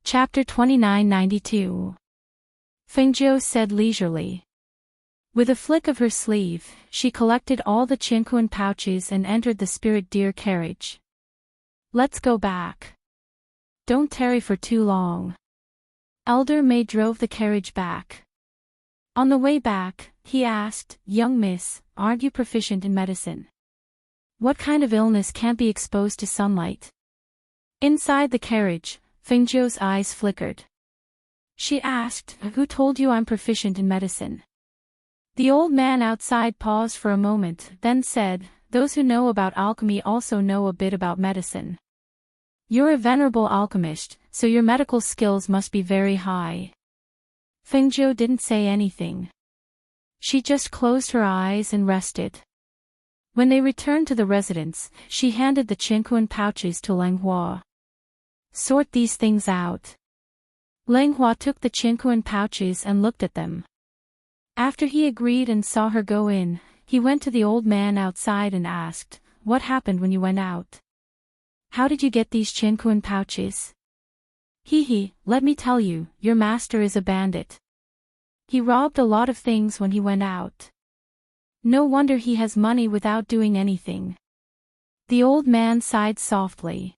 Chapter 2992. Fengjiu said leisurely. With a flick of her sleeve, she collected all the chinquan pouches and entered the spirit deer carriage. Let's go back. Don't tarry for too long. Elder May drove the carriage back. On the way back, he asked, Young miss, aren't you proficient in medicine? What kind of illness can't be exposed to sunlight? Inside the carriage, Fengjiu's eyes flickered. She asked, Who told you I'm proficient in medicine? The old man outside paused for a moment, then said, Those who know about alchemy also know a bit about medicine. You're a venerable alchemist, so your medical skills must be very high. Fengjiu didn't say anything. She just closed her eyes and rested. When they returned to the residence, she handed the chinquan pouches to Lenghua. Sort these things out. Lenghua took the chinquan pouches and looked at them. After he agreed and saw her go in, he went to the old man outside and asked, What happened when you went out? How did you get these chinquan pouches? Let me tell you, your master is a bandit. He robbed a lot of things when he went out. No wonder he has money without doing anything. The old man sighed softly.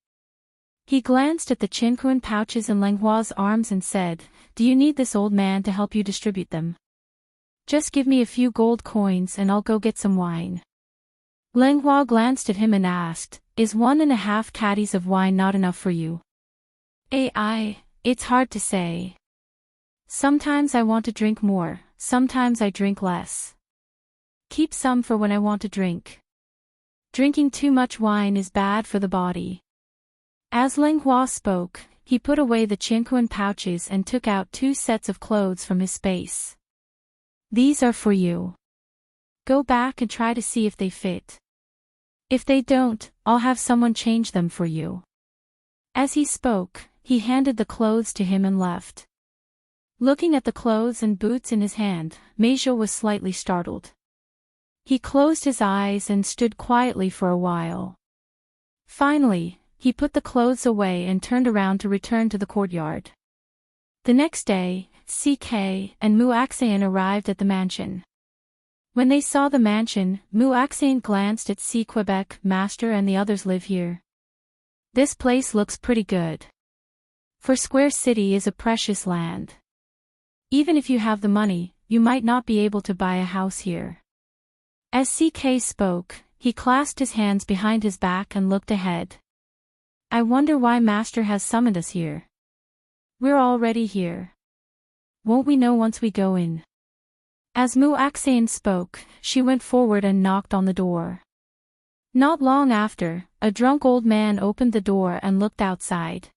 He glanced at the chinquan pouches in Lenghua's arms and said, Do you need this old man to help you distribute them? Just give me a few gold coins and I'll go get some wine. Lenghua glanced at him and asked, Is 1.5 caddies of wine not enough for you? It's hard to say. Sometimes I want to drink more, sometimes I drink less. Keep some for when I want to drink. Drinking too much wine is bad for the body. As Lenghua spoke, he put away the chinquan pouches and took out 2 sets of clothes from his space. These are for you. Go back and try to see if they fit. If they don't, I'll have someone change them for you. As he spoke, he handed the clothes to him and left. Looking at the clothes and boots in his hand, Meizhou was slightly startled. He closed his eyes and stood quietly for a while. Finally, he put the clothes away and turned around to return to the courtyard. The next day, CK and Muaxian arrived at the mansion. When they saw the mansion, Muaxian glanced at C. Quebec, Master and the others live here. This place looks pretty good. For Square City is a precious land. Even if you have the money, you might not be able to buy a house here. As CK spoke, he clasped his hands behind his back and looked ahead. I wonder why Master has summoned us here. We're already here. Won't we know once we go in? As Muaxian spoke, she went forward and knocked on the door. Not long after, a drunk old man opened the door and looked outside.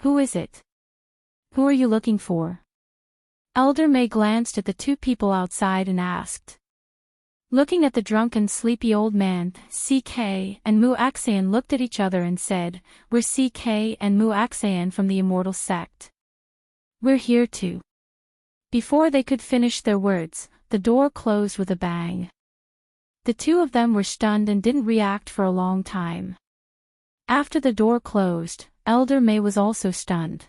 Who is it? Who are you looking for? Elder May glanced at the 2 people outside and asked. Looking at the drunk and sleepy old man, CK and Muaxian looked at each other and said, We're CK and Muaxian from the Immortal Sect. We're here too. Before they could finish their words, the door closed with a bang. The 2 of them were stunned and didn't react for a long time. After the door closed, Elder May was also stunned.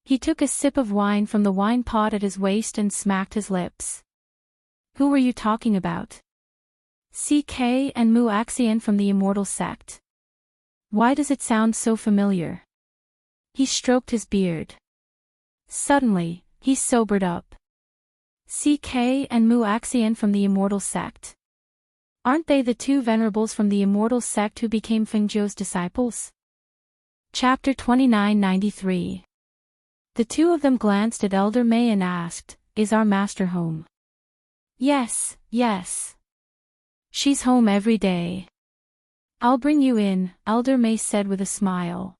He took a sip of wine from the wine pot at his waist and smacked his lips. Who were you talking about? CK and Muaxian from the Immortal Sect. Why does it sound so familiar? He stroked his beard. Suddenly, he sobered up. CK and Muaxian from the Immortal Sect. Aren't they the 2 venerables from the Immortal Sect who became Fengjiu's disciples? Chapter 2993. The 2 of them glanced at Elder May and asked, Is our master home? Yes. She's home every day. I'll bring you in, Elder May said with a smile.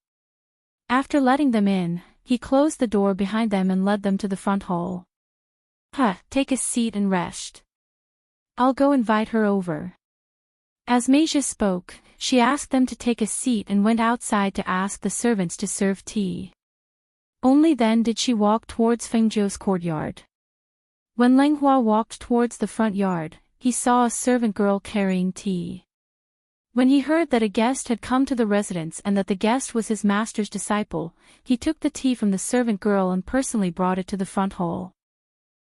After letting them in, he closed the door behind them and led them to the front hall. Take a seat and rest. I'll go invite her over. As Meizhou spoke, she asked them to take a seat and went outside to ask the servants to serve tea. Only then did she walk towards Fengjiu's courtyard. When Lenghua walked towards the front yard, he saw a servant girl carrying tea. When he heard that a guest had come to the residence and that the guest was his master's disciple, he took the tea from the servant girl and personally brought it to the front hall.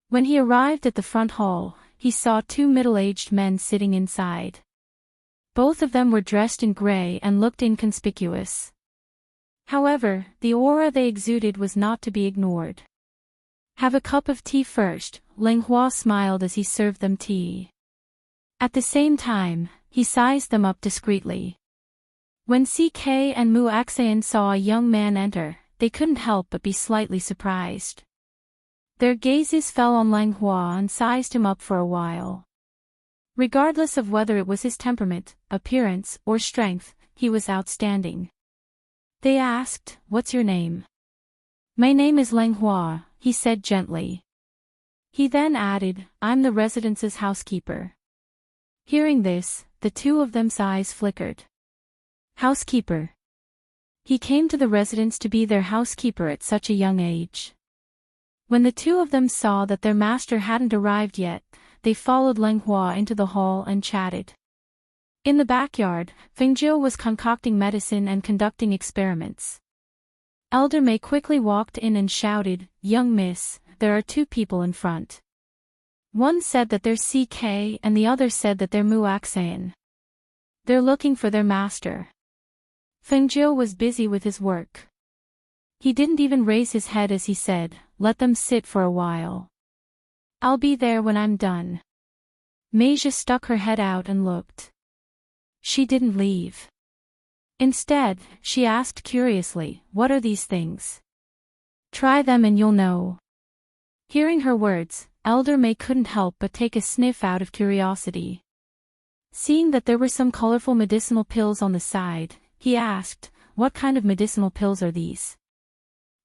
When he arrived at the front hall, he saw two middle-aged men sitting inside. Both of them were dressed in gray and looked inconspicuous. However, the aura they exuded was not to be ignored. "Have a cup of tea first," Ling Hua smiled as he served them tea. At the same time, he sized them up discreetly. When CK and Mu Axean saw a young man enter, they couldn't help but be slightly surprised. Their gazes fell on Lang Hua and sized him up for a while. Regardless of whether it was his temperament, appearance, or strength, he was outstanding. They asked, "What's your name?" "My name is Lang Hua," he said gently. He then added, "I'm the residence's housekeeper." Hearing this, the two of them's eyes flickered. Housekeeper. He came to the residence to be their housekeeper at such a young age. When the two of them saw that their master hadn't arrived yet, they followed Lang Hua into the hall and chatted. In the backyard, Fengjiu was concocting medicine and conducting experiments. Elder May quickly walked in and shouted, "Young miss, there are two people in front." One said that they're CK and the other said that they're Mu Axean. They're looking for their master. Fengjiu was busy with his work. He didn't even raise his head as he said, "Let them sit for a while. I'll be there when I'm done." Meija stuck her head out and looked. She didn't leave. Instead, she asked curiously, "What are these things?" "Try them and you'll know." Hearing her words, Elder May couldn't help but take a sniff out of curiosity. Seeing that there were some colorful medicinal pills on the side, he asked, "What kind of medicinal pills are these?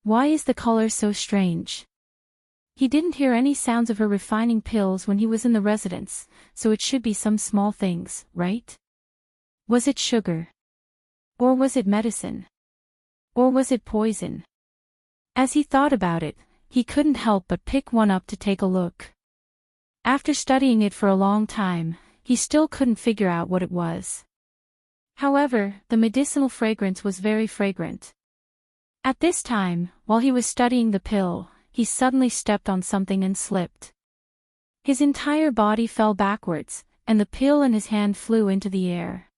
Why is the color so strange?" He didn't hear any sounds of her refining pills when he was in the residence, so it should be some small things, right? Was it sugar? Or was it medicine? Or was it poison? As he thought about it, he couldn't help but pick one up to take a look. After studying it for a long time, he still couldn't figure out what it was. However, the medicinal fragrance was very fragrant. At this time, while he was studying the pill, he suddenly stepped on something and slipped. His entire body fell backwards, and the pill in his hand flew into the air.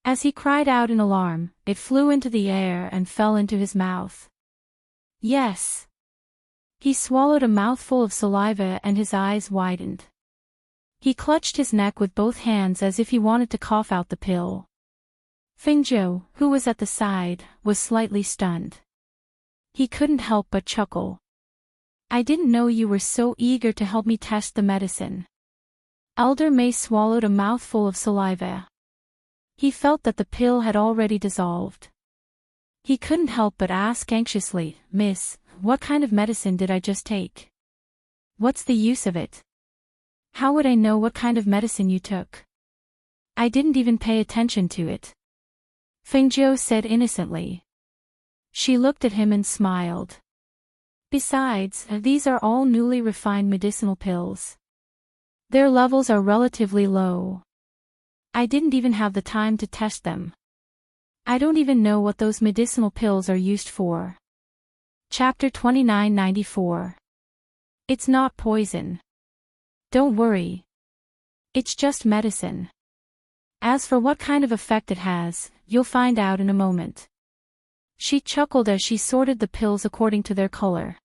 As he cried out in alarm, it flew into the air and fell into his mouth. Yes! He swallowed a mouthful of saliva and his eyes widened. He clutched his neck with both hands as if he wanted to cough out the pill. Fengjiu, who was at the side, was slightly stunned. He couldn't help but chuckle. "I didn't know you were so eager to help me test the medicine." Elder May swallowed a mouthful of saliva. He felt that the pill had already dissolved. He couldn't help but ask anxiously, "Miss, what kind of medicine did I just take? What's the use of it? How would I know what kind of medicine you took? I didn't even pay attention to it." Fengjiu said innocently. She looked at him and smiled. "Besides, these are all newly refined medicinal pills. Their levels are relatively low. I didn't even have the time to test them. I don't even know what those medicinal pills are used for." Chapter 2994. It's not poison. Don't worry. It's just medicine. As for what kind of effect it has, you'll find out in a moment. She chuckled as she sorted the pills according to their color.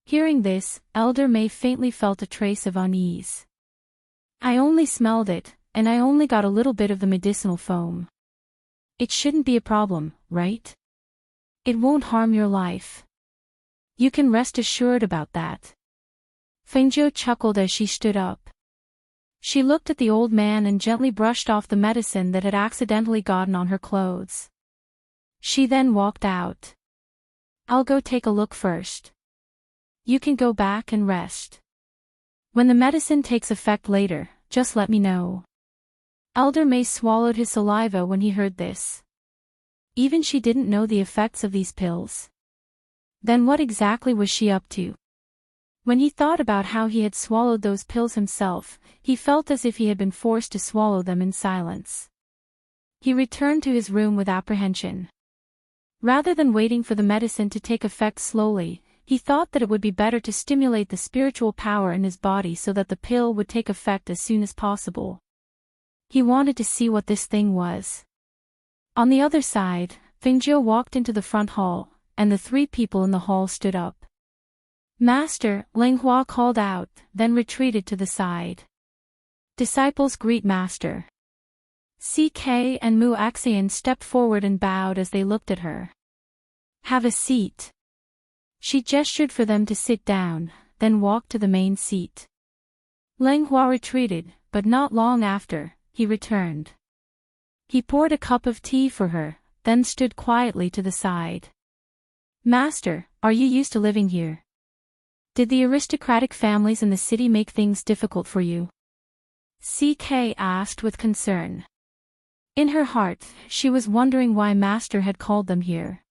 Hearing this, Elder May faintly felt a trace of unease. "I only smelled it, and I only got a little bit of the medicinal foam. It shouldn't be a problem, right? It won't harm your life. You can rest assured about that." Fengjiu chuckled as she stood up. She looked at the old man and gently brushed off the medicine that had accidentally gotten on her clothes. She then walked out. "I'll go take a look first. You can go back and rest. When the medicine takes effect later, just let me know." Elder May swallowed his saliva when he heard this. Even she didn't know the effects of these pills. Then what exactly was she up to? When he thought about how he had swallowed those pills himself, he felt as if he had been forced to swallow them in silence. He returned to his room with apprehension. Rather than waiting for the medicine to take effect slowly, he thought that it would be better to stimulate the spiritual power in his body so that the pill would take effect as soon as possible. He wanted to see what this thing was. On the other side, Fengjiu walked into the front hall, and the three people in the hall stood up. Master, Linghua called out, then retreated to the side. Disciples greet Master. CK and Mu Axian stepped forward and bowed as they looked at her. Have a seat. She gestured for them to sit down, then walked to the main seat. Linghua retreated, but not long after, he returned. He poured a cup of tea for her, then stood quietly to the side. Master, are you used to living here? Did the aristocratic families in the city make things difficult for you? CK asked with concern. In her heart, she was wondering why Master had called them here.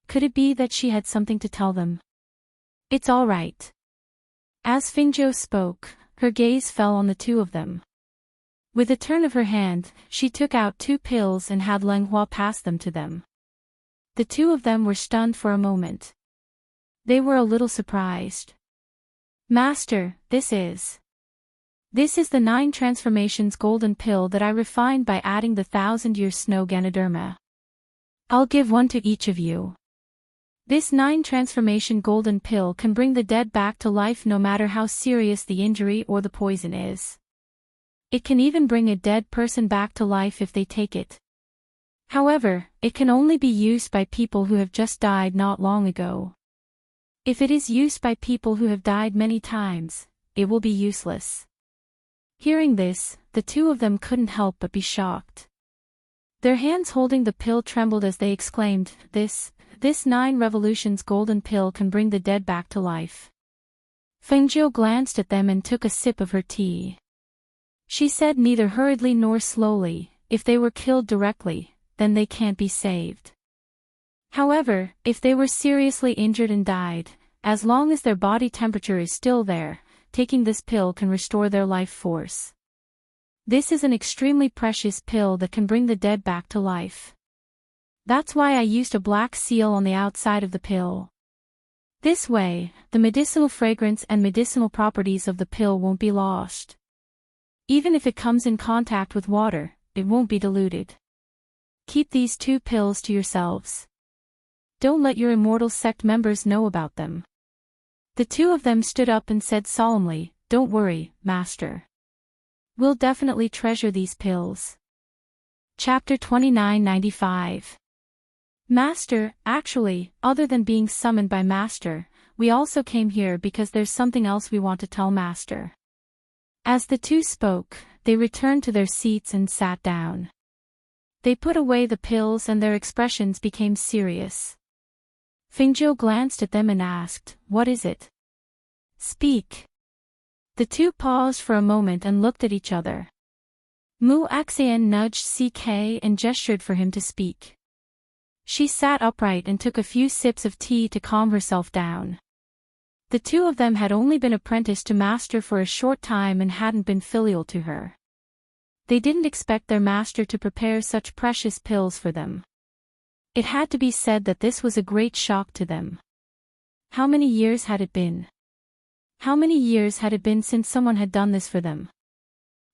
Could it be that she had something to tell them? It's all right. As Fengjiu spoke, her gaze fell on the two of them. With a turn of her hand, she took out 2 pills and had Linghua pass them to them. The two of them were stunned for a moment. They were a little surprised. Master, this is the 9 transformations golden pill that I refined by adding the 1000-year snow Ganoderma. I'll give one to each of you. This 9 transformation golden pill can bring the dead back to life no matter how serious the injury or the poison is. It can even bring a dead person back to life if they take it. However, it can only be used by people who have just died not long ago. If it is used by people who have died many times, it will be useless. Hearing this, the two of them couldn't help but be shocked. Their hands holding the pill trembled as they exclaimed, This 9 revolutions golden pill can bring the dead back to life. Fengjiu glanced at them and took a sip of her tea. She said neither hurriedly nor slowly, if they were killed directly, then they can't be saved. However, if they were seriously injured and died, as long as their body temperature is still there, taking this pill can restore their life force. This is an extremely precious pill that can bring the dead back to life. That's why I used a black seal on the outside of the pill. This way, the medicinal fragrance and medicinal properties of the pill won't be lost. Even if it comes in contact with water, it won't be diluted. Keep these 2 pills to yourselves. Don't let your immortal sect members know about them. The two of them stood up and said solemnly, Don't worry, Master. We'll definitely treasure these pills. Chapter 2995. Master, actually, other than being summoned by Master, we also came here because there's something else we want to tell Master. As the two spoke, they returned to their seats and sat down. They put away the pills and their expressions became serious. Fengjiu glanced at them and asked, What is it? Speak. The two paused for a moment and looked at each other. Mu Axian nudged CK and gestured for him to speak. She sat upright and took a few sips of tea to calm herself down. The two of them had only been apprenticed to Master for a short time and hadn't been filial to her. They didn't expect their master to prepare such precious pills for them. It had to be said that this was a great shock to them. How many years had it been? How many years had it been since someone had done this for them?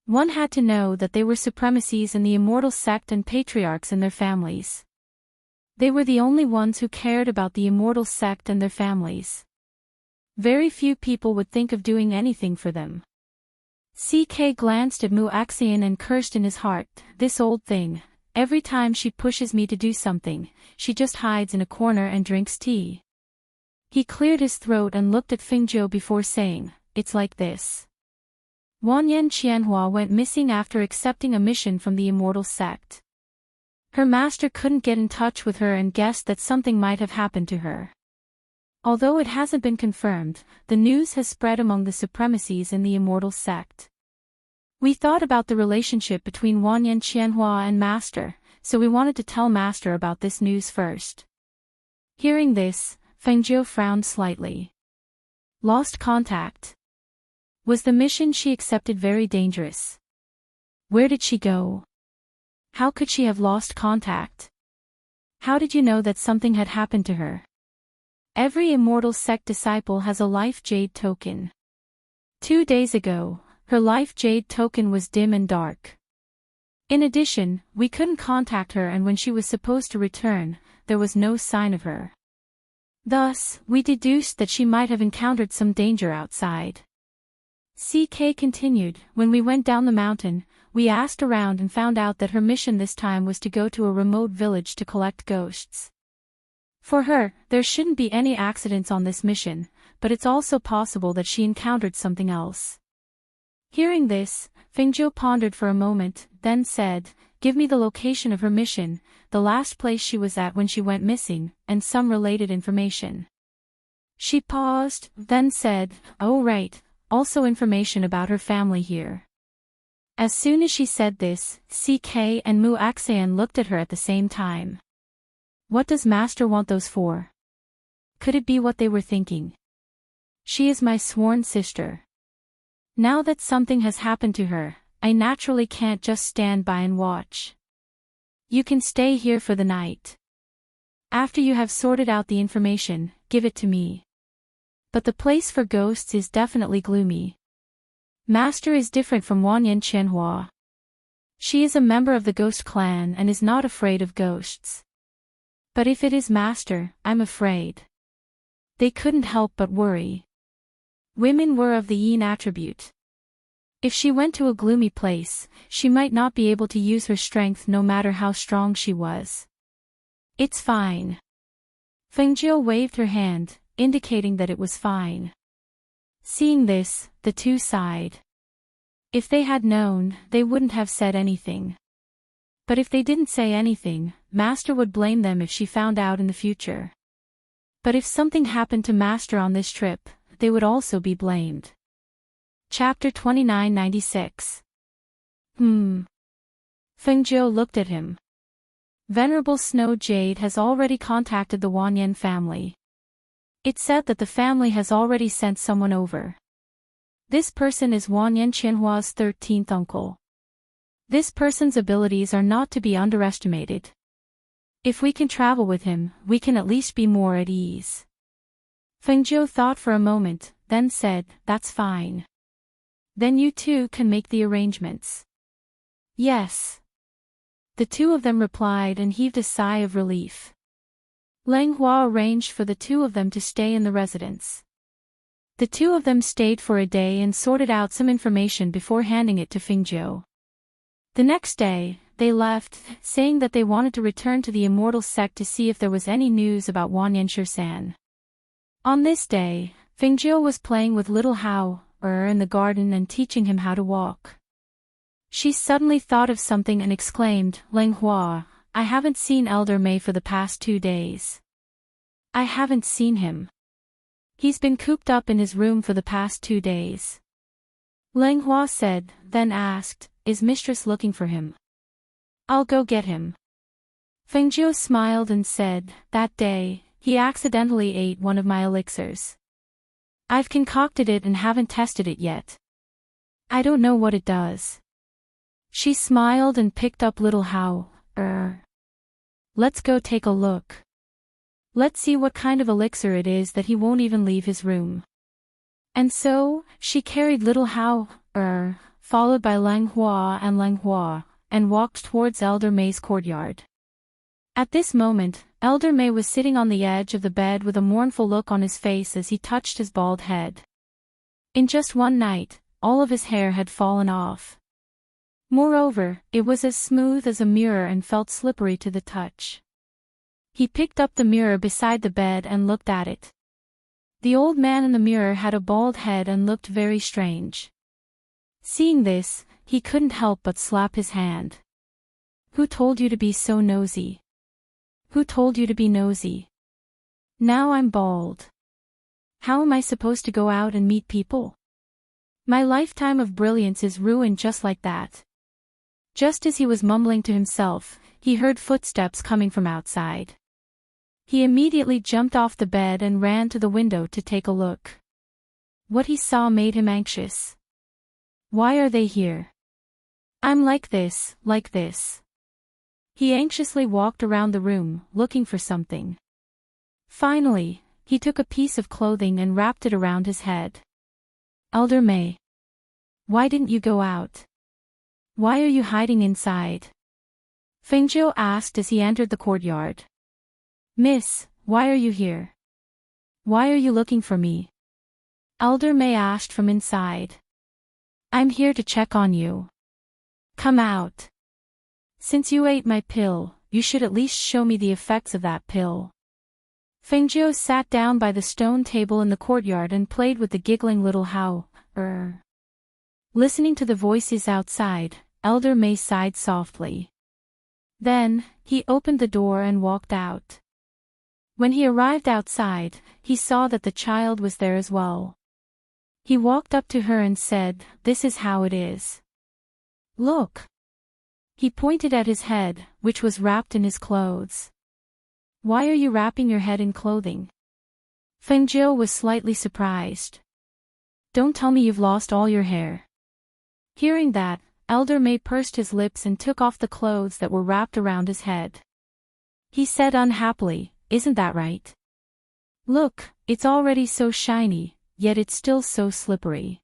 One had to know that they were supremacies in the immortal sect and patriarchs in their families. They were the only ones who cared about the immortal sect and their families. Very few people would think of doing anything for them. CK glanced at Mu Axian and cursed in his heart, This old thing, every time she pushes me to do something, she just hides in a corner and drinks tea. He cleared his throat and looked at Fengjiu before saying, It's like this. Wanyan Qianhua went missing after accepting a mission from the immortal sect. Her master couldn't get in touch with her and guessed that something might have happened to her. Although it hasn't been confirmed, the news has spread among the supremacies in the immortal sect. We thought about the relationship between Wanyan Qianhua and Master, so we wanted to tell Master about this news first. Hearing this, Fengjiu frowned slightly. Lost contact. Was the mission she accepted very dangerous? Where did she go? How could she have lost contact? How did you know that something had happened to her? Every immortal sect disciple has a life jade token. 2 days ago, her life jade token was dim and dark. In addition, we couldn't contact her, and when she was supposed to return, there was no sign of her. Thus, we deduced that she might have encountered some danger outside. CK continued, when we went down the mountain, we asked around and found out that her mission this time was to go to a remote village to collect ghosts. For her, there shouldn't be any accidents on this mission, but it's also possible that she encountered something else. Hearing this, Fengjiu pondered for a moment, then said, "Give me the location of her mission, the last place she was at when she went missing, and some related information." She paused, then said, "Oh right, also information about her family here." As soon as she said this, CK and Mu Axean looked at her at the same time. What does Master want those for? Could it be what they were thinking? She is my sworn sister. Now that something has happened to her, I naturally can't just stand by and watch. You can stay here for the night. After you have sorted out the information, give it to me. But the place for ghosts is definitely gloomy. Master is different from Wanyan Qianhua. She is a member of the ghost clan and is not afraid of ghosts. But if it is Master, I'm afraid. They couldn't help but worry. Women were of the yin attribute. If she went to a gloomy place, she might not be able to use her strength no matter how strong she was. It's fine. Fengjiu waved her hand, indicating that it was fine. Seeing this, the two sighed. If they had known, they wouldn't have said anything. But if they didn't say anything, Master would blame them if she found out in the future. But if something happened to Master on this trip, they would also be blamed. Chapter 2996. Fengjiu looked at him. Venerable Snow Jade has already contacted the Wanyan family. It said that the family has already sent someone over. This person is Wanyan Qianhua's 13th uncle. This person's abilities are not to be underestimated. If we can travel with him, we can at least be more at ease. Fengjiu thought for a moment, then said, "That's fine. Then you two can make the arrangements." "Yes." The two of them replied and heaved a sigh of relief. Lang Hua arranged for the two of them to stay in the residence. The two of them stayed for a day and sorted out some information before handing it to Fengjiu. The next day, they left, saying that they wanted to return to the immortal sect to see if there was any news about Wanyan Shirsan. On this day, Fengjiu was playing with little Hao in the garden and teaching him how to walk. She suddenly thought of something and exclaimed, "Lang Hua, I haven't seen Elder Mei for the past 2 days. I haven't seen him. He's been cooped up in his room for the past 2 days." Lang Hua said, then asked, "Is Mistress looking for him?" "I'll go get him." Fengjiu smiled and said, "That day, he accidentally ate one of my elixirs. I've concocted it and haven't tested it yet. I don't know what it does." She smiled and picked up little Hao. Let's go take a look. Let's see what kind of elixir it is that he won't even leave his room." And so, she carried little Hao, followed by Lang Hua, and walked towards Elder Mei's courtyard. At this moment, Elder Mei was sitting on the edge of the bed with a mournful look on his face as he touched his bald head. In just one night, all of his hair had fallen off. Moreover, it was as smooth as a mirror and felt slippery to the touch. He picked up the mirror beside the bed and looked at it. The old man in the mirror had a bald head and looked very strange. Seeing this, he couldn't help but slap his hand. "Who told you to be so nosy? Who told you to be nosy? Now I'm bald. How am I supposed to go out and meet people? My lifetime of brilliance is ruined just like that." Just as he was mumbling to himself, he heard footsteps coming from outside. He immediately jumped off the bed and ran to the window to take a look. What he saw made him anxious. Why are they here? I'm like this. He anxiously walked around the room, looking for something. Finally, he took a piece of clothing and wrapped it around his head. Elder May. Why didn't you go out? Why are you hiding inside? Fengzhou asked as he entered the courtyard. Miss, why are you here? Why are you looking for me? Elder May asked from inside. I'm here to check on you. Come out. Since you ate my pill, you should at least show me the effects of that pill. Fengzhou sat down by the stone table in the courtyard and played with the giggling little Hao. Listening to the voices outside, Elder May sighed softly. Then, he opened the door and walked out. When he arrived outside, he saw that the child was there as well. He walked up to her and said, "This is how it is. Look." He pointed at his head, which was wrapped in his clothes. Why are you wrapping your head in clothing? Fengzhou was slightly surprised. Don't tell me you've lost all your hair. Hearing that, Elder May pursed his lips and took off the clothes that were wrapped around his head. He said unhappily, "Isn't that right? Look, it's already so shiny, yet it's still so slippery.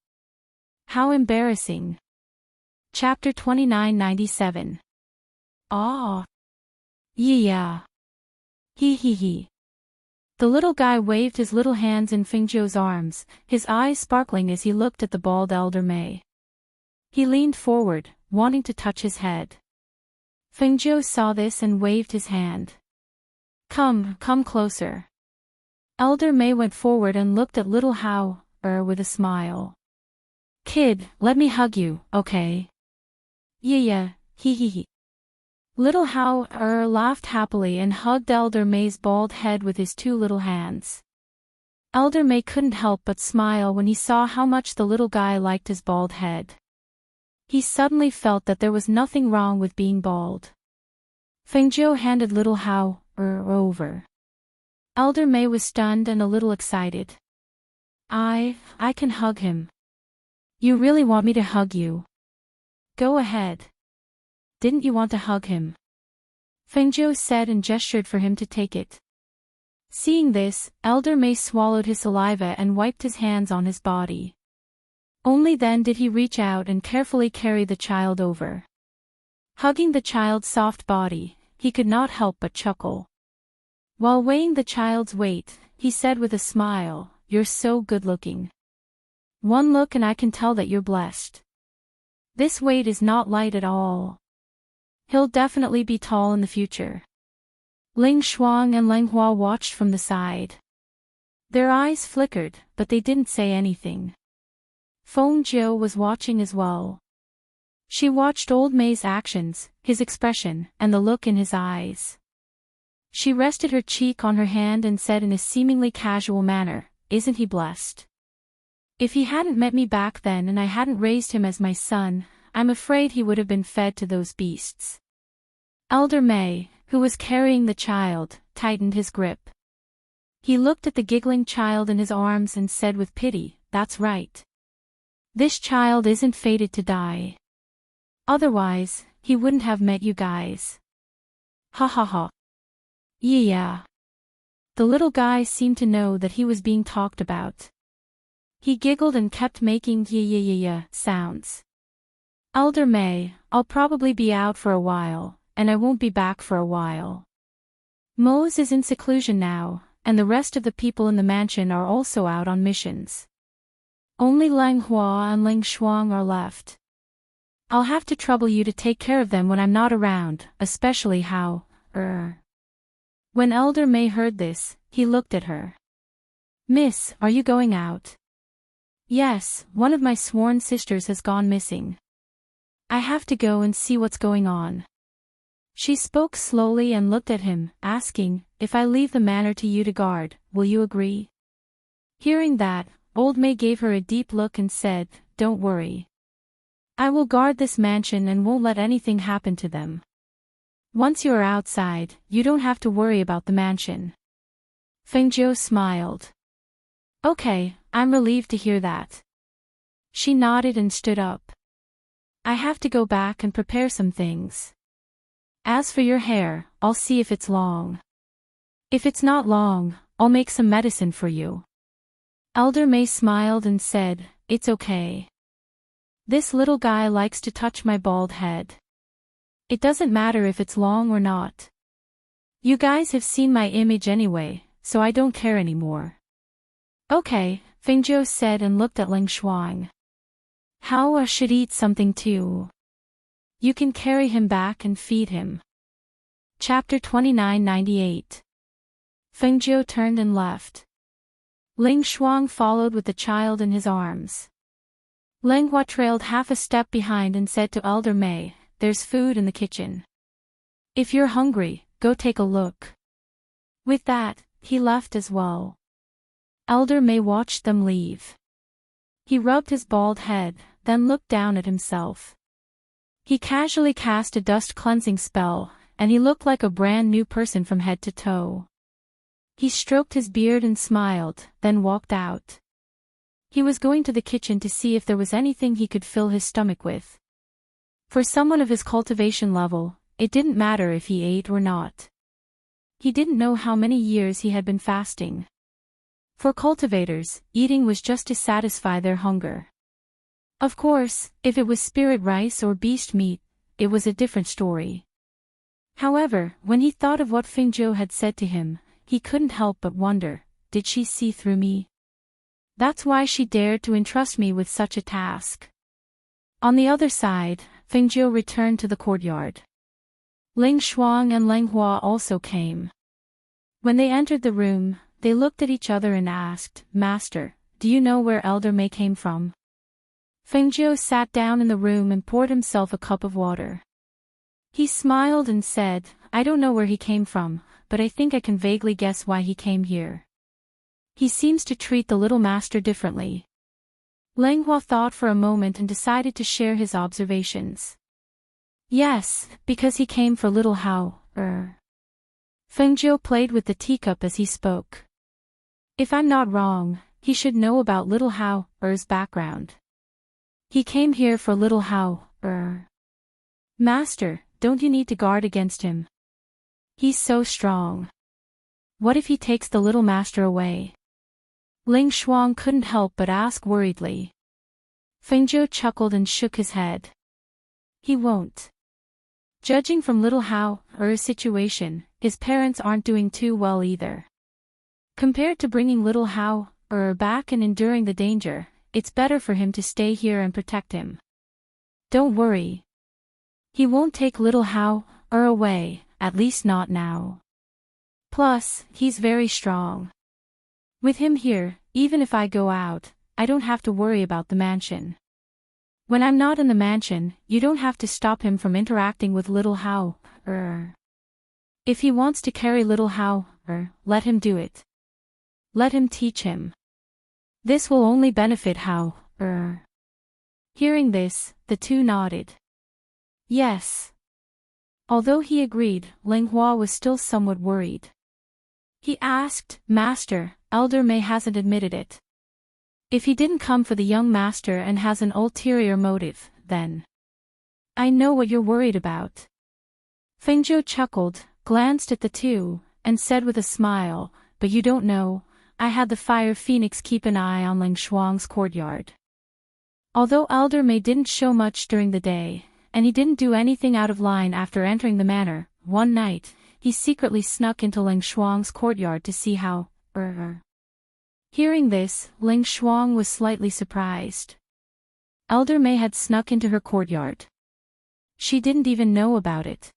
How embarrassing." Chapter 2997. Ah. Yeah. He. The little guy waved his little hands in Fengzhou's arms, his eyes sparkling as he looked at the bald Elder May. He leaned forward, wanting to touch his head. Fengzhou saw this and waved his hand. Come closer." Elder May went forward and looked at little Hao, with a smile. "Kid, let me hug you, okay?" Yeah, he. Little Hao laughed happily and hugged Elder May's bald head with his two little hands. Elder May couldn't help but smile when he saw how much the little guy liked his bald head. He suddenly felt that there was nothing wrong with being bald. Fengzhou handed little Hao over. Elder May was stunned and a little excited. I can hug him. You really want me to hug you? Go ahead. Didn't you want to hug him? Fengzhou said and gestured for him to take it. Seeing this, Elder May swallowed his saliva and wiped his hands on his body. Only then did he reach out and carefully carry the child over. Hugging the child's soft body, he could not help but chuckle. While weighing the child's weight, he said with a smile, "You're so good-looking. One look and I can tell that you're blessed. This weight is not light at all. He'll definitely be tall in the future." Ling Shuang and Leng Hua watched from the side. Their eyes flickered, but they didn't say anything. Feng Jiu was watching as well. She watched Old May's actions, his expression, and the look in his eyes. She rested her cheek on her hand and said in a seemingly casual manner, "Isn't he blessed? If he hadn't met me back then and I hadn't raised him as my son, I'm afraid he would have been fed to those beasts." Elder May, who was carrying the child, tightened his grip. He looked at the giggling child in his arms and said with pity, "That's right. This child isn't fated to die. Otherwise, he wouldn't have met you guys." Ha ha ha. Yeah. The little guy seemed to know that he was being talked about. He giggled and kept making yeah sounds. "Elder May, I'll probably be out for a while, and I won't be back for a while. Mose is in seclusion now, and the rest of the people in the mansion are also out on missions. Only Leng Hua and Ling Shuang are left. I'll have to trouble you to take care of them when I'm not around, especially Hao." When Elder May heard this, he looked at her. "Miss, are you going out?" "Yes, one of my sworn sisters has gone missing. I have to go and see what's going on." She spoke slowly and looked at him, asking, "If I leave the manor to you to guard, will you agree?" Hearing that, Old May gave her a deep look and said, "Don't worry. I will guard this mansion and won't let anything happen to them. Once you are outside, you don't have to worry about the mansion." Fengzhou smiled. "Okay, I'm relieved to hear that." She nodded and stood up. "I have to go back and prepare some things." As for your hair, I'll see if it's long. If it's not long, I'll make some medicine for you. Elder May smiled and said, "It's okay. This little guy likes to touch my bald head. It doesn't matter if it's long or not. You guys have seen my image anyway, so I don't care anymore." "Okay," Fengzhou said and looked at Ling Shuang. "How I should eat something too. You can carry him back and feed him." Chapter 2998. Fengzhou turned and left. Ling Shuang followed with the child in his arms. Leng Hua trailed half a step behind and said to Elder May, "There's food in the kitchen. If you're hungry, go take a look." With that, he left as well. Elder May watched them leave. He rubbed his bald head, then looked down at himself. He casually cast a dust cleansing spell, and he looked like a brand new person from head to toe. He stroked his beard and smiled, then walked out. He was going to the kitchen to see if there was anything he could fill his stomach with. For someone of his cultivation level, it didn't matter if he ate or not. He didn't know how many years he had been fasting. For cultivators, eating was just to satisfy their hunger. Of course, if it was spirit rice or beast meat, it was a different story. However, when he thought of what Fengzhou had said to him, he couldn't help but wonder, did she see through me? That's why she dared to entrust me with such a task. On the other side, Fengzhou returned to the courtyard. Ling Shuang and Leng Hua also came. When they entered the room, they looked at each other and asked, "Master, do you know where Elder May came from?" Fengzhou sat down in the room and poured himself a cup of water. He smiled and said, "I don't know where he came from, but I think I can vaguely guess why he came here. He seems to treat the little master differently." Leng Hua thought for a moment and decided to share his observations. "Yes, because he came for little Hao, Fengzhou played with the teacup as he spoke. "If I'm not wrong, he should know about little Hao's background. He came here for little Hao, Master, don't you need to guard against him? He's so strong. What if he takes the little master away?" Ling Shuang couldn't help but ask worriedly. Fengzhou chuckled and shook his head. "He won't. Judging from little Hao's situation, his parents aren't doing too well either. Compared to bringing little Hao back and enduring the danger, it's better for him to stay here and protect him. Don't worry. He won't take little Hao away, at least not now. Plus, he's very strong. With him here, even if I go out, I don't have to worry about the mansion. When I'm not in the mansion, you don't have to stop him from interacting with little Hao. If he wants to carry little Hao, let him do it. Let him teach him. This will only benefit Hao. Hearing this, the two nodded. Yes. Although he agreed, Leng Hua was still somewhat worried. He asked, "Master, Elder May hasn't admitted it. If he didn't come for the young master and has an ulterior motive, then I know what you're worried about." Fengzhou chuckled, glanced at the two, and said with a smile, "But you don't know, I had the Fire Phoenix keep an eye on Ling Shuang's courtyard. Although Elder May didn't show much during the day, and he didn't do anything out of line after entering the manor, one night, he secretly snuck into Ling Shuang's courtyard to see how. Hearing this, Ling Shuang was slightly surprised. Elder May had snuck into her courtyard. She didn't even know about it.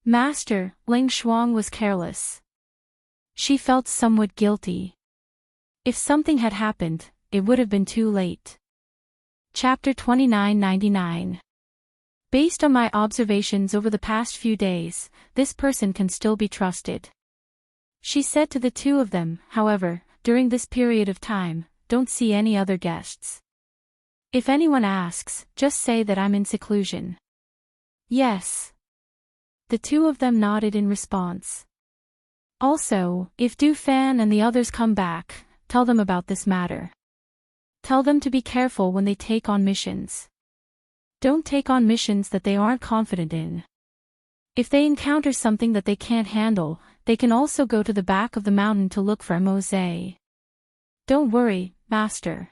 Master, Ling Shuang was careless. She felt somewhat guilty. If something had happened, it would have been too late. Chapter 2999. Based on my observations over the past few days, this person can still be trusted. She said to the two of them, however, during this period of time, don't see any other guests. If anyone asks, just say that I'm in seclusion. Yes. The two of them nodded in response. Also, if Du Fan and the others come back, tell them about this matter. Tell them to be careful when they take on missions. Don't take on missions that they aren't confident in. If they encounter something that they can't handle, they can also go to the back of the mountain to look for Immerse. Don't worry, Master.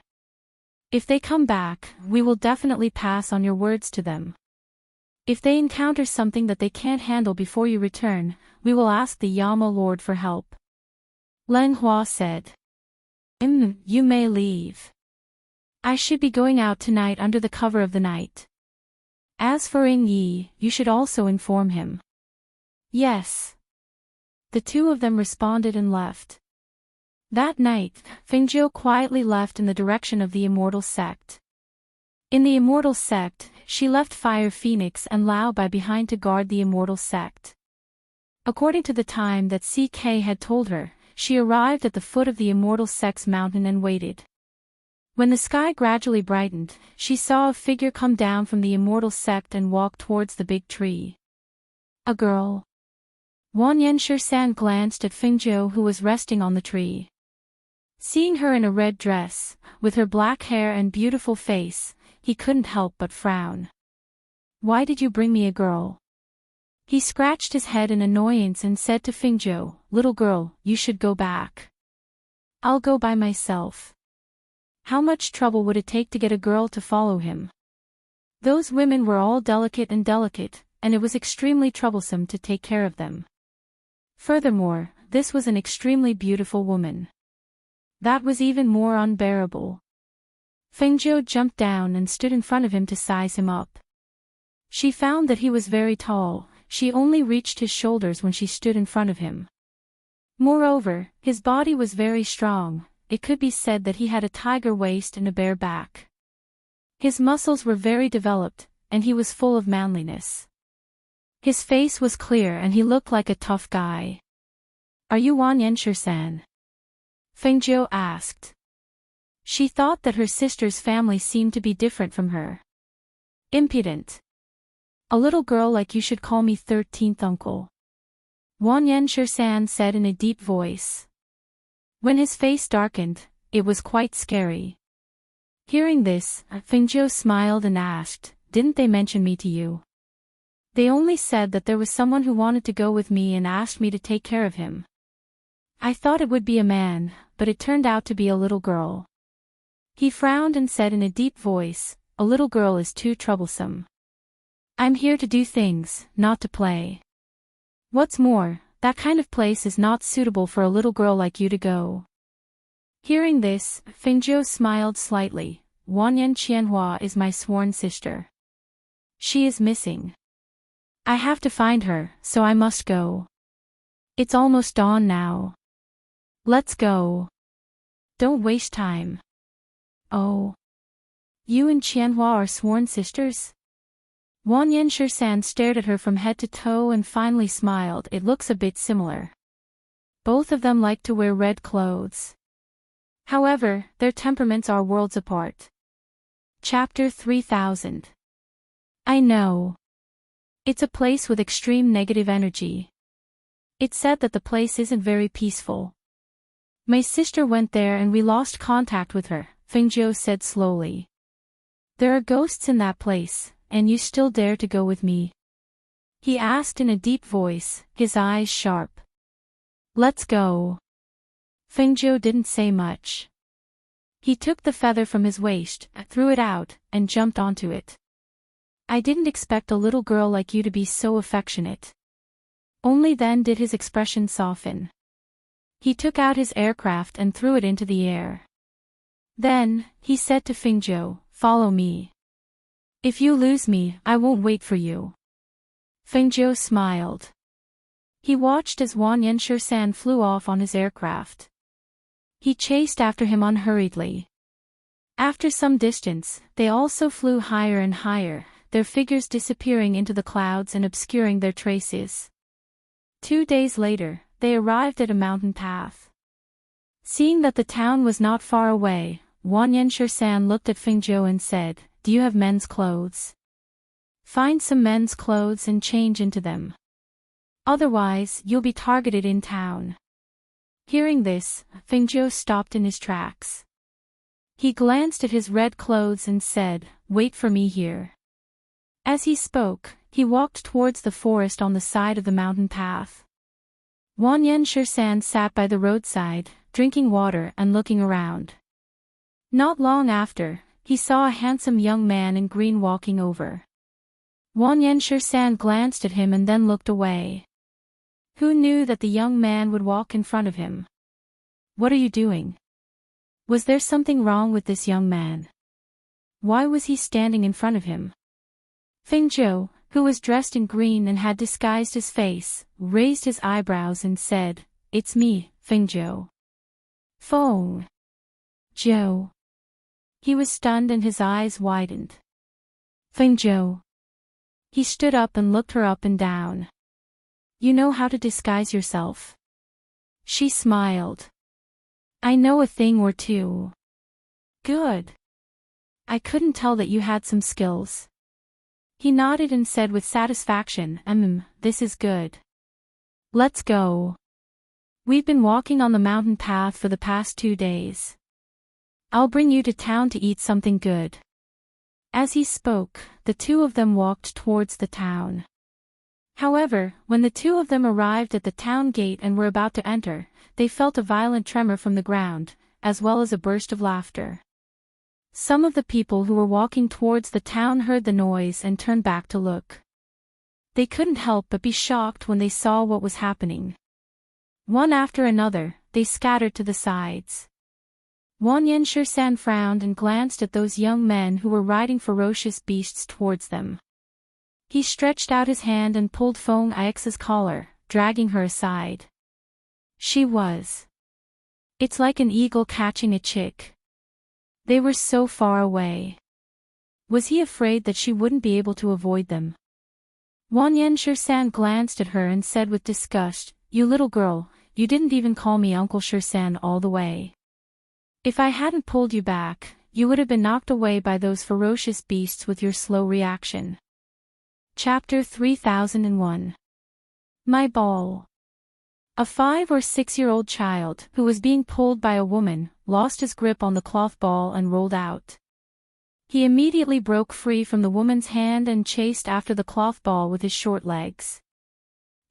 If they come back, we will definitely pass on your words to them. If they encounter something that they can't handle before you return, we will ask the Yama Lord for help. Leng Hua said. You may leave. I should be going out tonight under the cover of the night. As for Ying Yi, you should also inform him. Yes. The two of them responded and left. That night, Fengjiu quietly left in the direction of the Immortal Sect. In the Immortal Sect, she left Fire Phoenix and Lao Bai behind to guard the Immortal Sect. According to the time that CK had told her, she arrived at the foot of the Immortal Sect's mountain and waited. When the sky gradually brightened, she saw a figure come down from the Immortal Sect and walk towards the big tree. A girl. Wan Yenshir-san glanced at Fengjiu, who was resting on the tree. Seeing her in a red dress, with her black hair and beautiful face, he couldn't help but frown. Why did you bring me a girl? He scratched his head in annoyance and said to Fengjiu, little girl, you should go back. I'll go by myself. How much trouble would it take to get a girl to follow him? Those women were all delicate, and it was extremely troublesome to take care of them. Furthermore, this was an extremely beautiful woman. That was even more unbearable. Fengjiu jumped down and stood in front of him to size him up. She found that he was very tall. She only reached his shoulders when she stood in front of him. Moreover, his body was very strong. It could be said that he had a tiger waist and a bare back. His muscles were very developed, and he was full of manliness. His face was clear and he looked like a tough guy. Are you Wan Yenshir-san? Fengjiu asked. She thought that her sister's family seemed to be different from her. Impudent. A little girl like you should call me 13th uncle. Wan Yenshir-san said in a deep voice. When his face darkened, it was quite scary. Hearing this, Fengjiu smiled and asked, didn't they mention me to you? They only said that there was someone who wanted to go with me and asked me to take care of him. I thought it would be a man, but it turned out to be a little girl. He frowned and said in a deep voice, a little girl is too troublesome. I'm here to do things, not to play. What's more, that kind of place is not suitable for a little girl like you to go. Hearing this, Fengjiu smiled slightly. Wan Yan Qianhua is my sworn sister. She is missing. I have to find her, so I must go. It's almost dawn now. Let's go. Don't waste time. Oh. You and Qianhua are sworn sisters? Wan Yenshir-san stared at her from head to toe and finally smiled. It looks a bit similar. Both of them like to wear red clothes. However, their temperaments are worlds apart. Chapter 3000. I know. It's a place with extreme negative energy. It's said that the place isn't very peaceful. My sister went there and we lost contact with her, Fengjiu said slowly. There are ghosts in that place. And you still dare to go with me? He asked in a deep voice, his eyes sharp. Let's go. Fengjiu didn't say much. He took the feather from his waist, threw it out, and jumped onto it. I didn't expect a little girl like you to be so affectionate. Only then did his expression soften. He took out his aircraft and threw it into the air. Then, he said to Fengjiu, follow me. If you lose me, I won't wait for you. Fengjiu smiled. He watched as Wan Yenshir-san flew off on his aircraft. He chased after him unhurriedly. After some distance, they also flew higher and higher, their figures disappearing into the clouds and obscuring their traces. 2 days later, they arrived at a mountain path. Seeing that the town was not far away, Wan Yenshir-san looked at Fengjiu and said, do you have men's clothes? Find some men's clothes and change into them. Otherwise, you'll be targeted in town. Hearing this, Fengjiu stopped in his tracks. He glanced at his red clothes and said, wait for me here. As he spoke, he walked towards the forest on the side of the mountain path. Wanyan Shirsan sat by the roadside, drinking water and looking around. Not long after, he saw a handsome young man in green walking over. Wanyan Shirsan glanced at him and then looked away. Who knew that the young man would walk in front of him? What are you doing? Was there something wrong with this young man? Why was he standing in front of him? Fengzhou, who was dressed in green and had disguised his face, raised his eyebrows and said, "It's me, Fengzhou." Feng Zhou. He was stunned and his eyes widened. Fengzhou. He stood up and looked her up and down. You know how to disguise yourself? She smiled. I know a thing or two. Good. I couldn't tell that you had some skills. He nodded and said with satisfaction, this is good. Let's go. We've been walking on the mountain path for the past 2 days. I'll bring you to town to eat something good. As he spoke, the two of them walked towards the town. However, when the two of them arrived at the town gate and were about to enter, they felt a violent tremor from the ground, as well as a burst of laughter. Some of the people who were walking towards the town heard the noise and turned back to look. They couldn't help but be shocked when they saw what was happening. One after another, they scattered to the sides. Wanyan Shirsan frowned and glanced at those young men who were riding ferocious beasts towards them. He stretched out his hand and pulled Feng Ix's collar, dragging her aside. She was. It's like an eagle catching a chick. They were so far away. Was he afraid that she wouldn't be able to avoid them? Wanyan Shirsan glanced at her and said with disgust, "You little girl, you didn't even call me Uncle Shirsan all the way. If I hadn't pulled you back, you would have been knocked away by those ferocious beasts with your slow reaction." Chapter 3001. My Ball. A 5 or 6-year-old child, who was being pulled by a woman, lost his grip on the cloth ball and rolled out. He immediately broke free from the woman's hand and chased after the cloth ball with his short legs.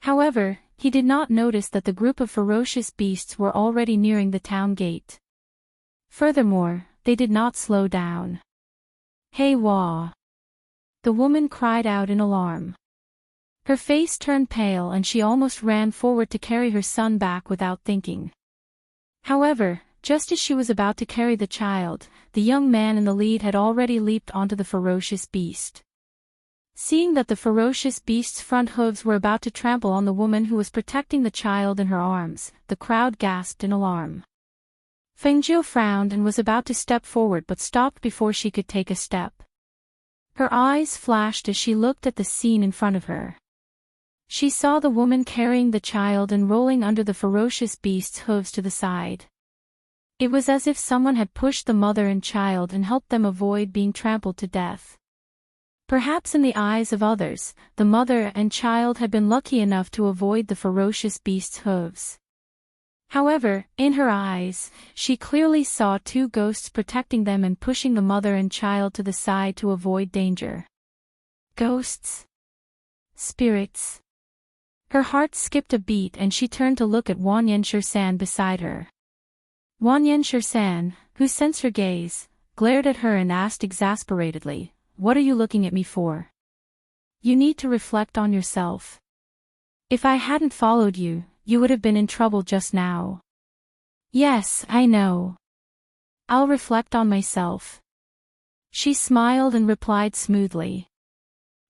However, he did not notice that the group of ferocious beasts were already nearing the town gate. Furthermore, they did not slow down. "Hey wah!" The woman cried out in alarm. Her face turned pale and she almost ran forward to carry her son back without thinking. However, just as she was about to carry the child, the young man in the lead had already leaped onto the ferocious beast. Seeing that the ferocious beast's front hooves were about to trample on the woman who was protecting the child in her arms, the crowd gasped in alarm. Fengzhou frowned and was about to step forward but stopped before she could take a step. Her eyes flashed as she looked at the scene in front of her. She saw the woman carrying the child and rolling under the ferocious beast's hooves to the side. It was as if someone had pushed the mother and child and helped them avoid being trampled to death. Perhaps in the eyes of others, the mother and child had been lucky enough to avoid the ferocious beast's hooves. However, in her eyes, she clearly saw 2 ghosts protecting them and pushing the mother and child to the side to avoid danger. Ghosts? Spirits? Her heart skipped a beat and she turned to look at Wanyan Shirsan beside her. Wanyan Shirsan, who sensed her gaze, glared at her and asked exasperatedly, "What are you looking at me for? You need to reflect on yourself. If I hadn't followed you, you would have been in trouble just now." "Yes, I know. I'll reflect on myself." She smiled and replied smoothly.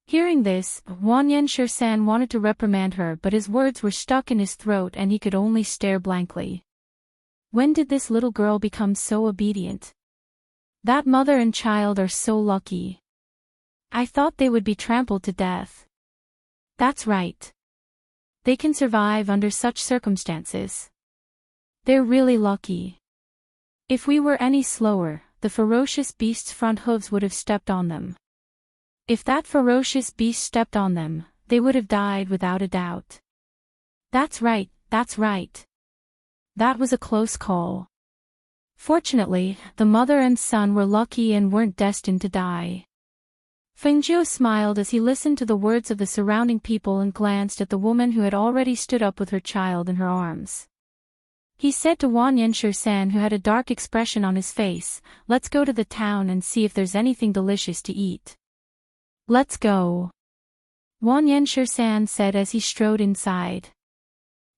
Hearing this, Wanyan Shirsan wanted to reprimand her but his words were stuck in his throat and he could only stare blankly. When did this little girl become so obedient? That mother and child are so lucky. I thought they would be trampled to death. That's right. They can survive under such circumstances. They're really lucky. If we were any slower, the ferocious beast's front hooves would have stepped on them. If that ferocious beast stepped on them, they would have died without a doubt. That's right, that's right. That was a close call. Fortunately, the mother and son were lucky and weren't destined to die. Feng Zhou smiled as he listened to the words of the surrounding people and glanced at the woman who had already stood up with her child in her arms. He said to Wang Yanshi-san, who had a dark expression on his face, "Let's go to the town and see if there's anything delicious to eat." "Let's go," Wang Yanshi-san said as he strode inside.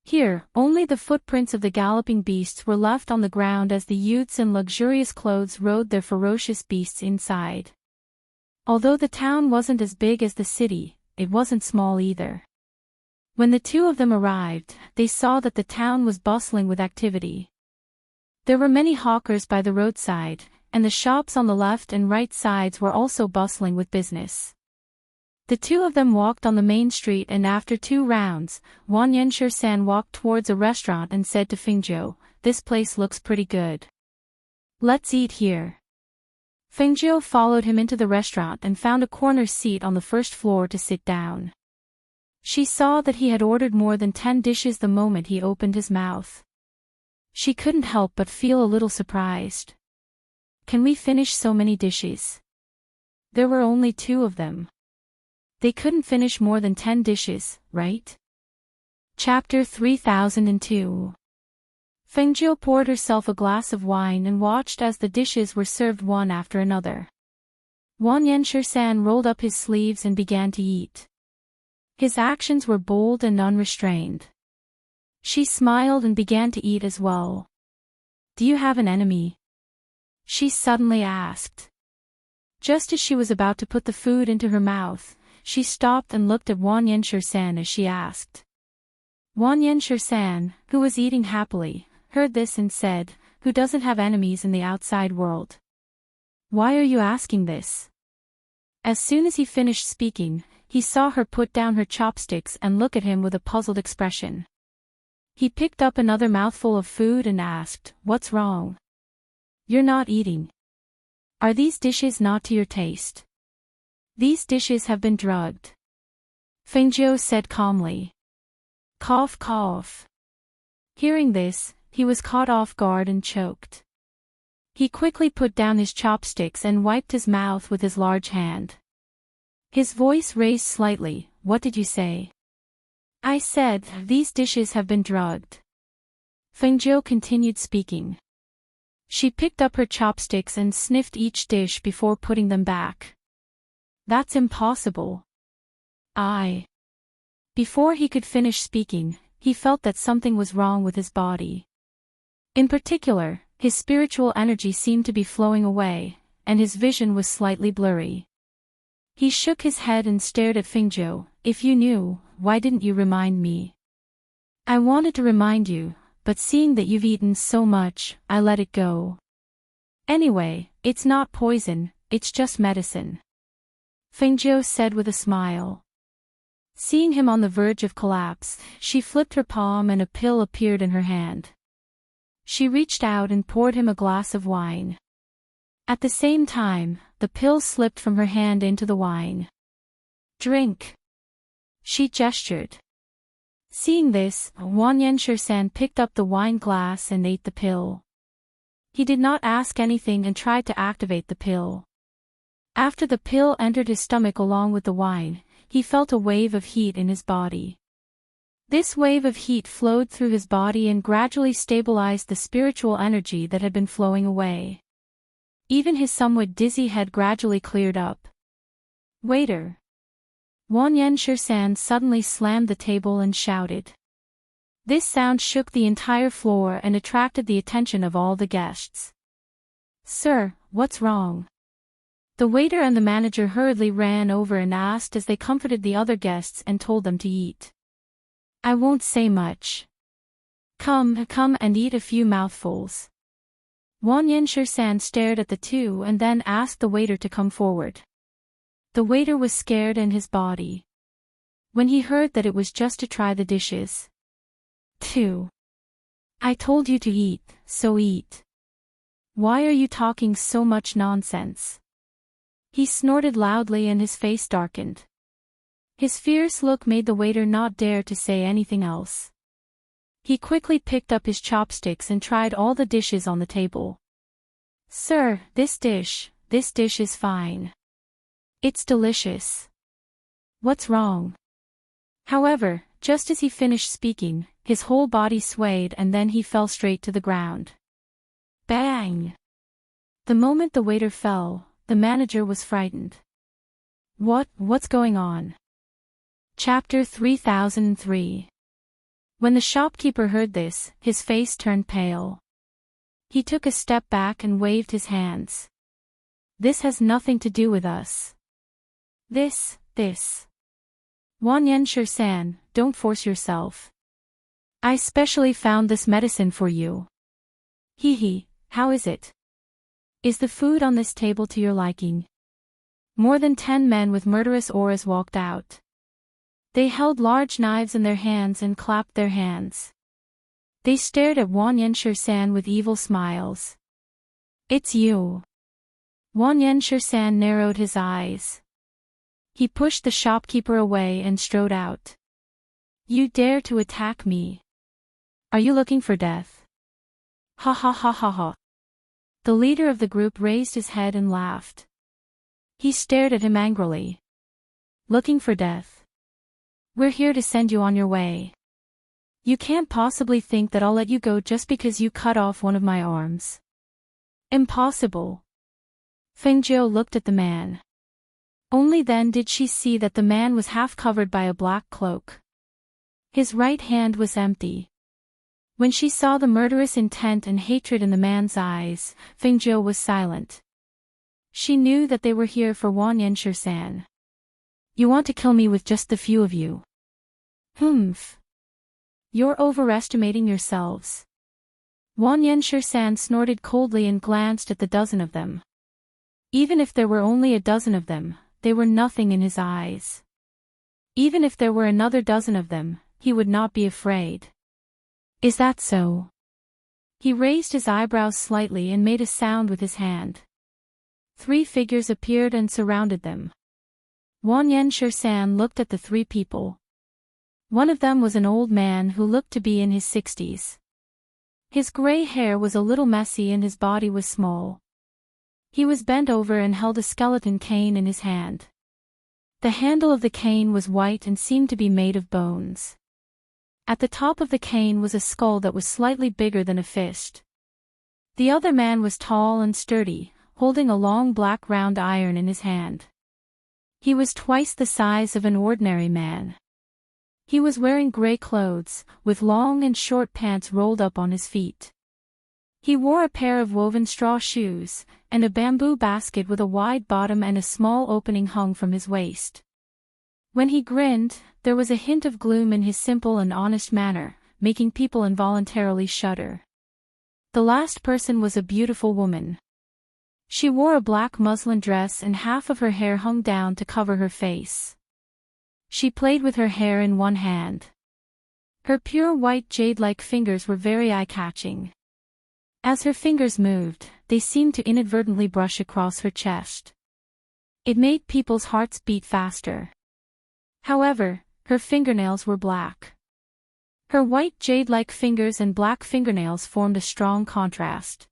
Here, only the footprints of the galloping beasts were left on the ground as the youths in luxurious clothes rode their ferocious beasts inside. Although the town wasn't as big as the city, it wasn't small either. When the two of them arrived, they saw that the town was bustling with activity. There were many hawkers by the roadside, and the shops on the left and right sides were also bustling with business. The two of them walked on the main street, and after 2 rounds, Wang Yanshi-san walked towards a restaurant and said to Feng Zhou, "This place looks pretty good. Let's eat here." Feng Zhou followed him into the restaurant and found a corner seat on the first floor to sit down. She saw that he had ordered more than 10 dishes the moment he opened his mouth. She couldn't help but feel a little surprised. "Can we finish so many dishes?" There were only 2 of them. They couldn't finish more than 10 dishes, right? Chapter 3002. Feng Zhou poured herself a glass of wine and watched as the dishes were served one after another. Wang Yanshi-san rolled up his sleeves and began to eat. His actions were bold and unrestrained. She smiled and began to eat as well. "Do you have an enemy?" she suddenly asked. Just as she was about to put the food into her mouth, she stopped and looked at Wang Yanshi-san as she asked. Wang Yanshi-san, who was eating happily, heard this and said, "Who doesn't have enemies in the outside world? Why are you asking this?" As soon as he finished speaking, he saw her put down her chopsticks and look at him with a puzzled expression. He picked up another mouthful of food and asked, "What's wrong? You're not eating. Are these dishes not to your taste?" "These dishes have been drugged," Feng Zhou said calmly. Cough cough. Hearing this, he was caught off guard and choked. He quickly put down his chopsticks and wiped his mouth with his large hand. His voice raised slightly, "What did you say?" "I said, these dishes have been drugged." Feng Zhou continued speaking. She picked up her chopsticks and sniffed each dish before putting them back. "That's impossible." Before he could finish speaking, he felt that something was wrong with his body. In particular, his spiritual energy seemed to be flowing away, and his vision was slightly blurry. He shook his head and stared at Feng Zhou. "If you knew, why didn't you remind me?" "I wanted to remind you, but seeing that you've eaten so much, I let it go. Anyway, it's not poison, it's just medicine," Feng Zhou said with a smile. Seeing him on the verge of collapse, she flipped her palm and a pill appeared in her hand. She reached out and poured him a glass of wine. At the same time, the pill slipped from her hand into the wine. "Drink," she gestured. Seeing this, Wang Yanshi-san picked up the wine glass and ate the pill. He did not ask anything and tried to activate the pill. After the pill entered his stomach along with the wine, he felt a wave of heat in his body. This wave of heat flowed through his body and gradually stabilized the spiritual energy that had been flowing away. Even his somewhat dizzy head gradually cleared up. "Waiter!" Wang Yanshi-san suddenly slammed the table and shouted. This sound shook the entire floor and attracted the attention of all the guests. "Sir, what's wrong?" The waiter and the manager hurriedly ran over and asked as they comforted the other guests and told them to eat. "I won't say much. Come and eat a few mouthfuls." Wang Yanshi-san stared at the two and then asked the waiter to come forward. The waiter was scared in his body when he heard that it was just to try the dishes. "2. I told you to eat, so eat. Why are you talking so much nonsense?" He snorted loudly and his face darkened. His fierce look made the waiter not dare to say anything else. He quickly picked up his chopsticks and tried all the dishes on the table. "Sir, this dish is fine. It's delicious. What's wrong? However, just as he finished speaking, his whole body swayed and then he fell straight to the ground. Bang! The moment the waiter fell, the manager was frightened. What's going on? Chapter 3003. When the shopkeeper heard this, his face turned pale. He took a step back and waved his hands. This has nothing to do with us. This. Wanyan-san, don't force yourself. I specially found this medicine for you. Hee, how is it? Is the food on this table to your liking? More than 10 men with murderous auras walked out. They held large knives in their hands and clapped their hands. They stared at Wanyan-san with evil smiles. It's you. Wanyan-san narrowed his eyes. He pushed the shopkeeper away and strode out. You dare to attack me? Are you looking for death? Ha ha ha ha ha. The leader of the group raised his head and laughed. He stared at him angrily. Looking for death? We're here to send you on your way. You can't possibly think that I'll let you go just because you cut off one of my arms. Impossible. Fengjiu looked at the man. Only then did she see that the man was half covered by a black cloak. His right hand was empty. When she saw the murderous intent and hatred in the man's eyes, Fengjiu was silent. She knew that they were here for Wanyan-san. You want to kill me with just the few of you? Humph. You're overestimating yourselves. Wanyan-san snorted coldly and glanced at the dozen of them. Even if there were only a dozen of them, they were nothing in his eyes. Even if there were another dozen of them, he would not be afraid. Is that so? He raised his eyebrows slightly and made a sound with his hand. 3 figures appeared and surrounded them. Wanyan-san looked at the 3 people. One of them was an old man who looked to be in his 60s. His gray hair was a little messy and his body was small. He was bent over and held a skeleton cane in his hand. The handle of the cane was white and seemed to be made of bones. At the top of the cane was a skull that was slightly bigger than a fist. The other man was tall and sturdy, holding a long black round iron in his hand. He was twice the size of an ordinary man. He was wearing gray clothes, with long and short pants rolled up on his feet. He wore a pair of woven straw shoes, and a bamboo basket with a wide bottom and a small opening hung from his waist. When he grinned, there was a hint of gloom in his simple and honest manner, making people involuntarily shudder. The last person was a beautiful woman. She wore a black muslin dress and half of her hair hung down to cover her face. She played with her hair in one hand. Her pure white jade-like fingers were very eye-catching. As her fingers moved, they seemed to inadvertently brush across her chest. It made people's hearts beat faster. However, her fingernails were black. Her white jade-like fingers and black fingernails formed a strong contrast.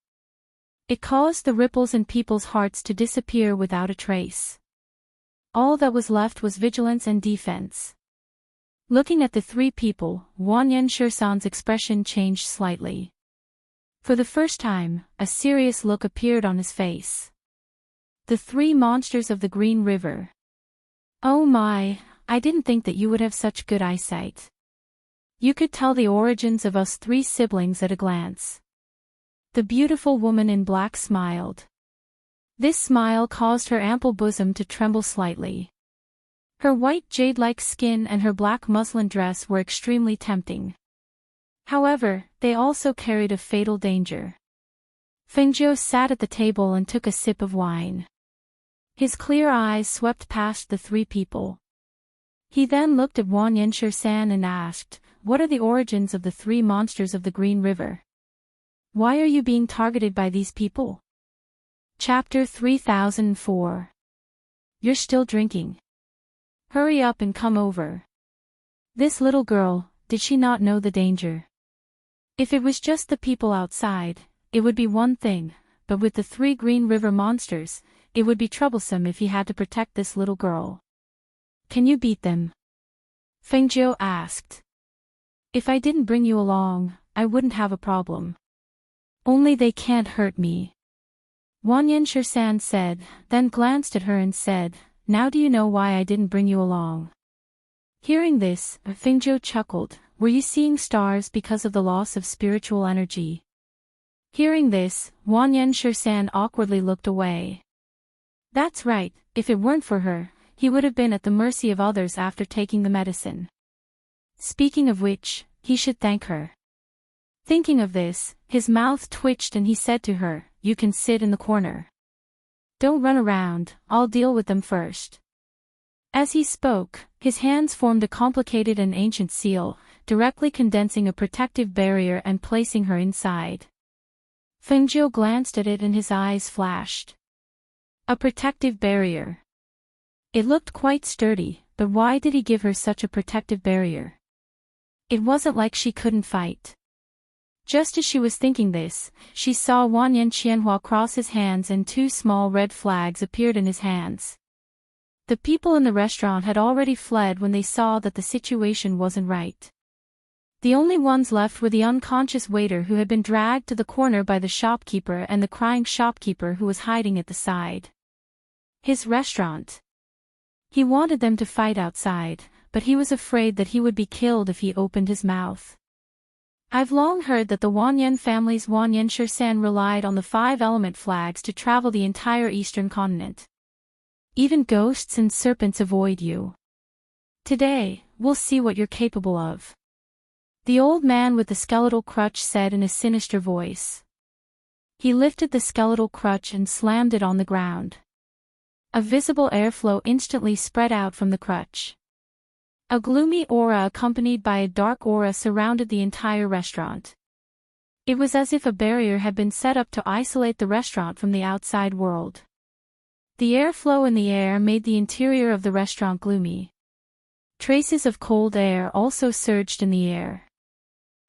It caused the ripples in people's hearts to disappear without a trace. All that was left was vigilance and defense. Looking at the 3 people, Wanyan-san's expression changed slightly. For the first time, a serious look appeared on his face. The 3 monsters of the Green River. Oh my, I didn't think that you would have such good eyesight. You could tell the origins of us 3 siblings at a glance. The beautiful woman in black smiled. This smile caused her ample bosom to tremble slightly. Her white jade-like skin and her black muslin dress were extremely tempting. However, they also carried a fatal danger. Fengjiu sat at the table and took a sip of wine. His clear eyes swept past the 3 people. He then looked at Wanyan-san and asked, "What are the origins of the 3 monsters of the Green River? Why are you being targeted by these people?" Chapter 3004. You're still drinking. Hurry up and come over. This little girl, did she not know the danger? If it was just the people outside, it would be one thing, but with the 3 Green River monsters, it would be troublesome if he had to protect this little girl. Can you beat them? Fengjiu asked. If I didn't bring you along, I wouldn't have a problem. Only they can't hurt me. Wanyan Shirsan said, then glanced at her and said, now do you know why I didn't bring you along? Hearing this, Fengjiu chuckled, were you seeing stars because of the loss of spiritual energy? Hearing this, Wanyan Shirsan awkwardly looked away. That's right, if it weren't for her, he would have been at the mercy of others after taking the medicine. Speaking of which, he should thank her. Thinking of this, his mouth twitched and he said to her, you can sit in the corner. Don't run around, I'll deal with them first. As he spoke, his hands formed a complicated and ancient seal, directly condensing a protective barrier and placing her inside. Fengjiu glanced at it and his eyes flashed. A protective barrier. It looked quite sturdy, but why did he give her such a protective barrier? It wasn't like she couldn't fight. Just as she was thinking this, she saw Wanyan Qianhua cross his hands and two small red flags appeared in his hands. The people in the restaurant had already fled when they saw that the situation wasn't right. The only ones left were the unconscious waiter who had been dragged to the corner by the shopkeeper and the crying shopkeeper who was hiding at the side. His restaurant. He wanted them to fight outside, but he was afraid that he would be killed if he opened his mouth. I've long heard that the Wanyan family's Wanyan Shirsan relied on the 5-element flags to travel the entire eastern continent. Even ghosts and serpents avoid you. Today, we'll see what you're capable of. The old man with the skeletal crutch said in a sinister voice. He lifted the skeletal crutch and slammed it on the ground. A visible airflow instantly spread out from the crutch. A gloomy aura accompanied by a dark aura surrounded the entire restaurant. It was as if a barrier had been set up to isolate the restaurant from the outside world. The airflow in the air made the interior of the restaurant gloomy. Traces of cold air also surged in the air.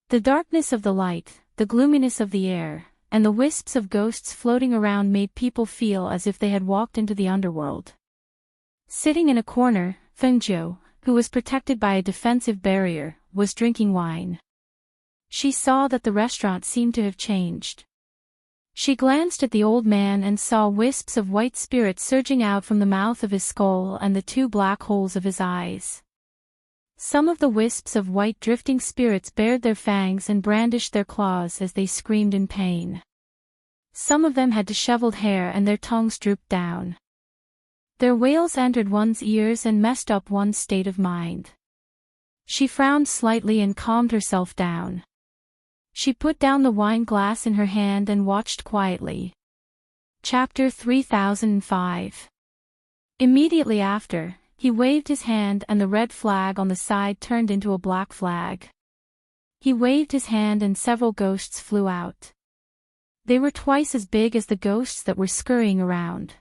The darkness of the light, the gloominess of the air, and the wisps of ghosts floating around made people feel as if they had walked into the underworld. Sitting in a corner, Fengjiu, who was protected by a defensive barrier, was drinking wine. She saw that the restaurant seemed to have changed. She glanced at the old man and saw wisps of white spirit surging out from the mouth of his skull and the two black holes of his eyes. Some of the wisps of white drifting spirits bared their fangs and brandished their claws as they screamed in pain. Some of them had disheveled hair and their tongues drooped down. Their wails entered one's ears and messed up one's state of mind. She frowned slightly and calmed herself down. She put down the wine glass in her hand and watched quietly. Chapter 3005. Immediately after, he waved his hand and the red flag on the side turned into a black flag. He waved his hand and several ghosts flew out. They were twice as big as the ghosts that were scurrying around.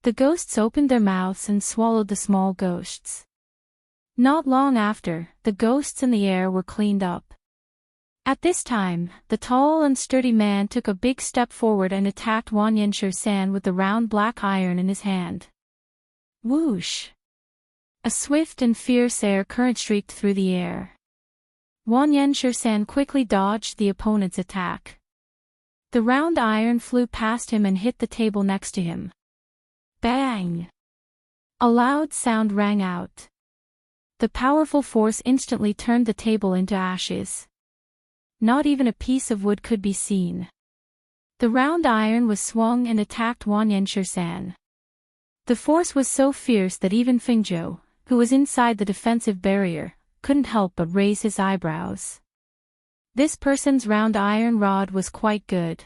The ghosts opened their mouths and swallowed the small ghosts. Not long after, the ghosts in the air were cleaned up. At this time, the tall and sturdy man took a big step forward and attacked Wanyan Shirsan with the round black iron in his hand. Whoosh! A swift and fierce air current streaked through the air. Wanyan Shirsan quickly dodged the opponent's attack. The round iron flew past him and hit the table next to him. Bang! A loud sound rang out. The powerful force instantly turned the table into ashes. Not even a piece of wood could be seen. The round iron was swung and attacked Wanyan Shirsan. The force was so fierce that even Fengjiu, who was inside the defensive barrier, couldn't help but raise his eyebrows. This person's round iron rod was quite good.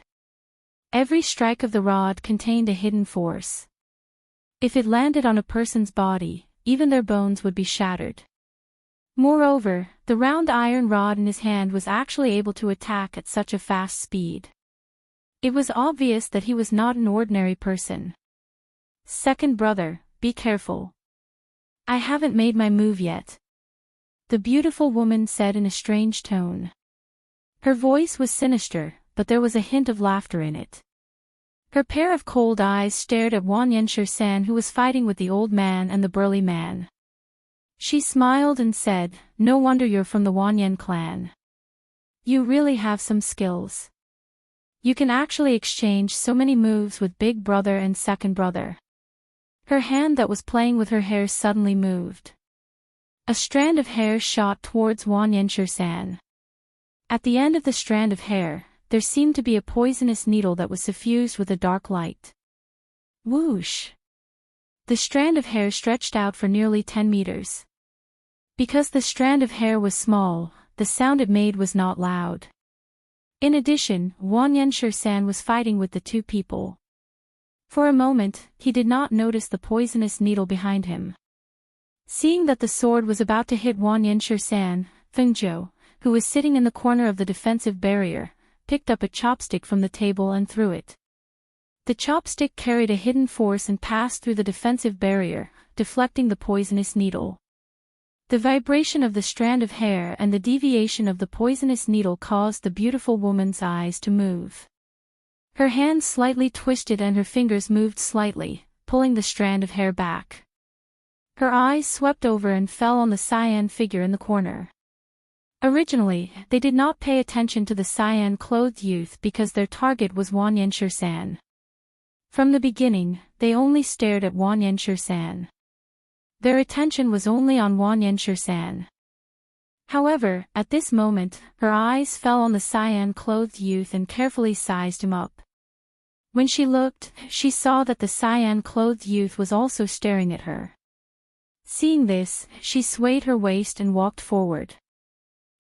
Every strike of the rod contained a hidden force. If it landed on a person's body, even their bones would be shattered. Moreover, the round iron rod in his hand was actually able to attack at such a fast speed. It was obvious that he was not an ordinary person. Second brother, be careful. I haven't made my move yet. The beautiful woman said in a strange tone. Her voice was sinister, but there was a hint of laughter in it. Her pair of cold eyes stared at Wan Yenshir-san, who was fighting with the old man and the burly man. She smiled and said, "No wonder you're from the Wanyan clan. You really have some skills. You can actually exchange so many moves with Big Brother and Second Brother." Her hand that was playing with her hair suddenly moved. A strand of hair shot towards Wan Yenshir-san. At the end of the strand of hair, there seemed to be a poisonous needle that was suffused with a dark light. Whoosh! The strand of hair stretched out for nearly 10 meters. Because the strand of hair was small, the sound it made was not loud. In addition, Wan Yenshir-san was fighting with the two people. For a moment, he did not notice the poisonous needle behind him. Seeing that the sword was about to hit Wan Yenshir-san, Fengzhou, who was sitting in the corner of the defensive barrier, picked up a chopstick from the table and threw it. The chopstick carried a hidden force and passed through the defensive barrier, deflecting the poisonous needle. The vibration of the strand of hair and the deviation of the poisonous needle caused the beautiful woman's eyes to move. Her hands slightly twisted and her fingers moved slightly, pulling the strand of hair back. Her eyes swept over and fell on the cyan figure in the corner. Originally, they did not pay attention to the cyan-clothed youth because their target was Wan Yenshir-san. From the beginning, they only stared at Wan Yenshir-san. Their attention was only on Wan Yenshir-san. However, at this moment, her eyes fell on the cyan-clothed youth and carefully sized him up. When she looked, she saw that the cyan-clothed youth was also staring at her. Seeing this, she swayed her waist and walked forward.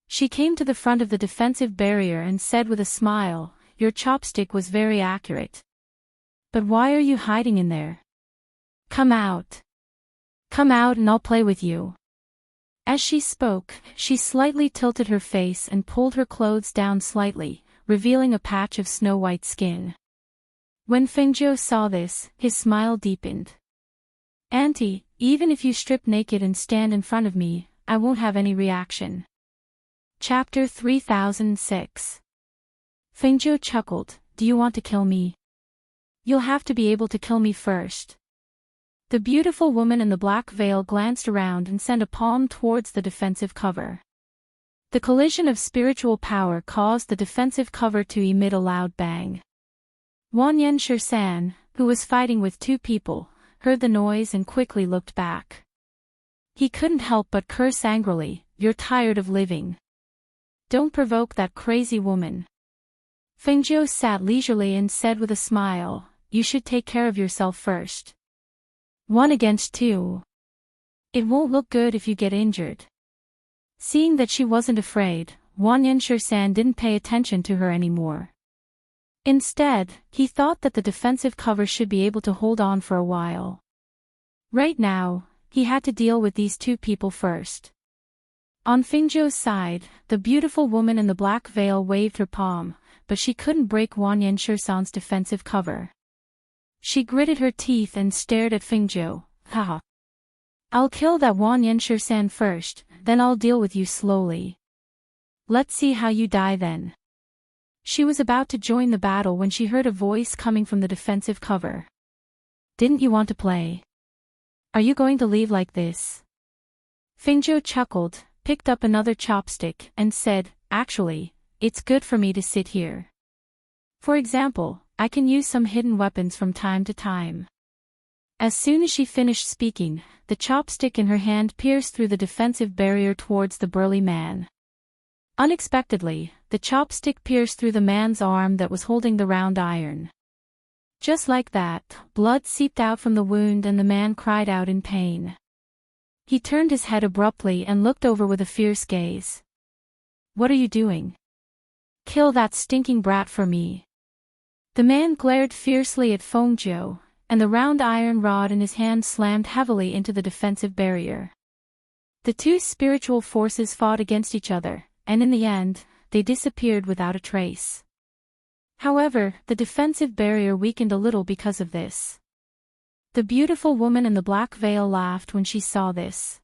She came to the front of the defensive barrier and said with a smile, "Your chopstick was very accurate. But why are you hiding in there? Come out. Come out and I'll play with you." As she spoke, she slightly tilted her face and pulled her clothes down slightly, revealing a patch of snow-white skin. When Fengzhou saw this, his smile deepened. "Auntie, even if you strip naked and stand in front of me, I won't have any reaction." Chapter 3006. Fengzhou chuckled, "Do you want to kill me? You'll have to be able to kill me first." The beautiful woman in the black veil glanced around and sent a palm towards the defensive cover. The collision of spiritual power caused the defensive cover to emit a loud bang. Wan Yenshir-san, who was fighting with two people, heard the noise and quickly looked back. He couldn't help but curse angrily, "You're tired of living. Don't provoke that crazy woman." Fengzhou sat leisurely and said with a smile, "You should take care of yourself first. 1 against 2. It won't look good if you get injured." Seeing that she wasn't afraid, Wan Yenshir-san didn't pay attention to her anymore. Instead, he thought that the defensive cover should be able to hold on for a while. Right now, he had to deal with these two people first. On Fengzhou's side, the beautiful woman in the black veil waved her palm, but she couldn't break Wan Yenshir-san's defensive cover. She gritted her teeth and stared at Fengzhou. "Haha. I'll kill that Wan Yenshir-san first, then I'll deal with you slowly. Let's see how you die then." She was about to join the battle when she heard a voice coming from the defensive cover. "Didn't you want to play? Are you going to leave like this?" Fengzhou chuckled, picked up another chopstick, and said, "Actually, it's good for me to sit here. For example, I can use some hidden weapons from time to time." As soon as she finished speaking, the chopstick in her hand pierced through the defensive barrier towards the burly man. Unexpectedly, the chopstick pierced through the man's arm that was holding the round iron. Just like that, blood seeped out from the wound and the man cried out in pain. He turned his head abruptly and looked over with a fierce gaze. "What are you doing? Kill that stinking brat for me." The man glared fiercely at Fengzhou, and the round iron rod in his hand slammed heavily into the defensive barrier. The two spiritual forces fought against each other, and in the end, they disappeared without a trace. However, the defensive barrier weakened a little because of this. The beautiful woman in the black veil laughed when she saw this.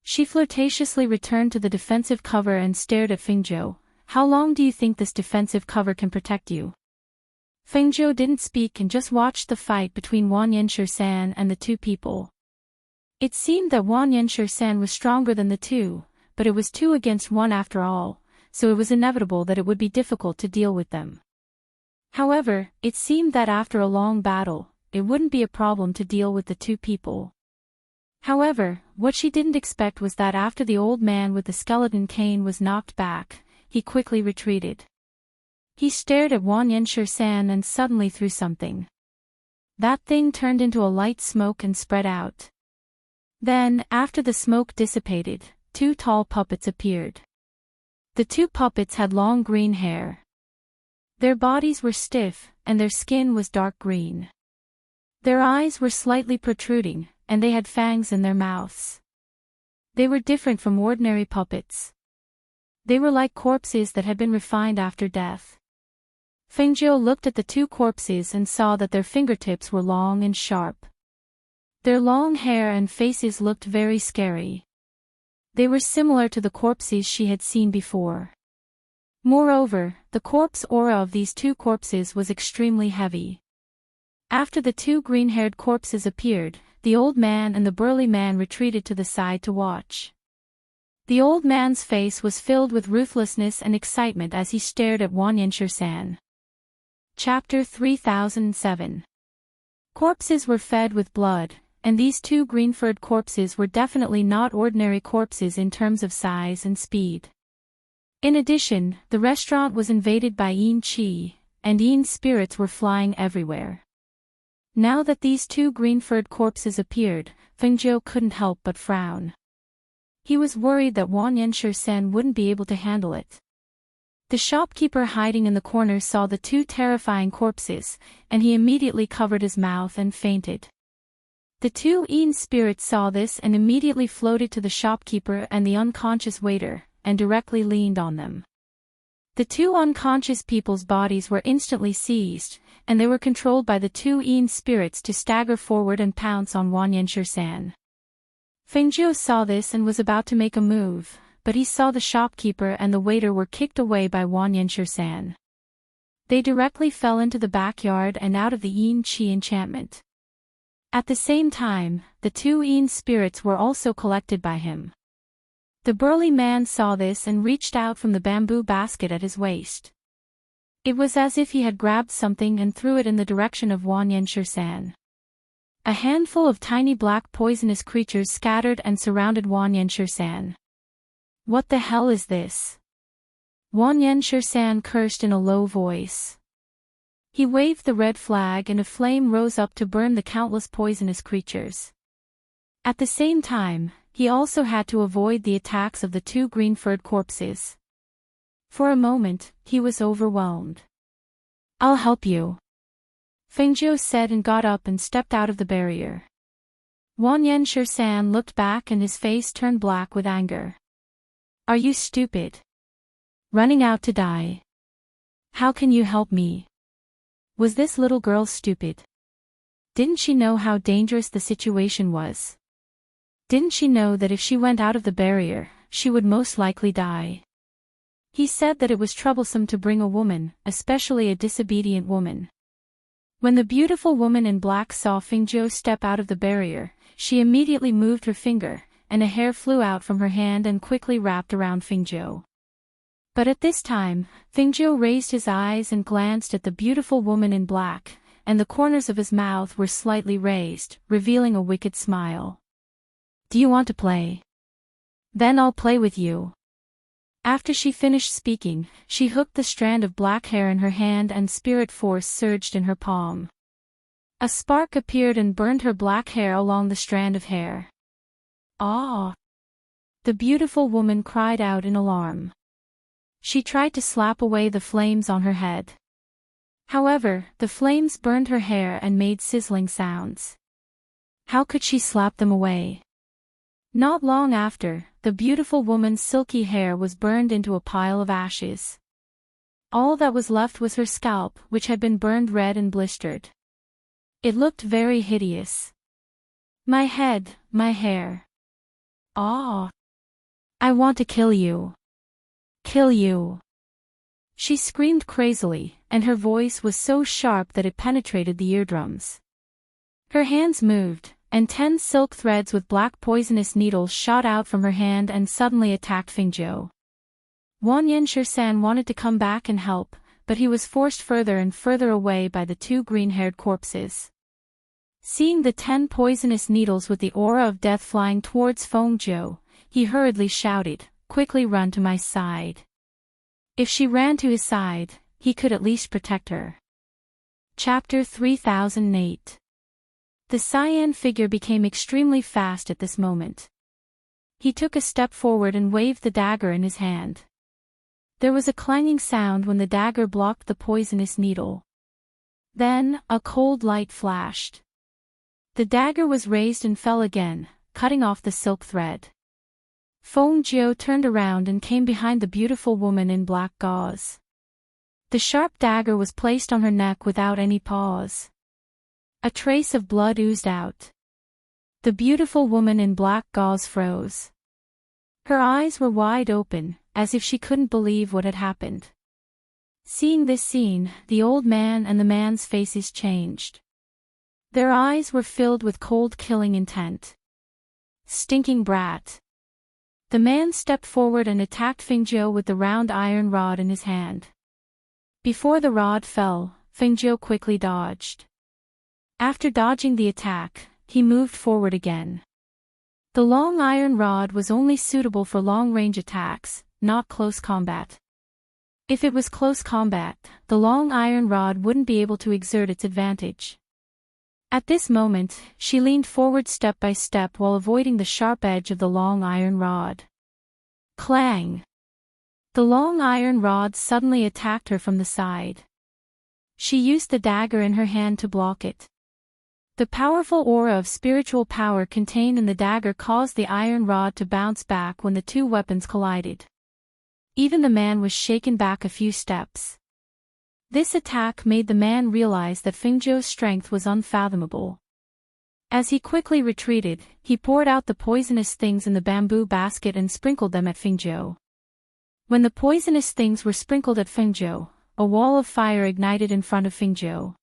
She flirtatiously returned to the defensive cover and stared at Fengzhou. "How long do you think this defensive cover can protect you?" Fengzhou didn't speak and just watched the fight between Wang Yanshi-san and the two people. It seemed that Wang Yanshi-san was stronger than the two, but it was 2 against 1 after all, so it was inevitable that it would be difficult to deal with them. However, it seemed that after a long battle, it wouldn't be a problem to deal with the two people. However, what she didn't expect was that after the old man with the skeleton cane was knocked back, he quickly retreated. He stared at Wang Yanshi-san and suddenly threw something. That thing turned into a light smoke and spread out. Then, after the smoke dissipated, 2 tall puppets appeared. The 2 puppets had long green hair. Their bodies were stiff, and their skin was dark green. Their eyes were slightly protruding, and they had fangs in their mouths. They were different from ordinary puppets. They were like corpses that had been refined after death. Fengzhou looked at the 2 corpses and saw that their fingertips were long and sharp. Their long hair and faces looked very scary. They were similar to the corpses she had seen before. Moreover, the corpse aura of these 2 corpses was extremely heavy. After the 2 green-haired corpses appeared, the old man and the burly man retreated to the side to watch. The old man's face was filled with ruthlessness and excitement as he stared at Wang Yanshi-san. Chapter 3007. Corpses were fed with blood, and these 2 green-furred corpses were definitely not ordinary corpses in terms of size and speed. In addition, the restaurant was invaded by Yin Qi, and Yin spirits were flying everywhere. Now that these 2 green-furred corpses appeared, Fengzhou couldn't help but frown. He was worried that Wang Yanshi-san wouldn't be able to handle it. The shopkeeper hiding in the corner saw the 2 terrifying corpses, and he immediately covered his mouth and fainted. The 2 Yin spirits saw this and immediately floated to the shopkeeper and the unconscious waiter, and directly leaned on them. The 2 unconscious people's bodies were instantly seized, and they were controlled by the 2 Yin spirits to stagger forward and pounce on Wang Yanshi-san. Fengzhou saw this and was about to make a move, but he saw the shopkeeper and the waiter were kicked away by Wang Yanshi-san. They directly fell into the backyard and out of the Yin Qi enchantment. At the same time, the 2 Yin spirits were also collected by him. The burly man saw this and reached out from the bamboo basket at his waist. It was as if he had grabbed something and threw it in the direction of Wang Yanshi-san. A handful of tiny black poisonous creatures scattered and surrounded Wang Yanshi-san. What the hell is this? Wang Yanshi-san cursed in a low voice. He waved the red flag and a flame rose up to burn the countless poisonous creatures. At the same time, he also had to avoid the attacks of the 2 green-furred corpses. For a moment, he was overwhelmed. "I'll help you," Fengzhou said and got up and stepped out of the barrier. Wang Yanshi-san looked back and his face turned black with anger. "Are you stupid? Running out to die? How can you help me? Was this little girl stupid? Didn't she know how dangerous the situation was? Didn't she know that if she went out of the barrier, she would most likely die?" He said that it was troublesome to bring a woman, especially a disobedient woman. When the beautiful woman in black saw Fengzhou step out of the barrier, she immediately moved her finger, and a hair flew out from her hand and quickly wrapped around Fengzhou. But at this time, Fengzhou raised his eyes and glanced at the beautiful woman in black, and the corners of his mouth were slightly raised, revealing a wicked smile. "Do you want to play? Then I'll play with you." After she finished speaking, she hooked the strand of black hair in her hand and spirit force surged in her palm. A spark appeared and burned her black hair along the strand of hair. "Ah!" The beautiful woman cried out in alarm. She tried to slap away the flames on her head. However, the flames burned her hair and made sizzling sounds. How could she slap them away? Not long after, the beautiful woman's silky hair was burned into a pile of ashes. All that was left was her scalp, which had been burned red and blistered. It looked very hideous. "My head, my hair. Ah! I want to kill you. Kill you." She screamed crazily, and her voice was so sharp that it penetrated the eardrums. Her hands moved, and 10 silk threads with black poisonous needles shot out from her hand and suddenly attacked Fingzhou. Wanyan-Shur-san wanted to come back and help, but he was forced further and further away by the 2 green-haired corpses. Seeing the 10 poisonous needles with the aura of death flying towards Fengzhou, he hurriedly shouted, "Quickly run to my side." If she ran to his side, he could at least protect her. Chapter 3008. The cyan figure became extremely fast at this moment. He took a step forward and waved the dagger in his hand. There was a clanging sound when the dagger blocked the poisonous needle. Then, a cold light flashed. The dagger was raised and fell again, cutting off the silk thread. Fengzhou turned around and came behind the beautiful woman in black gauze. The sharp dagger was placed on her neck without any pause. A trace of blood oozed out. The beautiful woman in black gauze froze. Her eyes were wide open, as if she couldn't believe what had happened. Seeing this scene, the old man and the man's faces changed. Their eyes were filled with cold killing intent. Stinking brat. The man stepped forward and attacked Fengzhou with the round iron rod in his hand. Before the rod fell, Fengzhou quickly dodged. After dodging the attack, he moved forward again. The long iron rod was only suitable for long-range attacks, not close combat. If it was close combat, the long iron rod wouldn't be able to exert its advantage. At this moment, she leaned forward step by step while avoiding the sharp edge of the long iron rod. Clang! The long iron rod suddenly attacked her from the side. She used the dagger in her hand to block it. The powerful aura of spiritual power contained in the dagger caused the iron rod to bounce back when the 2 weapons collided. Even the man was shaken back a few steps. This attack made the man realize that Fengzhou's strength was unfathomable. As he quickly retreated, he poured out the poisonous things in the bamboo basket and sprinkled them at Fengzhou. When the poisonous things were sprinkled at Fengzhou, a wall of fire ignited in front of Fengzhou.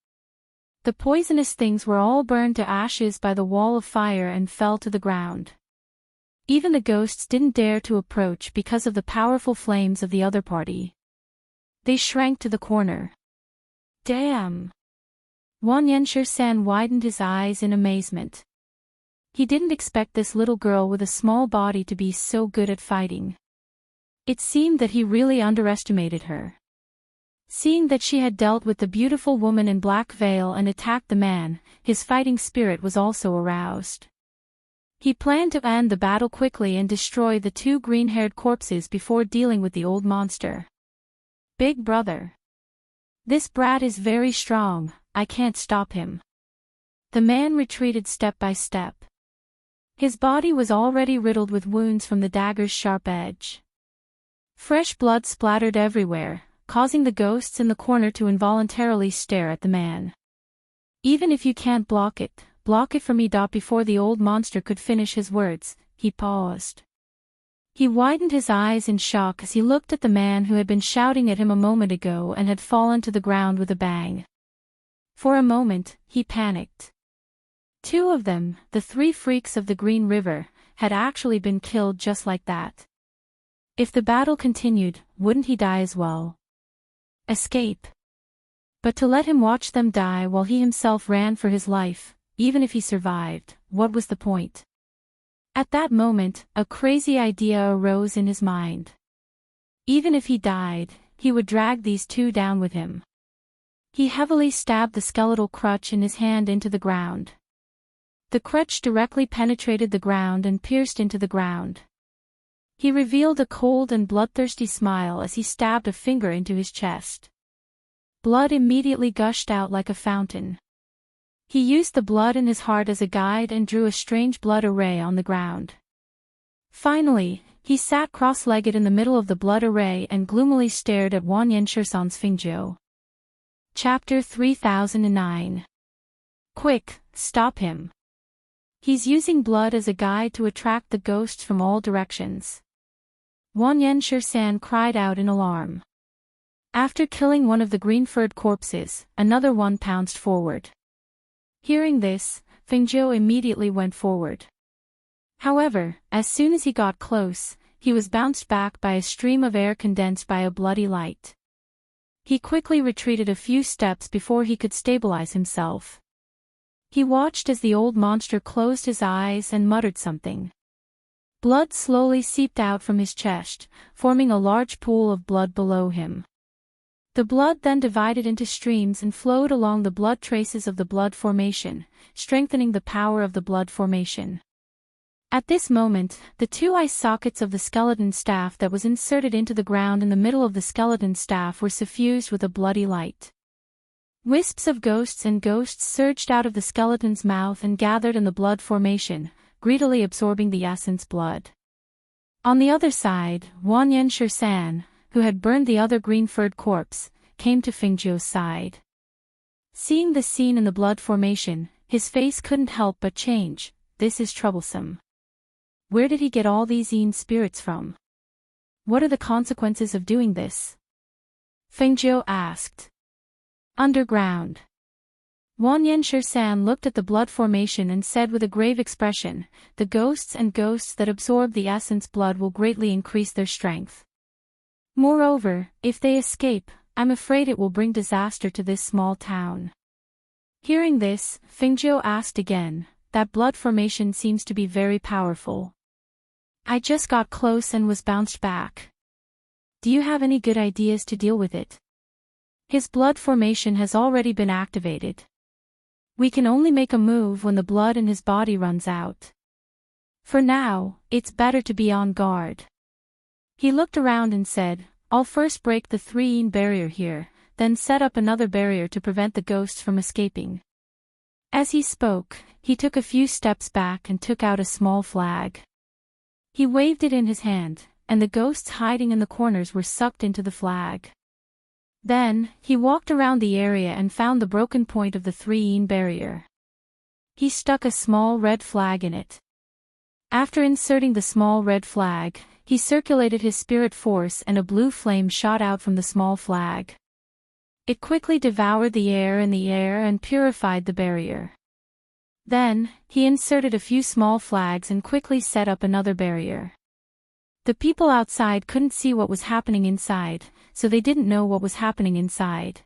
The poisonous things were all burned to ashes by the wall of fire and fell to the ground. Even the ghosts didn't dare to approach because of the powerful flames of the other party. They shrank to the corner. Damn! Wanyan-Shur-san widened his eyes in amazement. He didn't expect this little girl with a small body to be so good at fighting. It seemed that he really underestimated her. Seeing that she had dealt with the beautiful woman in black veil and attacked the man, his fighting spirit was also aroused. He planned to end the battle quickly and destroy the 2 green-haired corpses before dealing with the old monster. Big brother. This brat is very strong, I can't stop him. The man retreated step by step. His body was already riddled with wounds from the dagger's sharp edge. Fresh blood splattered everywhere, causing the ghosts in the corner to involuntarily stare at the man. Even if you can't block it for me. Before the old monster could finish his words, he paused. He widened his eyes in shock as he looked at the man who had been shouting at him a moment ago and had fallen to the ground with a bang. For a moment, he panicked. 2 of them, the 3 freaks of the Green River, had actually been killed just like that. If the battle continued, wouldn't he die as well? Escape. But to let him watch them die while he himself ran for his life, even if he survived, what was the point? At that moment, a crazy idea arose in his mind. Even if he died, he would drag these 2 down with him. He heavily stabbed the skeletal crutch in his hand into the ground. The crutch directly penetrated the ground and pierced into the ground. He revealed a cold and bloodthirsty smile as he stabbed a finger into his chest. Blood immediately gushed out like a fountain. He used the blood in his heart as a guide and drew a strange blood array on the ground. Finally, he sat cross-legged in the middle of the blood array and gloomily stared at Wanyan-Shur-san's Fengzhou. Chapter 3009. Quick, stop him. He's using blood as a guide to attract the ghosts from all directions. Wanyan-Shur-san cried out in alarm. After killing one of the green-furred corpses, another one pounced forward. Hearing this, Fengjiu immediately went forward. However, as soon as he got close, he was bounced back by a stream of air condensed by a bloody light. He quickly retreated a few steps before he could stabilize himself. He watched as the old monster closed his eyes and muttered something. Blood slowly seeped out from his chest, forming a large pool of blood below him. The blood then divided into streams and flowed along the blood traces of the blood formation, strengthening the power of the blood formation. At this moment, the two eye sockets of the skeleton staff that was inserted into the ground in the middle of the skeleton staff were suffused with a bloody light. Wisps of ghosts and ghosts surged out of the skeleton's mouth and gathered in the blood formation, greedily absorbing the essence blood. On the other side, Wanyan Shirsan, who had burned the other green-furred corpse, came to Fengjiu's side. Seeing the scene in the blood formation, his face couldn't help but change. This is troublesome. Where did he get all these Yin spirits from? What are the consequences of doing this? Fengjiu asked. Underground. Wanyan Shirsan looked at the blood formation and said with a grave expression, the ghosts and ghosts that absorb the essence blood will greatly increase their strength. Moreover, if they escape, I'm afraid it will bring disaster to this small town. Hearing this, Fengjiu asked again, that blood formation seems to be very powerful. I just got close and was bounced back. Do you have any good ideas to deal with it? His blood formation has already been activated. We can only make a move when the blood in his body runs out. For now, it's better to be on guard. He looked around and said, I'll first break the 3-yin barrier here, then set up another barrier to prevent the ghosts from escaping. As he spoke, he took a few steps back and took out a small flag. He waved it in his hand, and the ghosts hiding in the corners were sucked into the flag. Then, he walked around the area and found the broken point of the 3-yin barrier. He stuck a small red flag in it. After inserting the small red flag, he circulated his spirit force and a blue flame shot out from the small flag. It quickly devoured the air in the air and purified the barrier. Then, he inserted a few small flags and quickly set up another barrier. The people outside couldn't see what was happening inside, so they didn't know what was happening inside.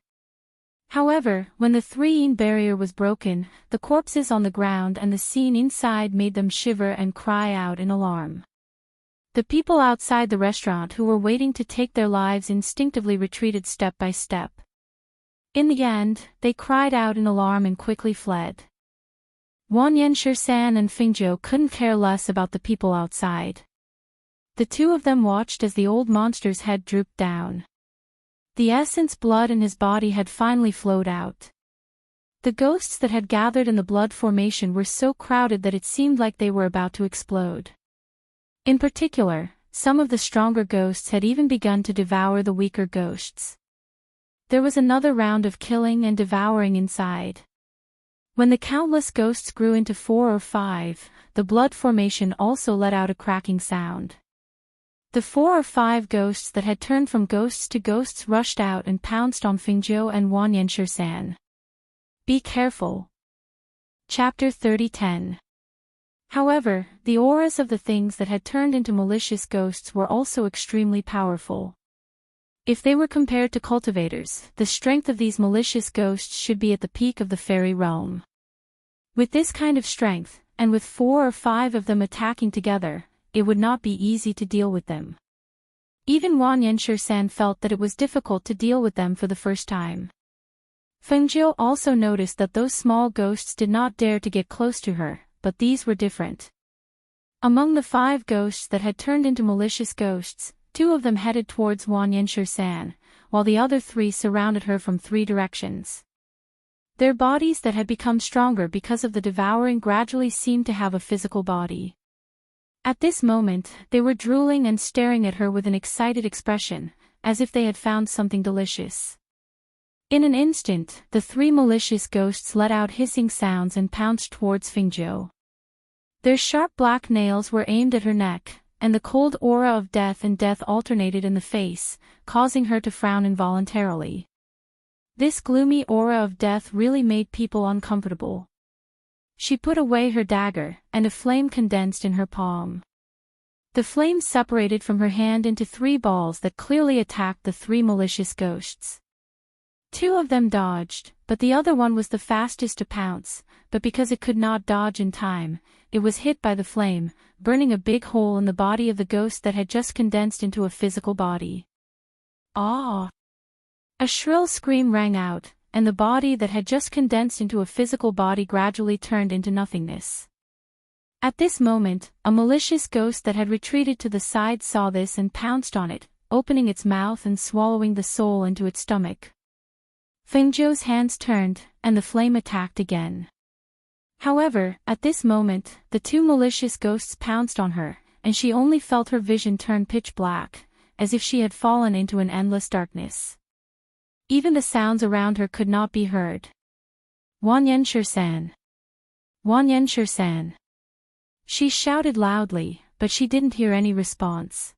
However, when the 3-yin barrier was broken, the corpses on the ground and the scene inside made them shiver and cry out in alarm. The people outside the restaurant who were waiting to take their lives instinctively retreated step by step. In the end, they cried out in alarm and quickly fled. Wanyan Shirsan and Fengjiu couldn't care less about the people outside. The two of them watched as the old monster's head drooped down. The essence blood in his body had finally flowed out. The ghosts that had gathered in the blood formation were so crowded that it seemed like they were about to explode. In particular, some of the stronger ghosts had even begun to devour the weaker ghosts. There was another round of killing and devouring inside. When the countless ghosts grew into 4 or 5, the blood formation also let out a cracking sound. The 4 or 5 ghosts that had turned from ghosts to ghosts rushed out and pounced on Fengjiu and Wanyan Shirsan. Be careful. Chapter 30:10. However, the auras of the things that had turned into malicious ghosts were also extremely powerful. If they were compared to cultivators, the strength of these malicious ghosts should be at the peak of the fairy realm. With this kind of strength, and with 4 or 5 of them attacking together, it would not be easy to deal with them. Even Wanyan Shirsan felt that it was difficult to deal with them for the first time. Fengjiu also noticed that those small ghosts did not dare to get close to her, but these were different. Among the 5 ghosts that had turned into malicious ghosts, 2 of them headed towards Wanyan Shirsan, while the other 3 surrounded her from 3 directions. Their bodies that had become stronger because of the devouring gradually seemed to have a physical body. At this moment, they were drooling and staring at her with an excited expression, as if they had found something delicious. In an instant, the 3 malicious ghosts let out hissing sounds and pounced towards Fengjiu. Their sharp black nails were aimed at her neck, and the cold aura of death and death alternated in the face, causing her to frown involuntarily. This gloomy aura of death really made people uncomfortable. She put away her dagger, and a flame condensed in her palm. The flame separated from her hand into 3 balls that clearly attacked the 3 malicious ghosts. 2 of them dodged, but the other one was the fastest to pounce, but because it could not dodge in time, it was hit by the flame, burning a big hole in the body of the ghost that had just condensed into a physical body. Ah! A shrill scream rang out, and the body that had just condensed into a physical body gradually turned into nothingness. At this moment, a malicious ghost that had retreated to the side saw this and pounced on it, opening its mouth and swallowing the soul into its stomach. Fengzhou's hands turned, and the flame attacked again. However, at this moment, the 2 malicious ghosts pounced on her, and she only felt her vision turn pitch black, as if she had fallen into an endless darkness. Even the sounds around her could not be heard. Wanyanshir-san! Wanyanshir-san! She shouted loudly, but she didn't hear any response.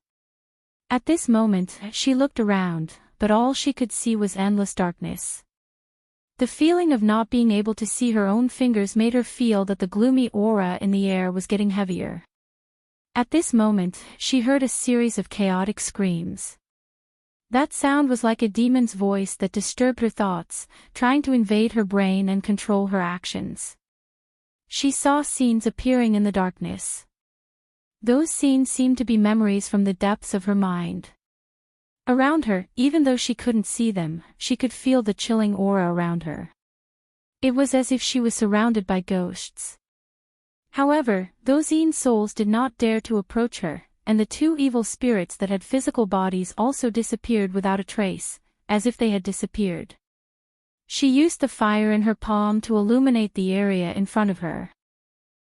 At this moment, she looked around, but all she could see was endless darkness. The feeling of not being able to see her own fingers made her feel that the gloomy aura in the air was getting heavier. At this moment, she heard a series of chaotic screams. That sound was like a demon's voice that disturbed her thoughts, trying to invade her brain and control her actions. She saw scenes appearing in the darkness. Those scenes seemed to be memories from the depths of her mind. Around her, even though she couldn't see them, she could feel the chilling aura around her. It was as if she was surrounded by ghosts. However, those Yin souls did not dare to approach her, and the 2 evil spirits that had physical bodies also disappeared without a trace, as if they had disappeared. She used the fire in her palm to illuminate the area in front of her.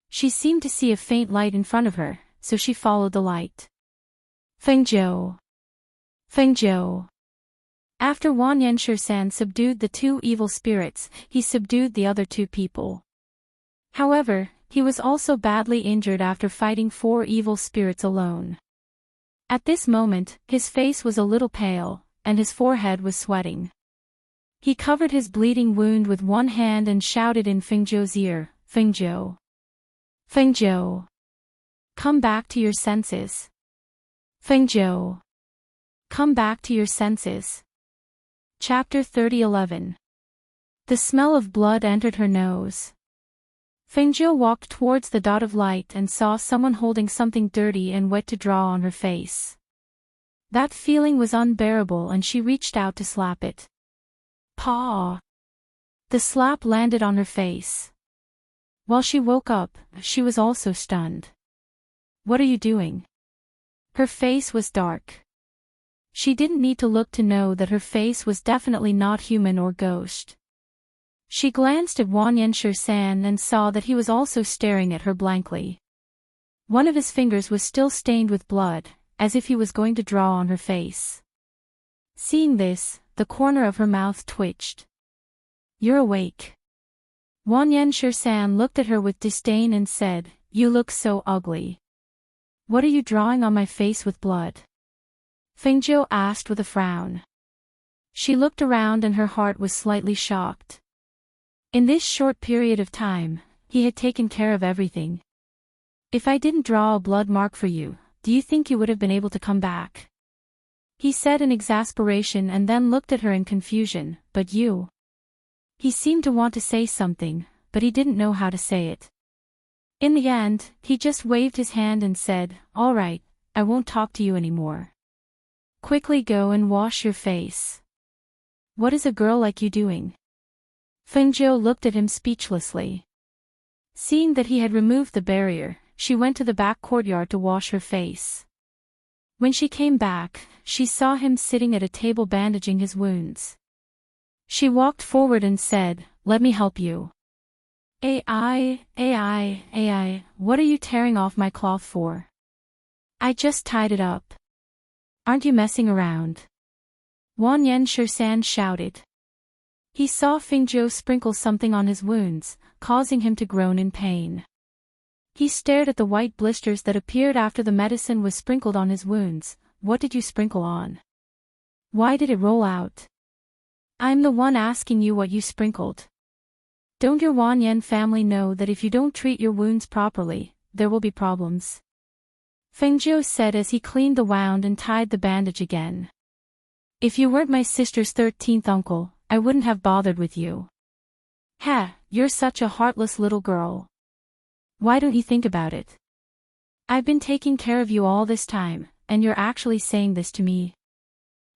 She seemed to see a faint light in front of her, so she followed the light. Fengzhou! Fengzhou! After Wanyanshir-san subdued the 2 evil spirits, he subdued the other 2 people. However, he was also badly injured after fighting 4 evil spirits alone. At this moment, his face was a little pale, and his forehead was sweating. He covered his bleeding wound with one hand and shouted in Fengzhou's ear, "Fengzhou! Fengzhou! Come back to your senses! Fengzhou! Come back to your senses!" Chapter 30:11. The smell of blood entered her nose. Fengzhou walked towards the dot of light and saw someone holding something dirty and wet to draw on her face. That feeling was unbearable and she reached out to slap it. Paw! The slap landed on her face. While she woke up, she was also stunned. "What are you doing?" Her face was dark. She didn't need to look to know that her face was definitely not human or ghost. She glanced at Wanyanshir-san and saw that he was also staring at her blankly. One of his fingers was still stained with blood, as if he was going to draw on her face. Seeing this, the corner of her mouth twitched. "You're awake." Wanyanshir-san looked at her with disdain and said, "You look so ugly. What are you drawing on my face with blood?" Fengzhou asked with a frown. She looked around and her heart was slightly shocked. In this short period of time, he had taken care of everything. "If I didn't draw a blood mark for you, do you think you would have been able to come back?" he said in exasperation and then looked at her in confusion. "But you..." He seemed to want to say something, but he didn't know how to say it. In the end, he just waved his hand and said, "All right, I won't talk to you anymore. Quickly go and wash your face. What is a girl like you doing?" Fengzhou looked at him speechlessly. Seeing that he had removed the barrier, she went to the back courtyard to wash her face. When she came back, she saw him sitting at a table bandaging his wounds. She walked forward and said, "Let me help you." AI, what are you tearing off my cloth for?" "I just tied it up." "Aren't you messing around?" Wanyanshir-san shouted. He saw Fengzhou sprinkle something on his wounds, causing him to groan in pain. He stared at the white blisters that appeared after the medicine was sprinkled on his wounds. What did you sprinkle on? Why did it roll out? I'm the one asking you what you sprinkled. Don't your Wanyan family know that if you don't treat your wounds properly, there will be problems? Fengjiu said as he cleaned the wound and tied the bandage again. If you weren't my sister's 13th uncle, I wouldn't have bothered with you. Ha, you're such a heartless little girl. Why don't you think about it? I've been taking care of you all this time, and you're actually saying this to me.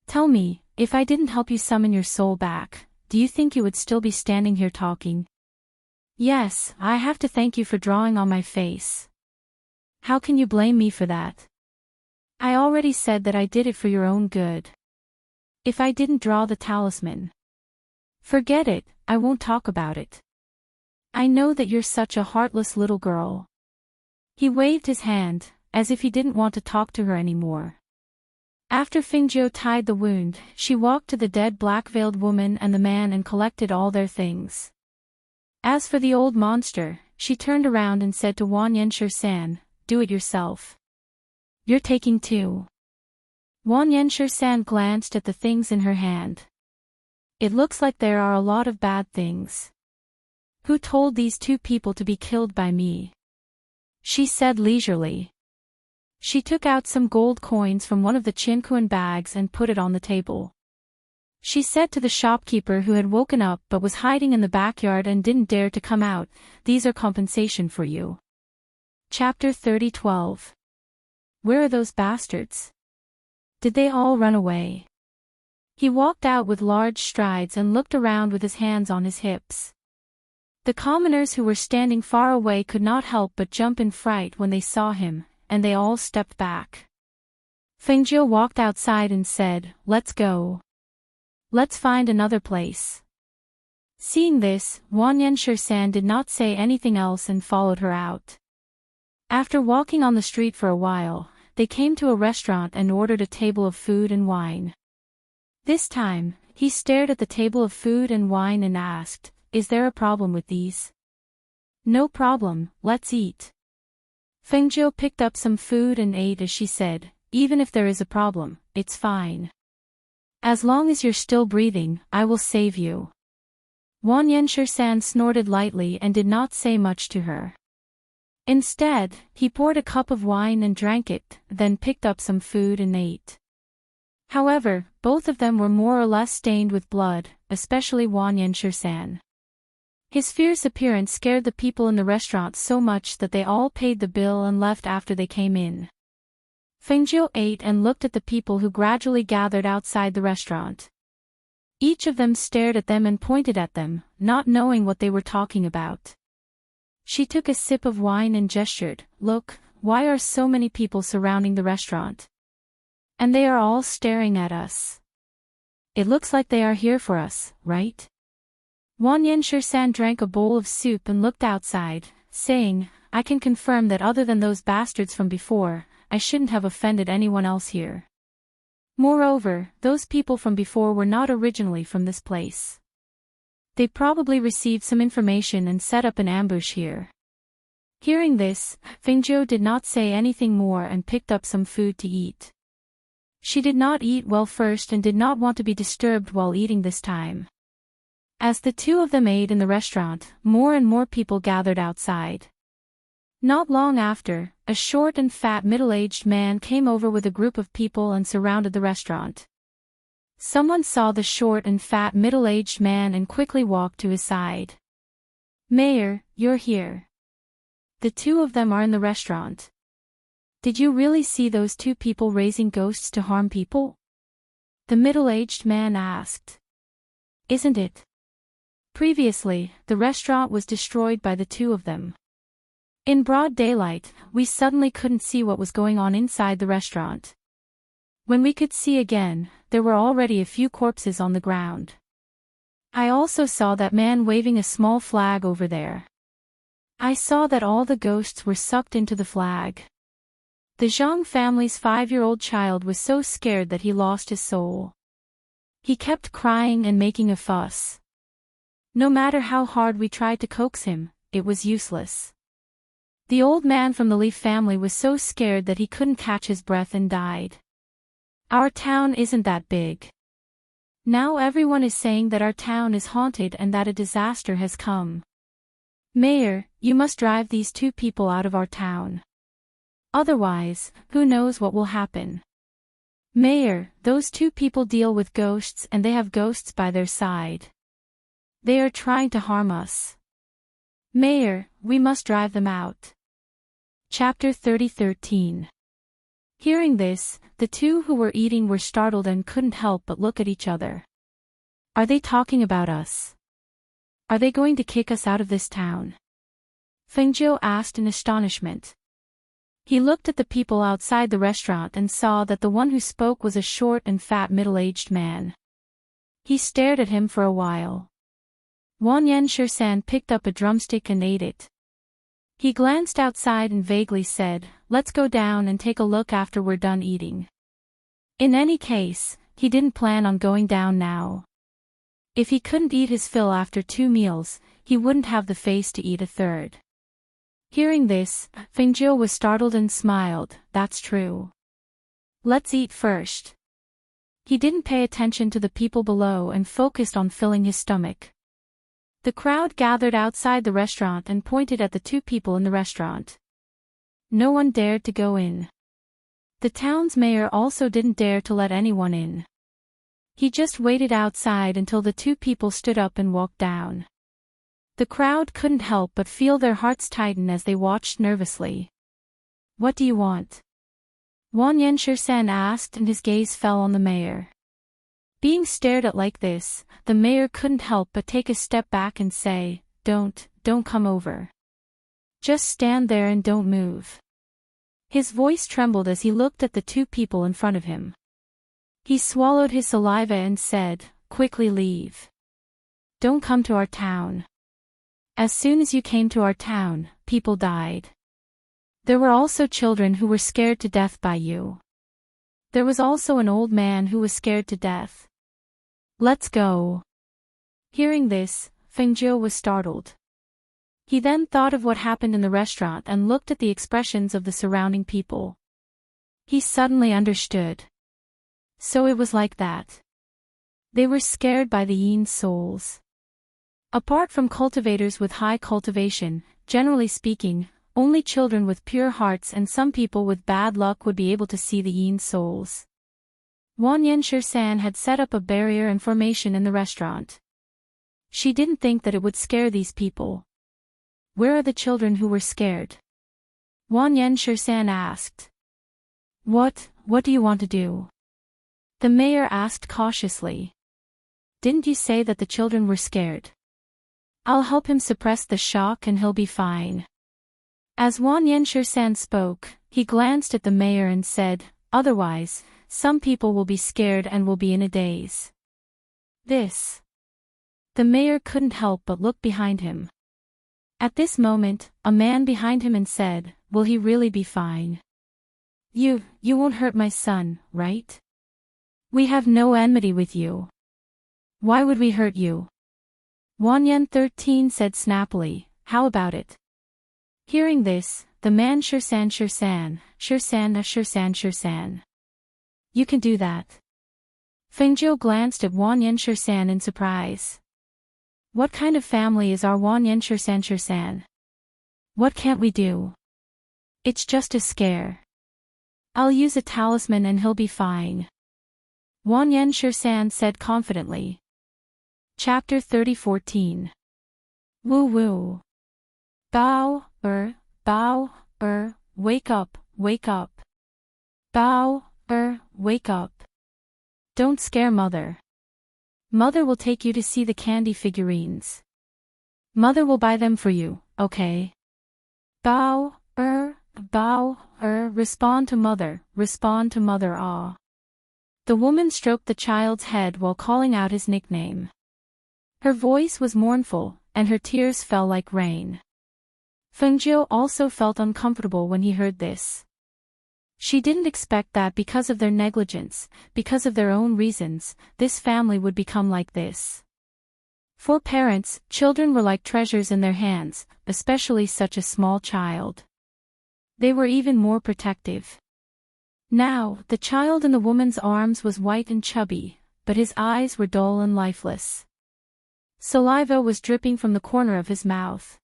Tell me, if I didn't help you summon your soul back, do you think you would still be standing here talking? Yes, I have to thank you for drawing on my face. How can you blame me for that? I already said that I did it for your own good. If I didn't draw the talisman, forget it, I won't talk about it. I know that you're such a heartless little girl. He waved his hand, as if he didn't want to talk to her anymore. After Fengjiu tied the wound, she walked to the dead black-veiled woman and the man and collected all their things. As for the old monster, she turned around and said to Wanyan-San, do it yourself. You're taking two. Wanyan-San glanced at the things in her hand. It looks like there are a lot of bad things. Who told these two people to be killed by me? She said leisurely. She took out some gold coins from one of the Chinkuan bags and put it on the table. She said to the shopkeeper who had woken up but was hiding in the backyard and didn't dare to come out, these are compensation for you. Chapter 30:12. Where are those bastards? Did they all run away? He walked out with large strides and looked around with his hands on his hips. The commoners who were standing far away could not help but jump in fright when they saw him, and they all stepped back. Fengjiu walked outside and said, let's go. Let's find another place. Seeing this, Wanyan-San did not say anything else and followed her out. After walking on the street for a while, they came to a restaurant and ordered a table of food and wine. This time, he stared at the table of food and wine and asked, is there a problem with these? No problem, let's eat. Fengjiu picked up some food and ate as she said, even if there is a problem, it's fine. As long as you're still breathing, I will save you. Wanyan-San snorted lightly and did not say much to her. Instead, he poured a cup of wine and drank it, then picked up some food and ate. However, both of them were more or less stained with blood, especially Wanyan-San. His fierce appearance scared the people in the restaurant so much that they all paid the bill and left after they came in. Fengjiu ate and looked at the people who gradually gathered outside the restaurant. Each of them stared at them and pointed at them, not knowing what they were talking about. She took a sip of wine and gestured, look, why are so many people surrounding the restaurant? And they are all staring at us. It looks like they are here for us, right? Wanyan-San drank a bowl of soup and looked outside, saying, I can confirm that other than those bastards from before, I shouldn't have offended anyone else here. Moreover, those people from before were not originally from this place. They probably received some information and set up an ambush here. Hearing this, Fengjiu did not say anything more and picked up some food to eat. She did not eat well first and did not want to be disturbed while eating this time. As the two of them ate in the restaurant, more and more people gathered outside. Not long after, a short and fat middle-aged man came over with a group of people and surrounded the restaurant. Someone saw the short and fat middle-aged man and quickly walked to his side. Mayor, you're here. The two of them are in the restaurant. Did you really see those two people raising ghosts to harm people? The middle-aged man asked. Isn't it? Previously, the restaurant was destroyed by the two of them. In broad daylight, we suddenly couldn't see what was going on inside the restaurant. When we could see again, there were already a few corpses on the ground. I also saw that man waving a small flag over there. I saw that all the ghosts were sucked into the flag. The Zhang family's 5-year-old child was so scared that he lost his soul. He kept crying and making a fuss. No matter how hard we tried to coax him, it was useless. The old man from the Leaf family was so scared that he couldn't catch his breath and died. Our town isn't that big. Now everyone is saying that our town is haunted and that a disaster has come. Mayor, you must drive these two people out of our town. Otherwise, who knows what will happen. Mayor, those two people deal with ghosts and they have ghosts by their side. They are trying to harm us. Mayor, we must drive them out. Chapter 30:13. Hearing this, the two who were eating were startled and couldn't help but look at each other. Are they talking about us? Are they going to kick us out of this town? Fengjiu asked in astonishment. He looked at the people outside the restaurant and saw that the one who spoke was a short and fat middle-aged man. He stared at him for a while. Wanyan Shirsan picked up a drumstick and ate it. He glanced outside and vaguely said, "Let's go down and take a look after we're done eating." In any case, he didn't plan on going down now. If he couldn't eat his fill after 2 meals, he wouldn't have the face to eat a third. Hearing this, Fengjiu was startled and smiled. That's true. Let's eat first. He didn't pay attention to the people below and focused on filling his stomach. The crowd gathered outside the restaurant and pointed at the two people in the restaurant. No one dared to go in. The town's mayor also didn't dare to let anyone in. He just waited outside until the two people stood up and walked down. The crowd couldn't help but feel their hearts tighten as they watched nervously. What do you want? Wanyan Shirsan asked and his gaze fell on the mayor. Being stared at like this, the mayor couldn't help but take a step back and say, Don't come over. Just stand there and don't move. His voice trembled as he looked at the two people in front of him. He swallowed his saliva and said, Quickly leave. Don't come to our town. As soon as you came to our town, people died. There were also children who were scared to death by you. There was also an old man who was scared to death. Let's go. Hearing this, Fengjiu was startled. He then thought of what happened in the restaurant and looked at the expressions of the surrounding people. He suddenly understood. So it was like that. They were scared by the yin souls. Apart from cultivators with high cultivation, generally speaking, only children with pure hearts and some people with bad luck would be able to see the yin souls. Wanyan Shirsan had set up a barrier and formation in the restaurant. She didn't think that it would scare these people. Where are the children who were scared? Wanyan Shirsan asked. What do you want to do? The mayor asked cautiously. Didn't you say that the children were scared? I'll help him suppress the shock and he'll be fine. As Wanyan Shirsan spoke, he glanced at the mayor and said, Otherwise, some people will be scared and will be in a daze. This. The mayor couldn't help but look behind him. At this moment, a man behind him and said, Will he really be fine? You won't hurt my son, right? We have no enmity with you. Why would we hurt you? Wanyan 13 said snappily, How about it? Hearing this, the man Shirsan. You can do that. Fengjiu glanced at Wanyan Shirsan in surprise. What kind of family is our Wanyan Shirsan? What can't we do? It's just a scare. I'll use a talisman and he'll be fine. Wanyan Shirsan said confidently. Chapter 30:14. Woo woo. Bow, wake up. Bow, wake up. Don't scare Mother. Mother will take you to see the candy figurines. Mother will buy them for you, okay? Bow, respond to Mother, ah. The woman stroked the child's head while calling out his nickname. Her voice was mournful, and her tears fell like rain. Fengjiu also felt uncomfortable when he heard this. She didn't expect that because of their negligence, because of their own reasons, this family would become like this. For parents, children were like treasures in their hands, especially such a small child. They were even more protective. Now, the child in the woman's arms was white and chubby, but his eyes were dull and lifeless. Saliva was dripping from the corner of his mouth.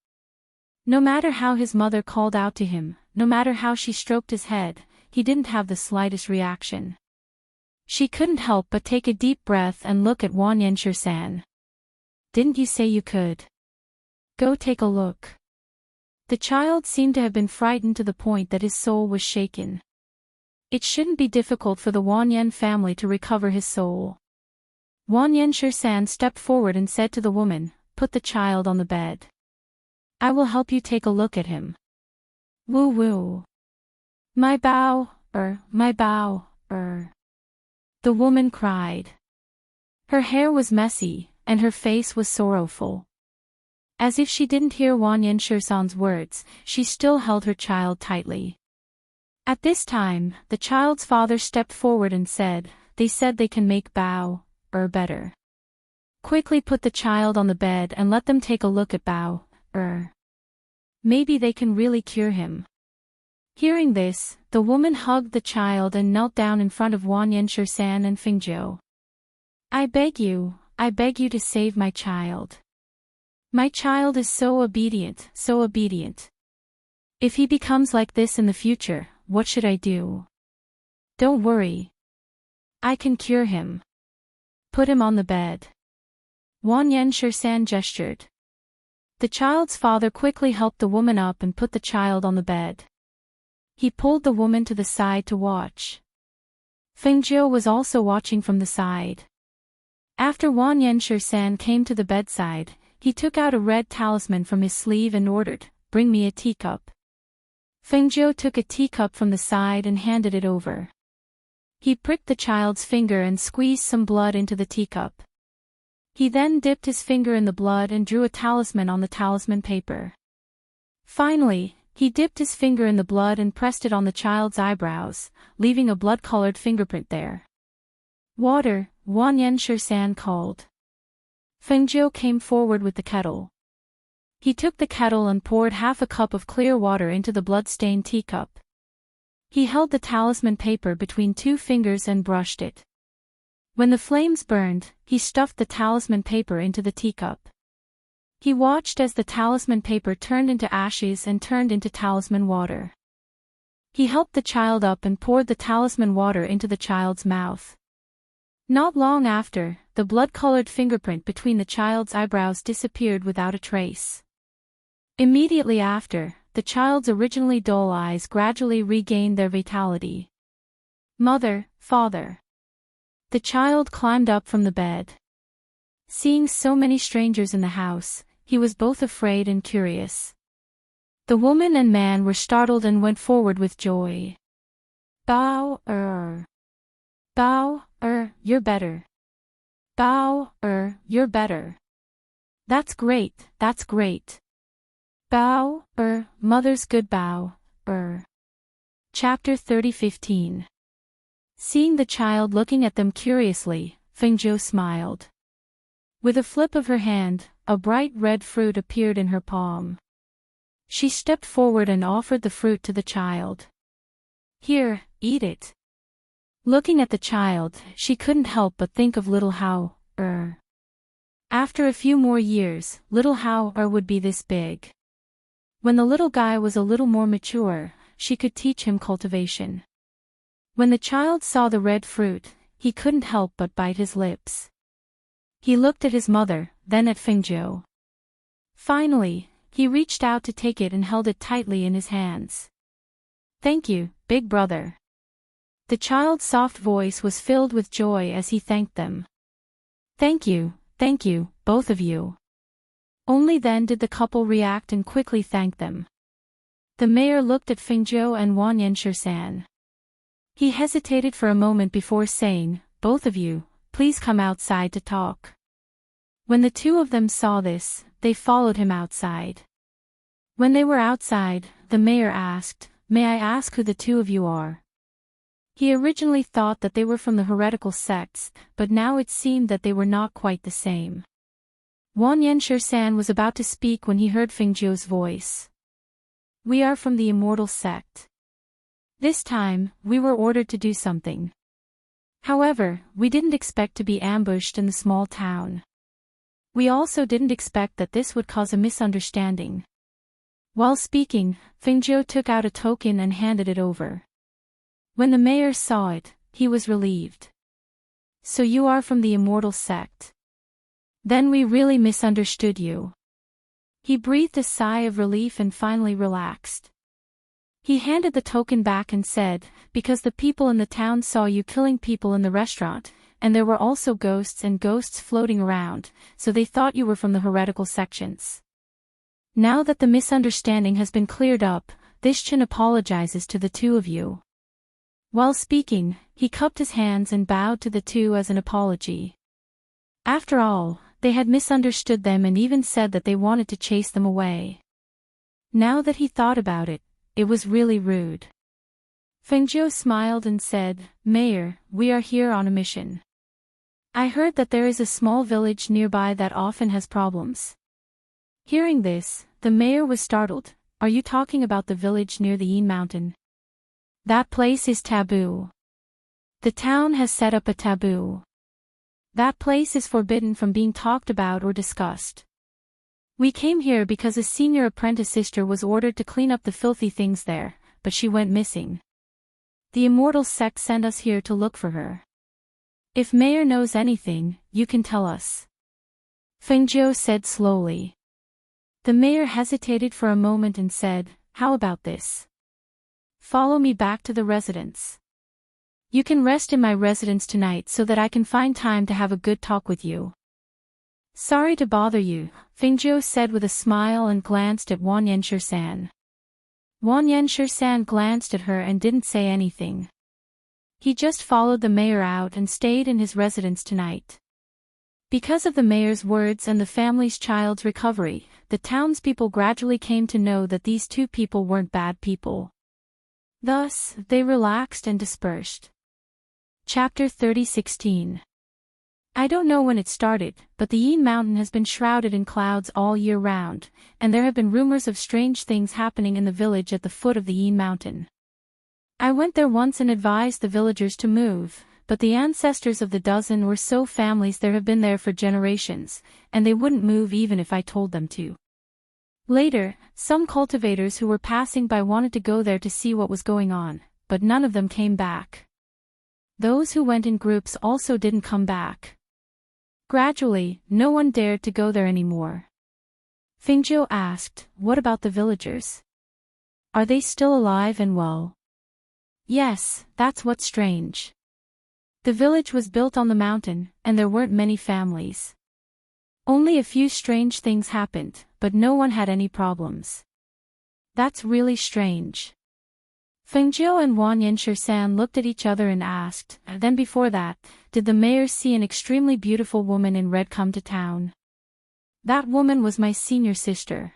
No matter how his mother called out to him, no matter how she stroked his head, he didn't have the slightest reaction. She couldn't help but take a deep breath and look at Wan Yenshir-san. "Didn't you say you could? Go take a look." The child seemed to have been frightened to the point that his soul was shaken. It shouldn't be difficult for the Wan Yen family to recover his soul. Wan Yenshir-san stepped forward and said to the woman, "Put the child on the bed. I will help you take a look at him." "Woo woo. My bow, my bow, the woman cried. Her hair was messy, and her face was sorrowful. As if she didn't hear Wan Yenshir-san's words, she still held her child tightly. At this time, the child's father stepped forward and said, "They said they can make bow, better. Quickly put the child on the bed and let them take a look at bow, Maybe they can really cure him." Hearing this, the woman hugged the child and knelt down in front of Wan Yenshir-san and Fingzhou. I beg you to save my child. My child is so obedient, so obedient. If he becomes like this in the future, what should I do? Don't worry. I can cure him. Put him on the bed." Wan Yenshir-san gestured. The child's father quickly helped the woman up and put the child on the bed. He pulled the woman to the side to watch. Fingzhou was also watching from the side. After Wan Yenshir-san came to the bedside, he took out a red talisman from his sleeve and ordered, "Bring me a teacup." Fingzhou took a teacup from the side and handed it over. He pricked the child's finger and squeezed some blood into the teacup. He then dipped his finger in the blood and drew a talisman on the talisman paper. Finally, he dipped his finger in the blood and pressed it on the child's eyebrows, leaving a blood-colored fingerprint there. "Water," Wan Yenshir-san called. Fingzhou came forward with the kettle. He took the kettle and poured half a cup of clear water into the blood-stained teacup. He held the talisman paper between two fingers and brushed it. When the flames burned, he stuffed the talisman paper into the teacup. He watched as the talisman paper turned into ashes and turned into talisman water. He helped the child up and poured the talisman water into the child's mouth. Not long after, the blood-colored fingerprint between the child's eyebrows disappeared without a trace. Immediately after, the child's originally dull eyes gradually regained their vitality. "Mother, father." The child climbed up from the bed. Seeing so many strangers in the house, he was both afraid and curious. The woman and man were startled and went forward with joy. "Bow, Bow, you're better. Bow, you're better. That's great, that's great. Bow, mother's good bow, Chapter 30:15. Seeing the child looking at them curiously, Fingzhou smiled. With a flip of her hand, a bright red fruit appeared in her palm. She stepped forward and offered the fruit to the child. "Here, eat it." Looking at the child, she couldn't help but think of little Hao. After a few more years, little Hao would be this big. When the little guy was a little more mature, she could teach him cultivation. When the child saw the red fruit, he couldn't help but bite his lips. He looked at his mother, then at Fingzhou. Finally, he reached out to take it and held it tightly in his hands. "Thank you, big brother." The child's soft voice was filled with joy as he thanked them. Thank you, both of you." Only then did the couple react and quickly thank them. The mayor looked at Fingzhou and Wan Yenshir-san. He hesitated for a moment before saying, "Both of you, please come outside to talk." When the two of them saw this, they followed him outside. When they were outside, the mayor asked, "May I ask who the two of you are?" He originally thought that they were from the heretical sects, but now it seemed that they were not quite the same. Wan Yenshir-san was about to speak when he heard Fingzhou's voice. We are from the immortal sect. This time, we were ordered to do something. However, we didn't expect to be ambushed in the small town. We also didn't expect that this would cause a misunderstanding. While speaking, Fengjiu took out a token and handed it over. When the mayor saw it, he was relieved. So you are from the immortal sect. Then we really misunderstood you. He breathed a sigh of relief and finally relaxed. He handed the token back and said, because the people in the town saw you killing people in the restaurant, and there were also ghosts and ghosts floating around, so they thought you were from the heretical sections. Now that the misunderstanding has been cleared up, this Chin apologizes to the two of you. While speaking, he cupped his hands and bowed to the two as an apology. After all, they had misunderstood them and even said that they wanted to chase them away. Now that he thought about it, it was really rude. Fengjiu smiled and said, Mayor, we are here on a mission. I heard that there is a small village nearby that often has problems. Hearing this, the mayor was startled. Are you talking about the village near the Yin Mountain? That place is taboo. The town has set up a taboo. That place is forbidden from being talked about or discussed. We came here because a senior apprentice sister was ordered to clean up the filthy things there, but she went missing. The immortal sect sent us here to look for her. If Mayor knows anything, you can tell us. Fengjiu said slowly. The mayor hesitated for a moment and said, how about this? Follow me back to the residence. You can rest in my residence tonight so that I can find time to have a good talk with you. Sorry to bother you, Fengjiu said with a smile and glanced at Wang Yanshi-san. Wang Yanshi-san glanced at her and didn't say anything. He just followed the mayor out and stayed in his residence tonight. Because of the mayor's words and the family's child's recovery, the townspeople gradually came to know that these two people weren't bad people. Thus, they relaxed and dispersed. Chapter 30:16. I don't know when it started, but the Yin Mountain has been shrouded in clouds all year round, and there have been rumors of strange things happening in the village at the foot of the Yin Mountain. I went there once and advised the villagers to move, but the ancestors of the dozen or so families there have been there for generations, and they wouldn't move even if I told them to. Later, some cultivators who were passing by wanted to go there to see what was going on, but none of them came back. Those who went in groups also didn't come back. Gradually, no one dared to go there anymore. Fengjiu asked, what about the villagers? Are they still alive and well? Yes, that's what's strange. The village was built on the mountain, and there weren't many families. Only a few strange things happened, but no one had any problems. That's really strange. Fengjiu and Wang Yanshi-san looked at each other and asked, then before that, did the mayor see an extremely beautiful woman in red come to town? That woman was my senior sister.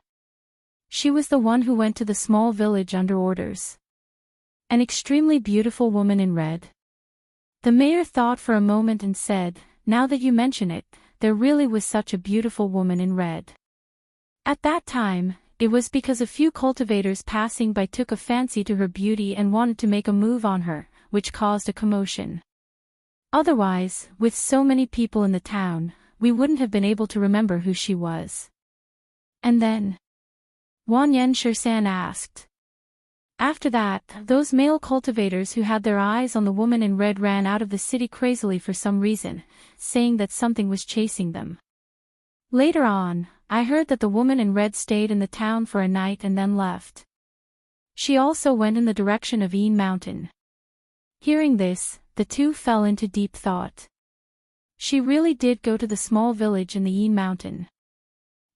She was the one who went to the small village under orders. An extremely beautiful woman in red. The mayor thought for a moment and said, now that you mention it, there really was such a beautiful woman in red. At that time, it was because a few cultivators passing by took a fancy to her beauty and wanted to make a move on her, which caused a commotion. Otherwise, with so many people in the town, we wouldn't have been able to remember who she was. And then? Wang Yanshi-san asked. After that, those male cultivators who had their eyes on the woman in red ran out of the city crazily for some reason, saying that something was chasing them. Later on, I heard that the woman in red stayed in the town for a night and then left. She also went in the direction of Yin Mountain. Hearing this, the two fell into deep thought. She really did go to the small village in the Yin Mountain.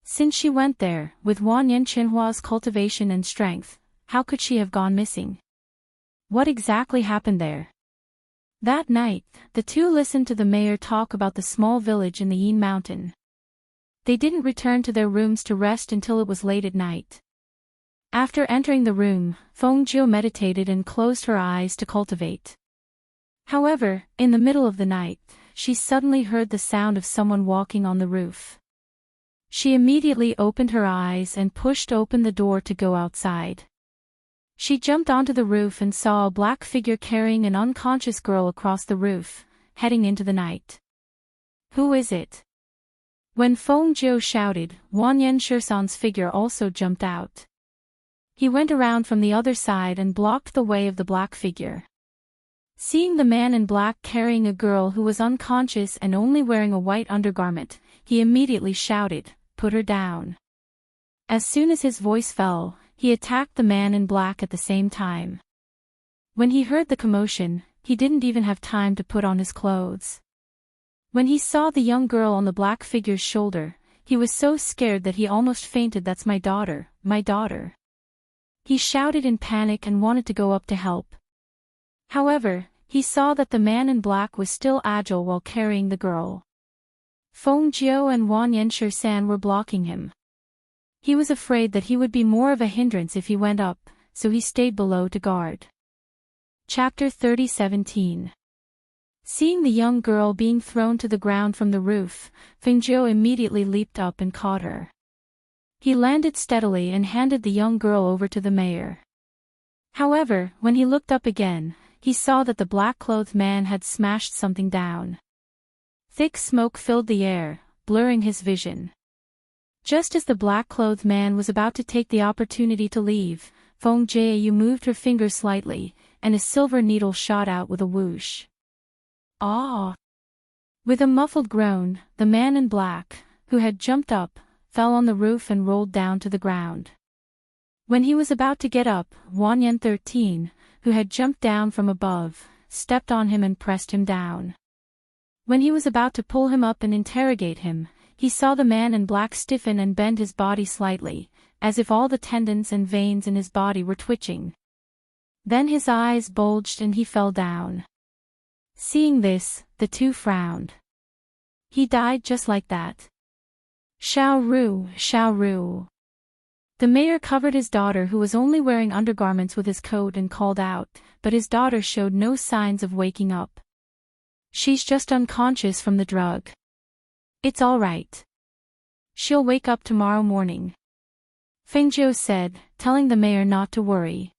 Since she went there, with Wang Yanxinhua's cultivation and strength, how could she have gone missing? What exactly happened there? That night, the two listened to the mayor talk about the small village in the Yin Mountain. They didn't return to their rooms to rest until it was late at night. After entering the room, Fengjiu meditated and closed her eyes to cultivate. However, in the middle of the night, she suddenly heard the sound of someone walking on the roof. She immediately opened her eyes and pushed open the door to go outside. She jumped onto the roof and saw a black figure carrying an unconscious girl across the roof, heading into the night. Who is it? When Feng Zhou shouted, Wanyan Shursan's figure also jumped out. He went around from the other side and blocked the way of the black figure. Seeing the man in black carrying a girl who was unconscious and only wearing a white undergarment, he immediately shouted, "Put her down." As soon as his voice fell, he attacked the man in black at the same time. When he heard the commotion, he didn't even have time to put on his clothes. When he saw the young girl on the black figure's shoulder, he was so scared that he almost fainted. "That's my daughter, my daughter." He shouted in panic and wanted to go up to help. However, he saw that the man in black was still agile while carrying the girl. Feng Zhou and Wanyan Shursan were blocking him. He was afraid that he would be more of a hindrance if he went up, so he stayed below to guard. Chapter 30:17. Seeing the young girl being thrown to the ground from the roof, Feng Zhou immediately leaped up and caught her. He landed steadily and handed the young girl over to the mayor. However, when he looked up again, he saw that the black-clothed man had smashed something down. Thick smoke filled the air, blurring his vision. Just as the black-clothed man was about to take the opportunity to leave, Feng Zhou moved her finger slightly, and a silver needle shot out with a whoosh. Ah! With a muffled groan, the man in black, who had jumped up, fell on the roof and rolled down to the ground. When he was about to get up, Wanyan 13, who had jumped down from above, stepped on him and pressed him down. When he was about to pull him up and interrogate him, he saw the man in black stiffen and bend his body slightly, as if all the tendons and veins in his body were twitching. Then his eyes bulged and he fell down. Seeing this, the two frowned. He died just like that. Xiao Ru, Xiao Ru. The mayor covered his daughter who was only wearing undergarments with his coat and called out, but his daughter showed no signs of waking up. "She's just unconscious from the drug. It's all right. She'll wake up tomorrow morning," Feng Zhou said, telling the mayor not to worry.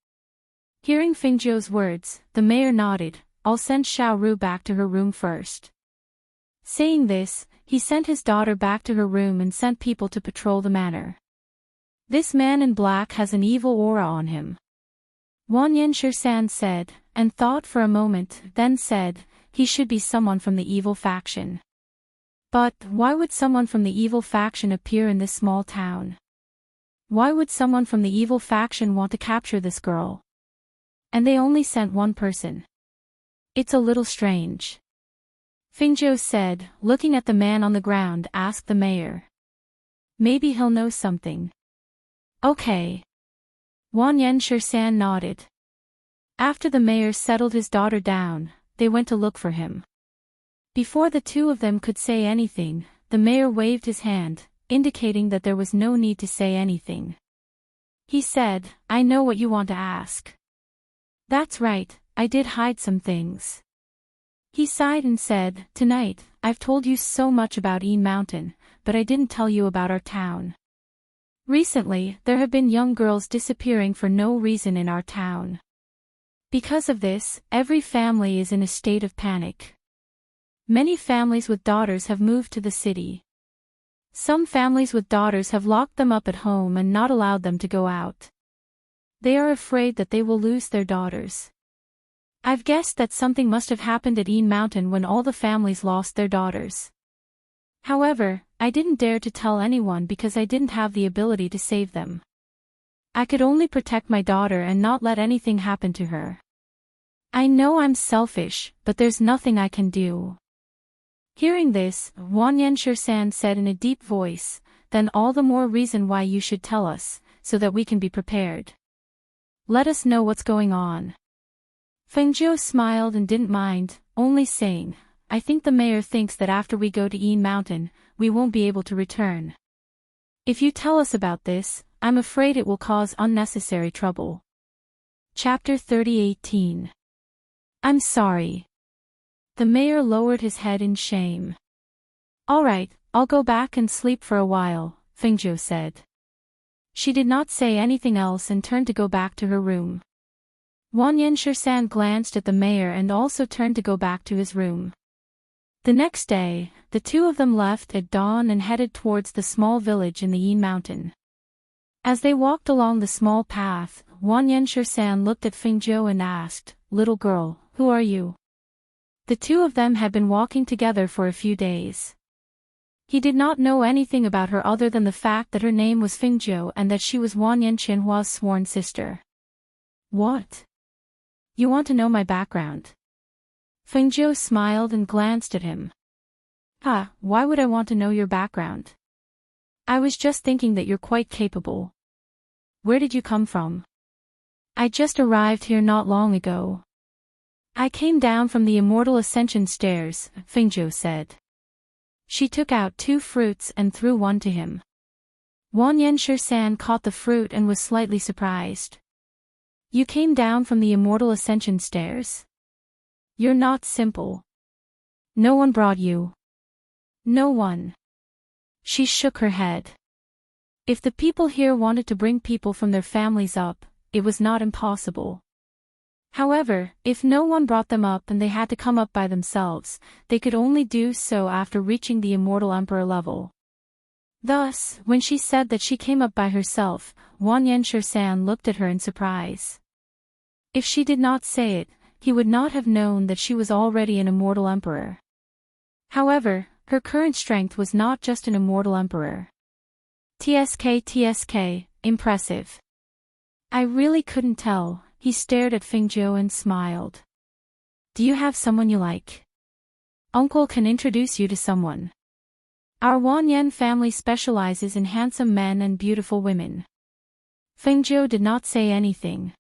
Hearing Feng Zhou's words, the mayor nodded. "I'll send Xiao Ru back to her room first." Saying this, he sent his daughter back to her room and sent people to patrol the manor. "This man in black has an evil aura on him," Wanyan Shursan said, and thought for a moment, then said, "He should be someone from the evil faction." But why would someone from the evil faction appear in this small town? Why would someone from the evil faction want to capture this girl? And they only sent one person. It's a little strange. Feng Zhou said, looking at the man on the ground. Asked the mayor. "Maybe he'll know something." "Okay." Wanyan Shursan nodded. After the mayor settled his daughter down, they went to look for him. Before the two of them could say anything, the mayor waved his hand, indicating that there was no need to say anything. He said, "I know what you want to ask." "That's right, I did hide some things." He sighed and said, "Tonight, I've told you so much about Een Mountain, but I didn't tell you about our town. Recently, there have been young girls disappearing for no reason in our town. Because of this, every family is in a state of panic. Many families with daughters have moved to the city. Some families with daughters have locked them up at home and not allowed them to go out. They are afraid that they will lose their daughters. I've guessed that something must have happened at Een Mountain when all the families lost their daughters. However, I didn't dare to tell anyone because I didn't have the ability to save them. I could only protect my daughter and not let anything happen to her. I know I'm selfish, but there's nothing I can do." Hearing this, Wanyan Shursan said in a deep voice, "Then all the more reason why you should tell us, so that we can be prepared. Let us know what's going on." Feng Zhou smiled and didn't mind, only saying, "I think the mayor thinks that after we go to Een Mountain, we won't be able to return. If you tell us about this, I'm afraid it will cause unnecessary trouble." Chapter 30:18. "I'm sorry." The mayor lowered his head in shame. "All right, I'll go back and sleep for a while," Feng Zhou said. She did not say anything else and turned to go back to her room. Wang Yanshi glanced at the mayor and also turned to go back to his room. The next day, the two of them left at dawn and headed towards the small village in the Yin Mountain. As they walked along the small path, Wang Yanshi looked at Fengzhou and asked, "Little girl, who are you?" The two of them had been walking together for a few days. He did not know anything about her other than the fact that her name was Fengzhou and that she was Wang Yanqianhua's sworn sister. "What? You want to know my background?" Fengzhou smiled and glanced at him. Why would I want to know your background? I was just thinking that you're quite capable. Where did you come from? I just arrived here not long ago. I came down from the Immortal Ascension stairs, Fengzhou said. She took out 2 fruits and threw one to him. Wang Yanshi caught the fruit and was slightly surprised. You came down from the Immortal Ascension stairs? You're not simple. No one brought you. No one. She shook her head. If the people here wanted to bring people from their families up, it was not impossible. However, if no one brought them up and they had to come up by themselves, they could only do so after reaching the Immortal Emperor level. Thus, when she said that she came up by herself, Wang Yanshi looked at her in surprise. If she did not say it, he would not have known that she was already an Immortal Emperor. However, her current strength was not just an Immortal Emperor. TSK, impressive. I really couldn't tell. He stared at Fengzhou and smiled. Do you have someone you like? Uncle can introduce you to someone. Our Wang Yan family specializes in handsome men and beautiful women. Fengzhou did not say anything.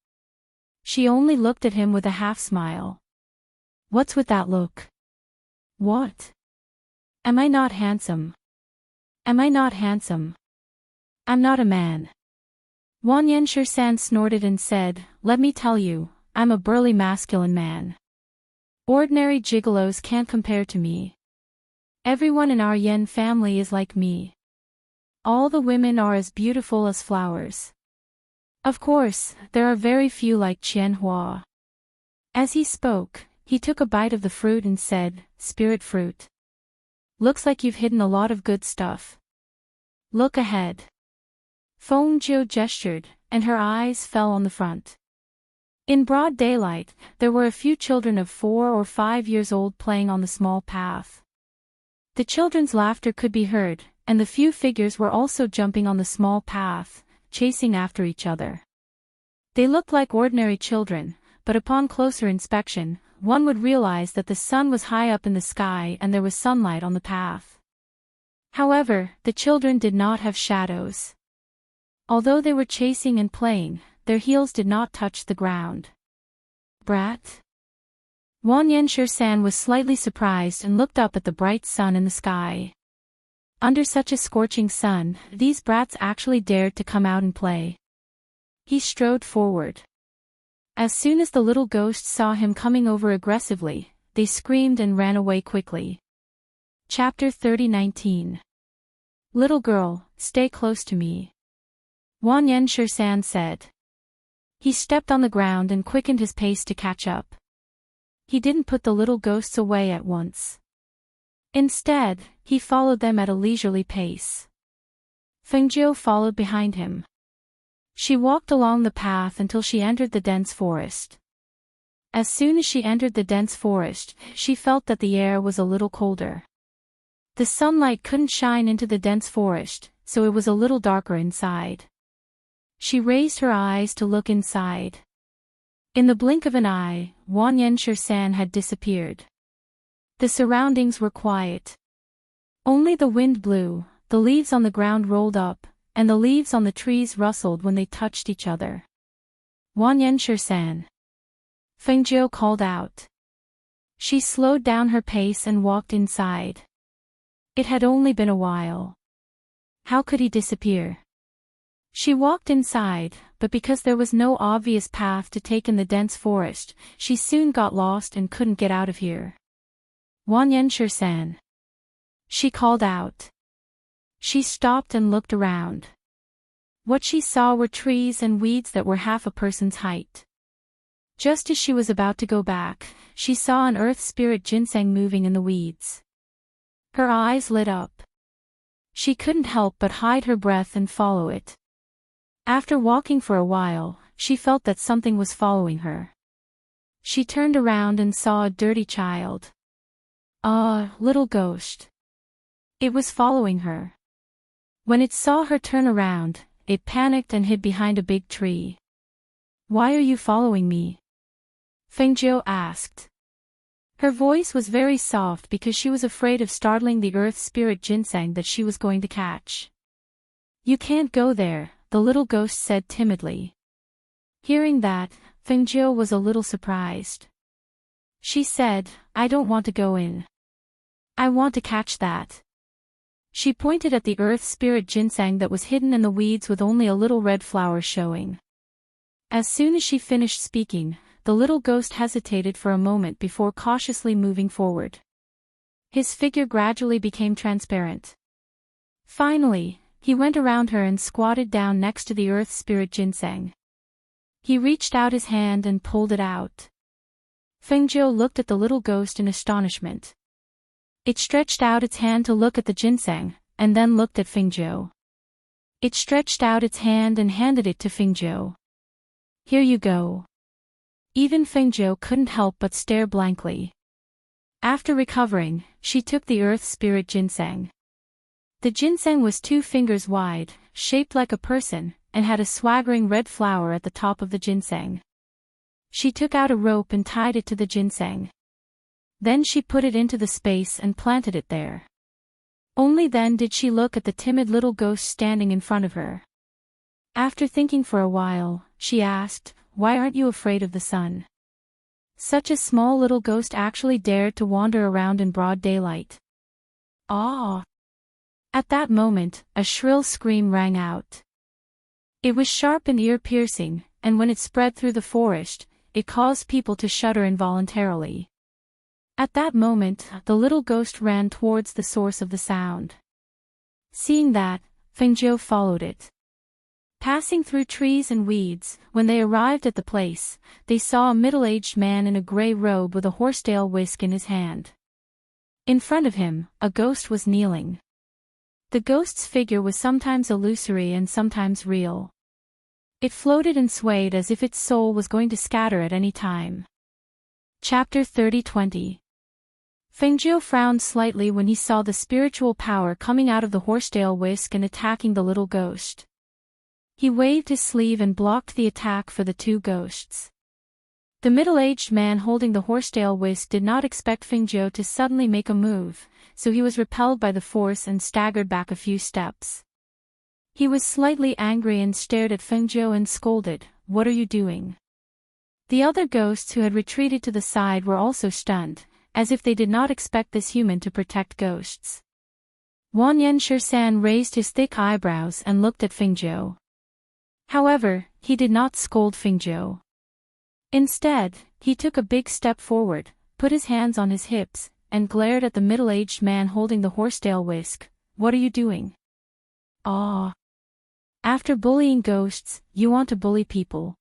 She only looked at him with a half-smile. What's with that look? What? Am I not handsome? Am I not handsome? I'm not a man. Wang Yanshi snorted and said, let me tell you, I'm a burly masculine man. Ordinary gigolos can't compare to me. Everyone in our Yan family is like me. All the women are as beautiful as flowers. Of course, there are very few like Qianhua. As he spoke, he took a bite of the fruit and said, Spirit fruit. Looks like you've hidden a lot of good stuff. Look ahead. Fengzhou gestured, and her eyes fell on the front. In broad daylight, there were a few children of 4 or 5 years old playing on the small path. The children's laughter could be heard, and the few figures were also jumping on the small path, chasing after each other. They looked like ordinary children, but upon closer inspection, one would realize that the sun was high up in the sky and there was sunlight on the path. However, the children did not have shadows. Although they were chasing and playing, their heels did not touch the ground. Brat? Wang Yanshi was slightly surprised and looked up at the bright sun in the sky. Under such a scorching sun, these brats actually dared to come out and play. He strode forward. As soon as the little ghosts saw him coming over aggressively, they screamed and ran away quickly. Chapter 30:19. Little girl, stay close to me. Wang Yanshi said. He stepped on the ground and quickened his pace to catch up. He didn't put the little ghosts away at once. Instead, he followed them at a leisurely pace. Fengzhou followed behind him. She walked along the path until she entered the dense forest. As soon as she entered the dense forest, she felt that the air was a little colder. The sunlight couldn't shine into the dense forest, so it was a little darker inside. She raised her eyes to look inside. In the blink of an eye, Wang Yanshi had disappeared. The surroundings were quiet. Only the wind blew, the leaves on the ground rolled up, and the leaves on the trees rustled when they touched each other. Wang Yanshi. Fengzhou called out. She slowed down her pace and walked inside. It had only been a while. How could he disappear? She walked inside, but because there was no obvious path to take in the dense forest, she soon got lost and couldn't get out of here. Wang Yanshi. She called out. She stopped and looked around. What she saw were trees and weeds that were half a person's height. Just as she was about to go back, she saw an earth spirit ginseng moving in the weeds. Her eyes lit up. She couldn't help but hide her breath and follow it. After walking for a while, she felt that something was following her. She turned around and saw a dirty child. Little ghost. It was following her. When it saw her turn around, it panicked and hid behind a big tree. "Why are you following me?" Fengjiu asked. Her voice was very soft because she was afraid of startling the earth spirit ginseng that she was going to catch. "You can't go there," the little ghost said timidly. Hearing that, Fengjiu was a little surprised. She said, "I don't want to go in. I want to catch that." She pointed at the earth spirit ginseng that was hidden in the weeds with only a little red flower showing. As soon as she finished speaking, the little ghost hesitated for a moment before cautiously moving forward. His figure gradually became transparent. Finally, he went around her and squatted down next to the earth spirit ginseng. He reached out his hand and pulled it out. Fengjiu looked at the little ghost in astonishment. It stretched out its hand to look at the ginseng, and then looked at Fengjiu. It stretched out its hand and handed it to Fengjiu. "Here you go." Even Fengjiu couldn't help but stare blankly. After recovering, she took the earth spirit ginseng. The ginseng was 2 fingers wide, shaped like a person, and had a swaggering red flower at the top of the ginseng. She took out a rope and tied it to the ginseng. Then she put it into the space and planted it there. Only then did she look at the timid little ghost standing in front of her. After thinking for a while, she asked, "Why aren't you afraid of the sun?" Such a small little ghost actually dared to wander around in broad daylight. "Ah!" At that moment, a shrill scream rang out. It was sharp and ear-piercing, and when it spread through the forest, it caused people to shudder involuntarily. At that moment, the little ghost ran towards the source of the sound. Seeing that, Fengjiu followed it. Passing through trees and weeds, when they arrived at the place, they saw a middle-aged man in a gray robe with a horsetail whisk in his hand. In front of him, a ghost was kneeling. The ghost's figure was sometimes illusory and sometimes real. It floated and swayed as if its soul was going to scatter at any time. Chapter 30-20. Fengjiu frowned slightly when he saw the spiritual power coming out of the horsetail whisk and attacking the little ghost. He waved his sleeve and blocked the attack for the 2 ghosts. The middle-aged man holding the horsetail whisk did not expect Fengjiu to suddenly make a move, so he was repelled by the force and staggered back a few steps. He was slightly angry and stared at Fengjiu and scolded, "What are you doing?" The other ghosts who had retreated to the side were also stunned, as if they did not expect this human to protect ghosts. Wanyan Shirsan raised his thick eyebrows and looked at Fengjiu. However, he did not scold Fengjiu. Instead, he took a big step forward, put his hands on his hips, and glared at the middle-aged man holding the horsetail whisk. "What are you doing?" "Ah. After bullying ghosts, you want to bully people."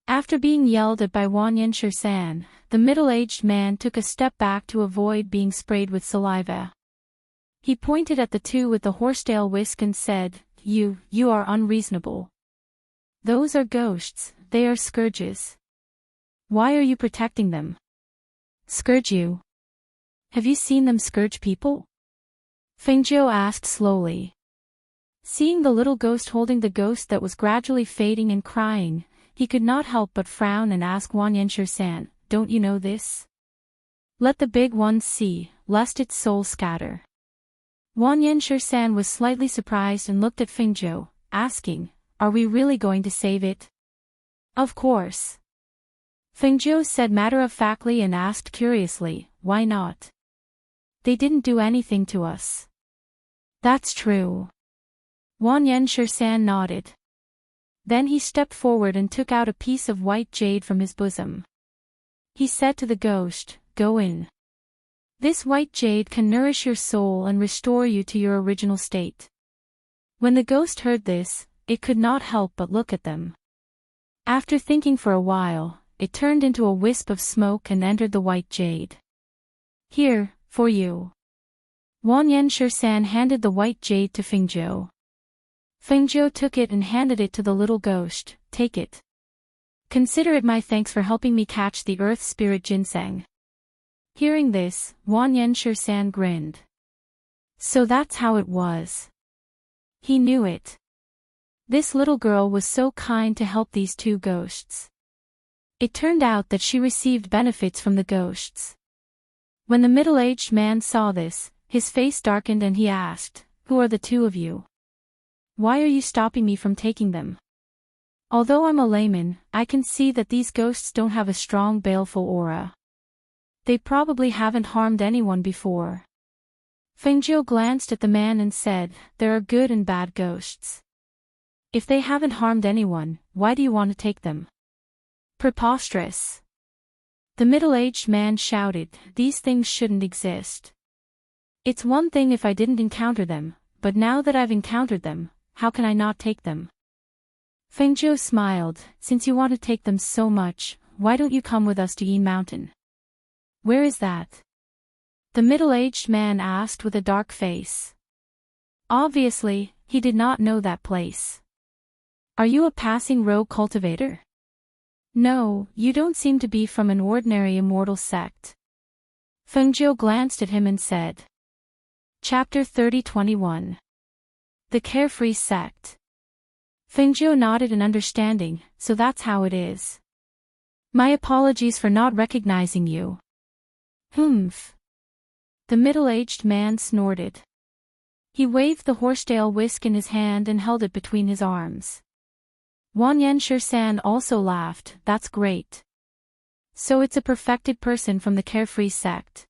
After being yelled at by Wanyan Shirsan, the middle-aged man took a step back to avoid being sprayed with saliva. He pointed at the 2 with the horsetail whisk and said, You are unreasonable. Those are ghosts, they are scourges. Why are you protecting them?" "Scourge you? Have you seen them scourge people?" Fengjiu asked slowly. Seeing the little ghost holding the ghost that was gradually fading and crying, he could not help but frown and ask Wanyan Shirsan, "Don't you know this? Let the big ones see, lest its soul scatter." Wanyan Shirsan was slightly surprised and looked at Fengjiu, asking, "Are we really going to save it?" "Of course." Fengjiu said matter-of-factly and asked curiously, "Why not? They didn't do anything to us." "That's true." Wanyan Shirsan nodded. Then he stepped forward and took out a piece of white jade from his bosom. He said to the ghost, "Go in. This white jade can nourish your soul and restore you to your original state." When the ghost heard this, it could not help but look at them. After thinking for a while, it turned into a wisp of smoke and entered the white jade. "Here, for you." Wanyan-Shur-san handed the white jade to Fingzhou. Fingzhou took it and handed it to the little ghost. "Take it. Consider it my thanks for helping me catch the earth spirit ginseng." Hearing this, Wanyan-Shur-san grinned. So that's how it was. He knew it. This little girl was so kind to help these two ghosts. It turned out that she received benefits from the ghosts. When the middle-aged man saw this, his face darkened and he asked, "Who are the two of you? Why are you stopping me from taking them? Although I'm a layman, I can see that these ghosts don't have a strong baleful aura. They probably haven't harmed anyone before." Fengzhou glanced at the man and said, "There are good and bad ghosts. If they haven't harmed anyone, why do you want to take them?" "Preposterous." The middle-aged man shouted, "These things shouldn't exist. It's one thing if I didn't encounter them, but now that I've encountered them, how can I not take them?" Fengzhou smiled, "Since you want to take them so much, why don't you come with us to Yin Mountain?" "Where is that?" the middle-aged man asked with a dark face. Obviously, he did not know that place. "Are you a passing rogue cultivator?" "No, you don't seem to be from an ordinary immortal sect." Fengzhou glanced at him and said. Chapter 30-21. The Carefree Sect. Fengzhou nodded in understanding, "So that's how it is. My apologies for not recognizing you." "Humph." The middle-aged man snorted. He waved the horsetail whisk in his hand and held it between his arms. Wanyan-Shur-san also laughed, "That's great. So it's a perfected person from the Carefree Sect.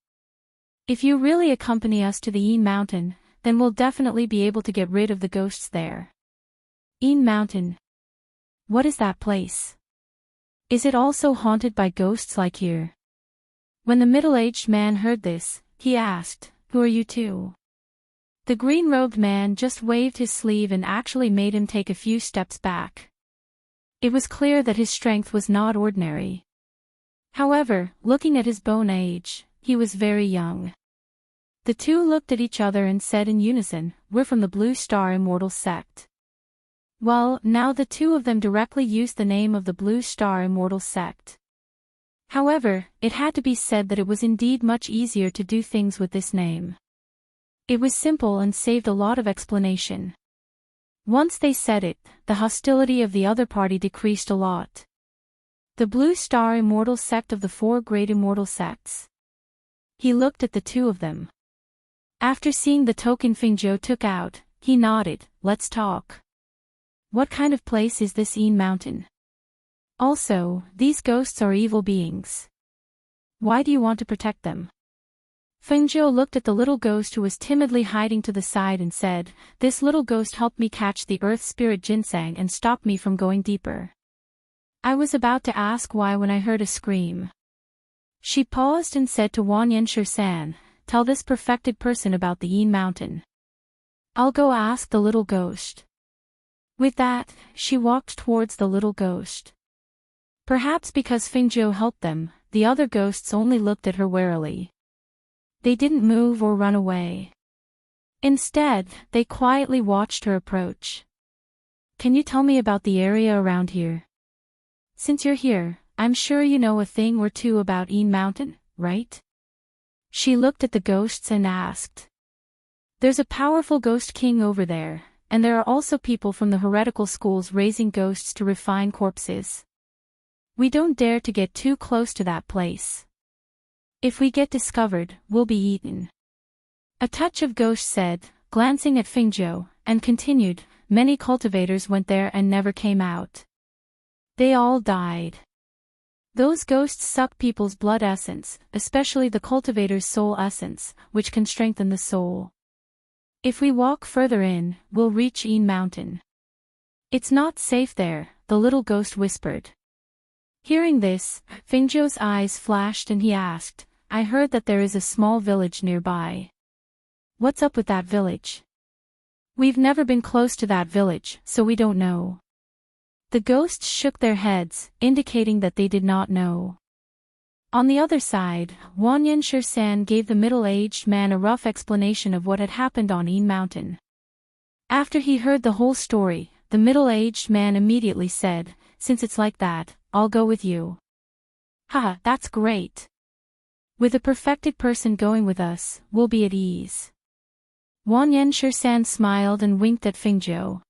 If you really accompany us to the Yin Mountain, then we'll definitely be able to get rid of the ghosts there." Yin Mountain. What is that place? Is it also haunted by ghosts like here? When the middle-aged man heard this, he asked, "Who are you two?" The green-robed man just waved his sleeve and actually made him take a few steps back. It was clear that his strength was not ordinary. However, looking at his bone age, he was very young. The two looked at each other and said in unison, "We're from the Blue Star Immortal Sect." Well, now the two of them directly used the name of the Blue Star Immortal Sect. However, it had to be said that it was indeed much easier to do things with this name. It was simple and saved a lot of explanation. Once they said it, the hostility of the other party decreased a lot. The Blue Star Immortal Sect of the four great immortal sects. He looked at the two of them. After seeing the token Fengzhou took out, he nodded, "Let's talk. What kind of place is this Yin Mountain? Also, these ghosts are evil beings. Why do you want to protect them?" Fengzhou looked at the little ghost who was timidly hiding to the side and said, "This little ghost helped me catch the earth spirit ginseng and stopped me from going deeper. I was about to ask why when I heard a scream." She paused and said to Wanyan-Shur-san, "Tell this perfected person about the Yin Mountain. I'll go ask the little ghost." With that, she walked towards the little ghost. Perhaps because Fengzhou helped them, the other ghosts only looked at her warily. They didn't move or run away. Instead, they quietly watched her approach. "Can you tell me about the area around here? Since you're here, I'm sure you know a thing or two about Yin Mountain, right?" She looked at the ghosts and asked. "There's a powerful ghost king over there, and there are also people from the heretical schools raising ghosts to refine corpses. We don't dare to get too close to that place. If we get discovered, we'll be eaten." A touch of ghost said, glancing at Fengzhou, and continued, "Many cultivators went there and never came out. They all died. Those ghosts suck people's blood essence, especially the cultivator's soul essence, which can strengthen the soul. If we walk further in, we'll reach Yin Mountain. It's not safe there," the little ghost whispered. Hearing this, Fengzhou's eyes flashed and he asked, "I heard that there is a small village nearby. What's up with that village?" We've never been close to that village, so we don't know. The ghosts shook their heads, indicating that they did not know. On the other side, Wanyan Shirsan gave the middle-aged man a rough explanation of what had happened on Een Mountain. After he heard the whole story, the middle-aged man immediately said, "Since it's like that, I'll go with you." "Haha, that's great. With a perfected person going with us, we'll be at ease." Wanyan Shirsan smiled and winked at Fengzhou.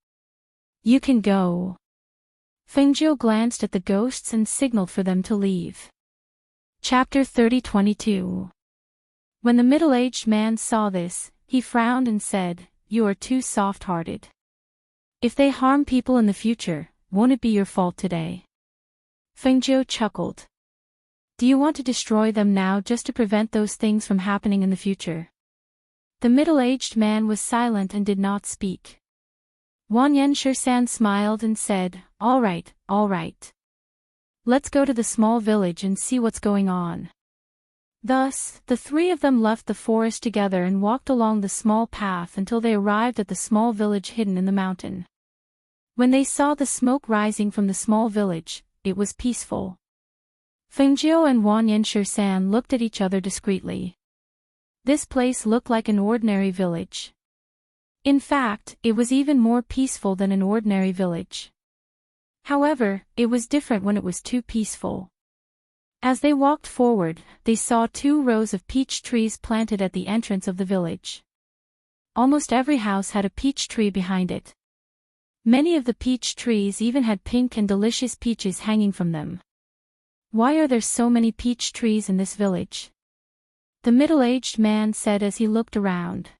"You can go." Fengzhou glanced at the ghosts and signaled for them to leave. Chapter 30:22. When the middle-aged man saw this, he frowned and said, "You are too soft-hearted. If they harm people in the future, won't it be your fault today?" Fengzhou chuckled. "Do you want to destroy them now just to prevent those things from happening in the future?" The middle-aged man was silent and did not speak. Wanyan Shirsan smiled and said, all right. Let's go to the small village and see what's going on." Thus, the three of them left the forest together and walked along the small path until they arrived at the small village hidden in the mountain. When they saw the smoke rising from the small village, it was peaceful. Fengzhou and Wanyan Shirsan looked at each other discreetly. This place looked like an ordinary village. In fact, it was even more peaceful than an ordinary village. However, it was different when it was too peaceful. As they walked forward, they saw 2 rows of peach trees planted at the entrance of the village. Almost every house had a peach tree behind it. Many of the peach trees even had pink and delicious peaches hanging from them. "Why are there so many peach trees in this village?" the middle-aged man said as he looked around.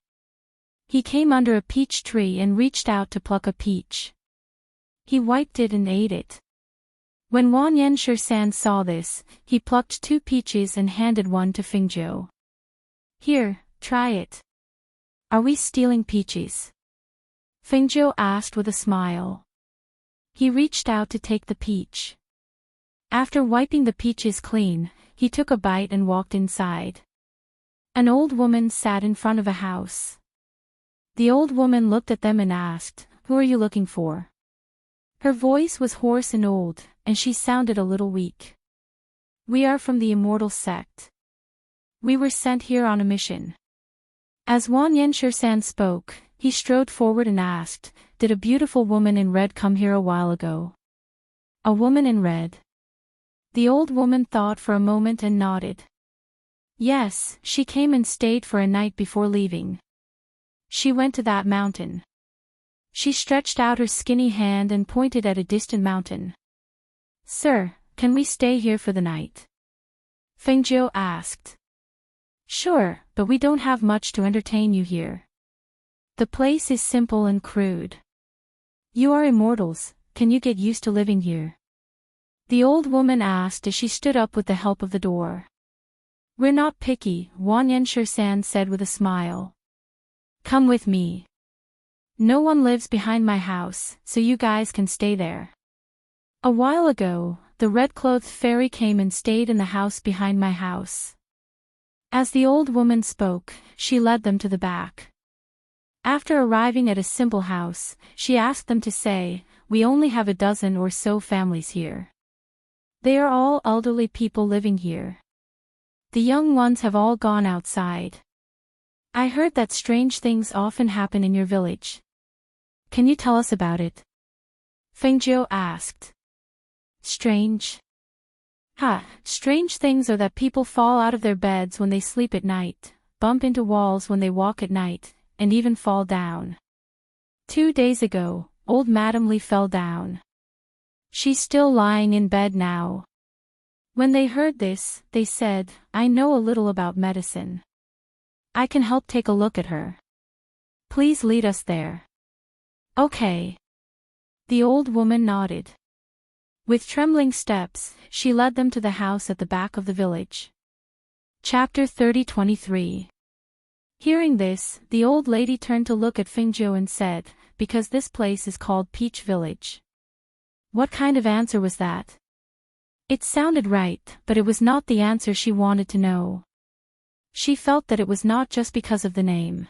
He came under a peach tree and reached out to pluck a peach. He wiped it and ate it. When Wanyan Shirsan saw this, he plucked 2 peaches and handed one to Fengzhou. "Here, try it." "Are we stealing peaches?" Fengzhou asked with a smile. He reached out to take the peach. After wiping the peaches clean, he took a bite and walked inside. An old woman sat in front of a house. The old woman looked at them and asked, "Who are you looking for?" Her voice was hoarse and old, and she sounded a little weak. "We are from the Immortal Sect. We were sent here on a mission." As Wanyan Shirsan spoke, he strode forward and asked, "Did a beautiful woman in red come here a while ago?" "A woman in red?" The old woman thought for a moment and nodded. "Yes, she came and stayed for a night before leaving. She went to that mountain." She stretched out her skinny hand and pointed at a distant mountain. "Sir, can we stay here for the night?" Fengzhou asked. "Sure, but we don't have much to entertain you here. The place is simple and crude. You are immortals, can you get used to living here?" the old woman asked as she stood up with the help of the door. "We're not picky," Wanyan Shirsan said with a smile. "Come with me. No one lives behind my house, so you guys can stay there. A while ago, the red-clothed fairy came and stayed in the house behind my house." As the old woman spoke, she led them to the back. After arriving at a simple house, she asked them to say, "We only have a dozen or so families here. They are all elderly people living here. The young ones have all gone outside. I heard that strange things often happen in your village. Can you tell us about it?" Fengzhou asked. "Strange? Strange things are that people fall out of their beds when they sleep at night, bump into walls when they walk at night, and even fall down. 2 days ago, old Madame Li fell down. She's still lying in bed now." When they heard this, they said, "I know a little about medicine. I can help take a look at her. Please lead us there." "Okay." The old woman nodded. With trembling steps, she led them to the house at the back of the village. Chapter 30:23. Hearing this, the old lady turned to look at Fengzhou and said, "Because this place is called Peach Village." What kind of answer was that? It sounded right, but it was not the answer she wanted to know. She felt that it was not just because of the name.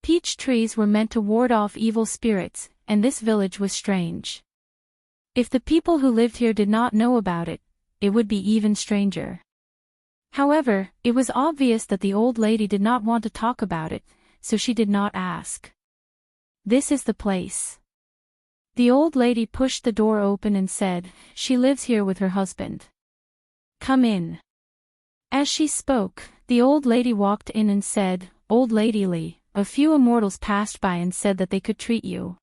Peach trees were meant to ward off evil spirits, and this village was strange. If the people who lived here did not know about it, it would be even stranger. However, it was obvious that the old lady did not want to talk about it, so she did not ask. This is the place. The old lady pushed the door open and said, "She lives here with her husband. Come in." As she spoke, the old lady walked in and said, "Old Lady Lee, a few immortals passed by and said that they could treat you.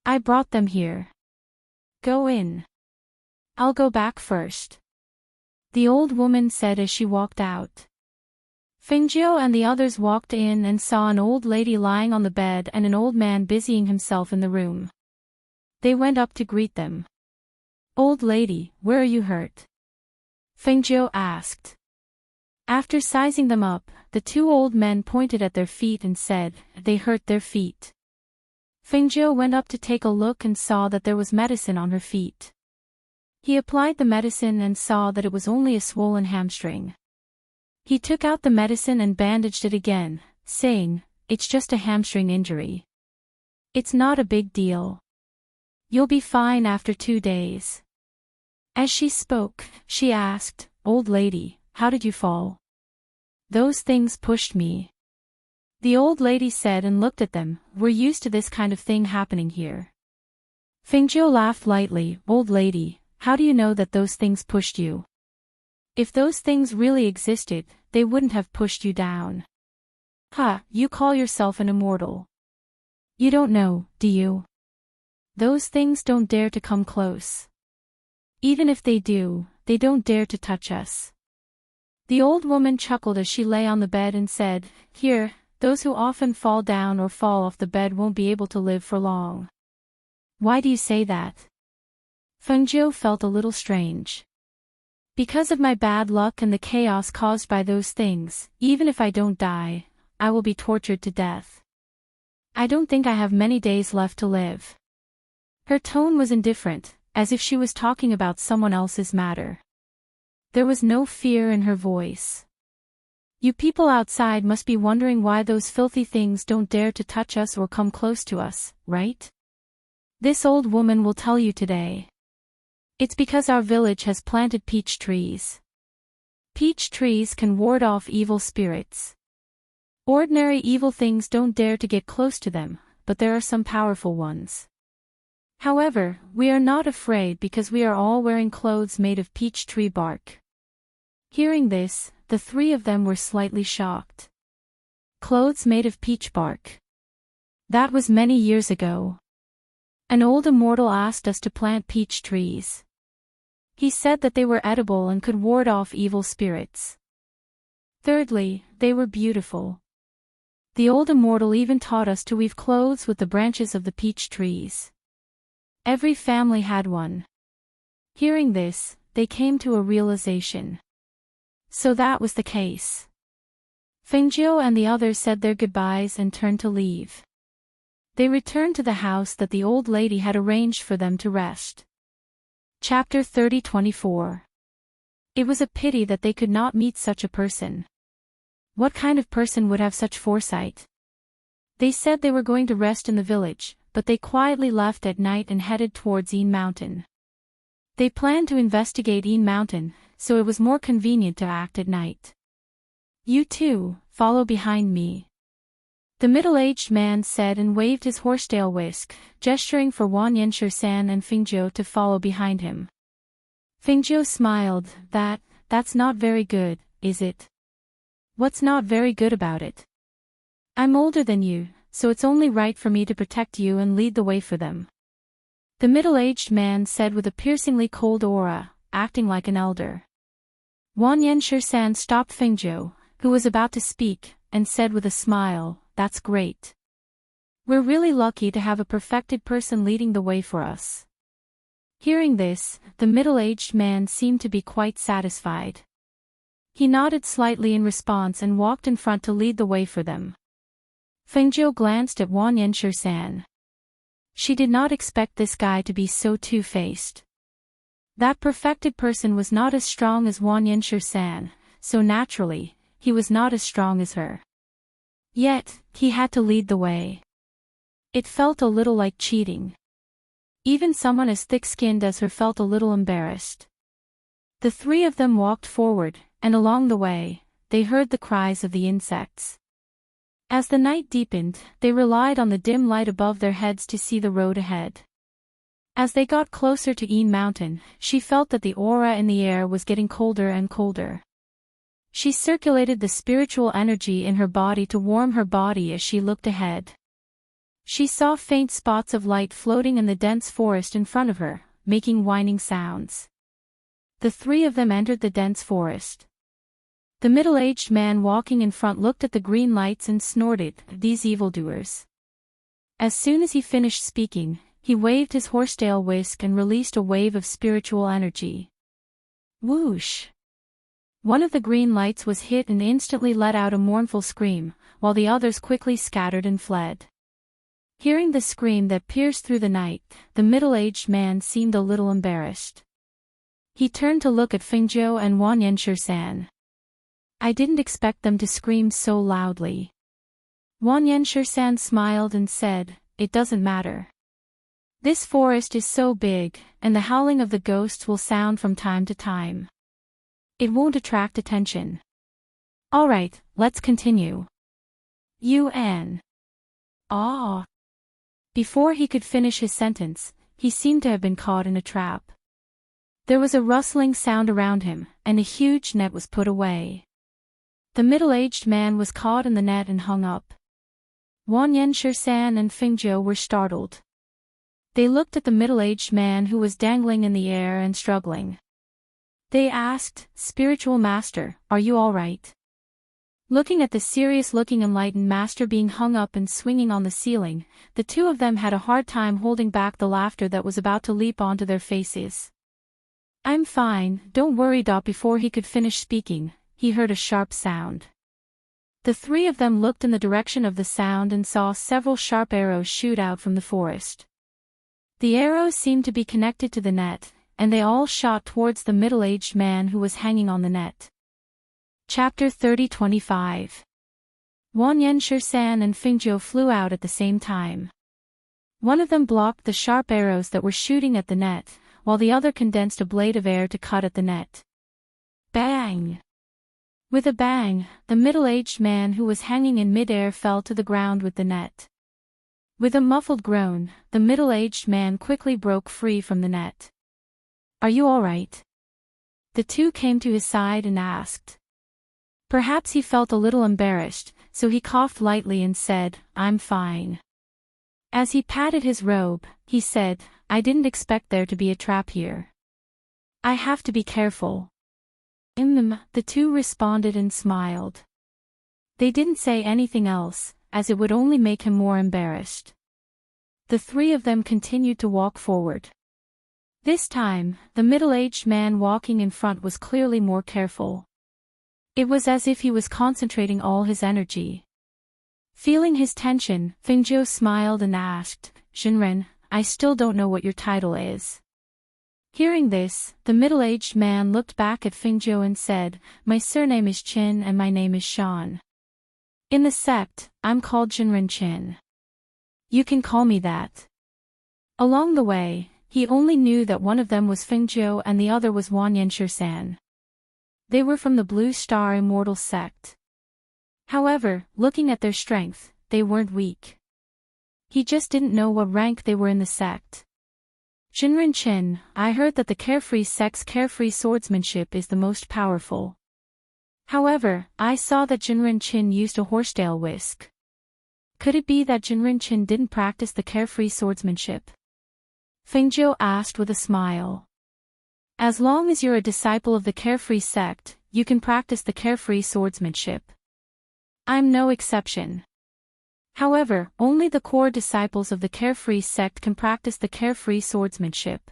I brought them here. Go in. I'll go back first," the old woman said as she walked out. Fengjiu and the others walked in and saw an old lady lying on the bed and an old man busying himself in the room. They went up to greet them. "Old lady, where are you hurt?" Fengjiu asked. After sizing them up, the two old men pointed at their feet and said, "They hurt their feet." Fengjiu went up to take a look and saw that there was medicine on her feet. He applied the medicine and saw that it was only a swollen hamstring. He took out the medicine and bandaged it again, saying, "It's just a hamstring injury. It's not a big deal. You'll be fine after 2 days." As she spoke, she asked, "Old lady, how did you fall?" "Those things pushed me," the old lady said and looked at them. "We're used to this kind of thing happening here." Fengjiu laughed lightly. "Old lady, how do you know that those things pushed you? If those things really existed, they wouldn't have pushed you down." "Ha, you call yourself an immortal. You don't know, do you? Those things don't dare to come close. Even if they do, they don't dare to touch us." The old woman chuckled as she lay on the bed and said, "Here, those who often fall down or fall off the bed won't be able to live for long." "Why do you say that?" Fengjiu felt a little strange. "Because of my bad luck and the chaos caused by those things, even if I don't die, I will be tortured to death. I don't think I have many days left to live." Her tone was indifferent, as if she was talking about someone else's matter. There was no fear in her voice. "You people outside must be wondering why those filthy things don't dare to touch us or come close to us, right? This old woman will tell you today. It's because our village has planted peach trees. Peach trees can ward off evil spirits. Ordinary evil things don't dare to get close to them, but there are some powerful ones. However, we are not afraid because we are all wearing clothes made of peach tree bark." Hearing this, the three of them were slightly shocked. Clothes made of peach bark. That was many years ago. An old immortal asked us to plant peach trees. He said that they were edible and could ward off evil spirits. Thirdly, they were beautiful. The old immortal even taught us to weave clothes with the branches of the peach trees. Every family had one. Hearing this, they came to a realization. So that was the case. Fengjiu and the others said their goodbyes and turned to leave. They returned to the house that the old lady had arranged for them to rest. Chapter 30-24. It was a pity that they could not meet such a person. What kind of person would have such foresight? They said they were going to rest in the village, but they quietly left at night and headed towards Yin Mountain. They planned to investigate Yin Mountain, so it was more convenient to act at night. "You two, follow behind me," the middle-aged man said and waved his horsetail whisk, gesturing for Wang Yanshi-san and Fengjiu to follow behind him. Fengjiu smiled. That's not very good, is it? What's not very good about it? I'm older than you, so it's only right for me to protect you and lead the way for them," the middle-aged man said with a piercingly cold aura, acting like an elder. Wang Yanshi-san stopped Fengjiu, who was about to speak, and said with a smile, "That's great. We're really lucky to have a perfected person leading the way for us." Hearing this, the middle-aged man seemed to be quite satisfied. He nodded slightly in response and walked in front to lead the way for them. Fengjiu glanced at Wang Yanshi-san. She did not expect this guy to be so two-faced. That perfected person was not as strong as Wang Yanshi-san, so naturally, he was not as strong as her. Yet, he had to lead the way. It felt a little like cheating. Even someone as thick-skinned as her felt a little embarrassed. The three of them walked forward, and along the way, they heard the cries of the insects. As the night deepened, they relied on the dim light above their heads to see the road ahead. As they got closer to Een Mountain, she felt that the aura in the air was getting colder and colder. She circulated the spiritual energy in her body to warm her body as she looked ahead. She saw faint spots of light floating in the dense forest in front of her, making whining sounds. The three of them entered the dense forest. The middle-aged man walking in front looked at the green lights and snorted, "These evildoers." As soon as he finished speaking, he waved his horsetail whisk and released a wave of spiritual energy. Whoosh! One of the green lights was hit and instantly let out a mournful scream, while the others quickly scattered and fled. Hearing the scream that pierced through the night, the middle-aged man seemed a little embarrassed. He turned to look at Fengzhou and Wan Yanshir-san. "I didn't expect them to scream so loudly." Wan Yanshir-san smiled and said, "It doesn't matter. This forest is so big, and the howling of the ghosts will sound from time to time. It won't attract attention. Alright, let's continue." Yuan. Ah. Before he could finish his sentence, he seemed to have been caught in a trap. There was a rustling sound around him, and a huge net was put away. The middle-aged man was caught in the net and hung up. Wan Yanshir-san and Fengzhou were startled. They looked at the middle-aged man who was dangling in the air and struggling. They asked, "Spiritual master, are you all right?" Looking at the serious-looking enlightened master being hung up and swinging on the ceiling, the two of them had a hard time holding back the laughter that was about to leap onto their faces. "I'm fine, don't worry." Before he could finish speaking, he heard a sharp sound. The three of them looked in the direction of the sound and saw several sharp arrows shoot out from the forest. The arrows seemed to be connected to the net, and they all shot towards the middle-aged man who was hanging on the net. Chapter 30-25. Wan Yanshir-san and Fengzhou flew out at the same time. One of them blocked the sharp arrows that were shooting at the net, while the other condensed a blade of air to cut at the net. Bang! With a bang, the middle-aged man who was hanging in mid-air fell to the ground with the net. With a muffled groan, the middle-aged man quickly broke free from the net. "Are you all right?" The two came to his side and asked. Perhaps he felt a little embarrassed, so he coughed lightly and said, "I'm fine." As he patted his robe, he said, "I didn't expect there to be a trap here. I have to be careful." The two responded and smiled. They didn't say anything else, as it would only make him more embarrassed. The three of them continued to walk forward. This time, the middle-aged man walking in front was clearly more careful. It was as if he was concentrating all his energy. Feeling his tension, Fengzhou smiled and asked, "Jinren, I still don't know what your title is." Hearing this, the middle-aged man looked back at Fengzhou and said, "My surname is Qin and my name is Shan. In the sect, I'm called Jinren Qin. You can call me that." Along the way, he only knew that one of them was Fengzhou and the other was Wan Yanshir-san. They were from the Blue Star Immortal sect. However, looking at their strength, they weren't weak. He just didn't know what rank they were in the sect. "Jinren Qin, I heard that the Carefree sect's carefree swordsmanship is the most powerful. However, I saw that Jinren Qin used a horsetail whisk. Could it be that Jinren Qin didn't practice the carefree swordsmanship?" Fengzhou asked with a smile. "As long as you're a disciple of the Carefree sect, you can practice the carefree swordsmanship. I'm no exception. However, only the core disciples of the Carefree sect can practice the carefree swordsmanship.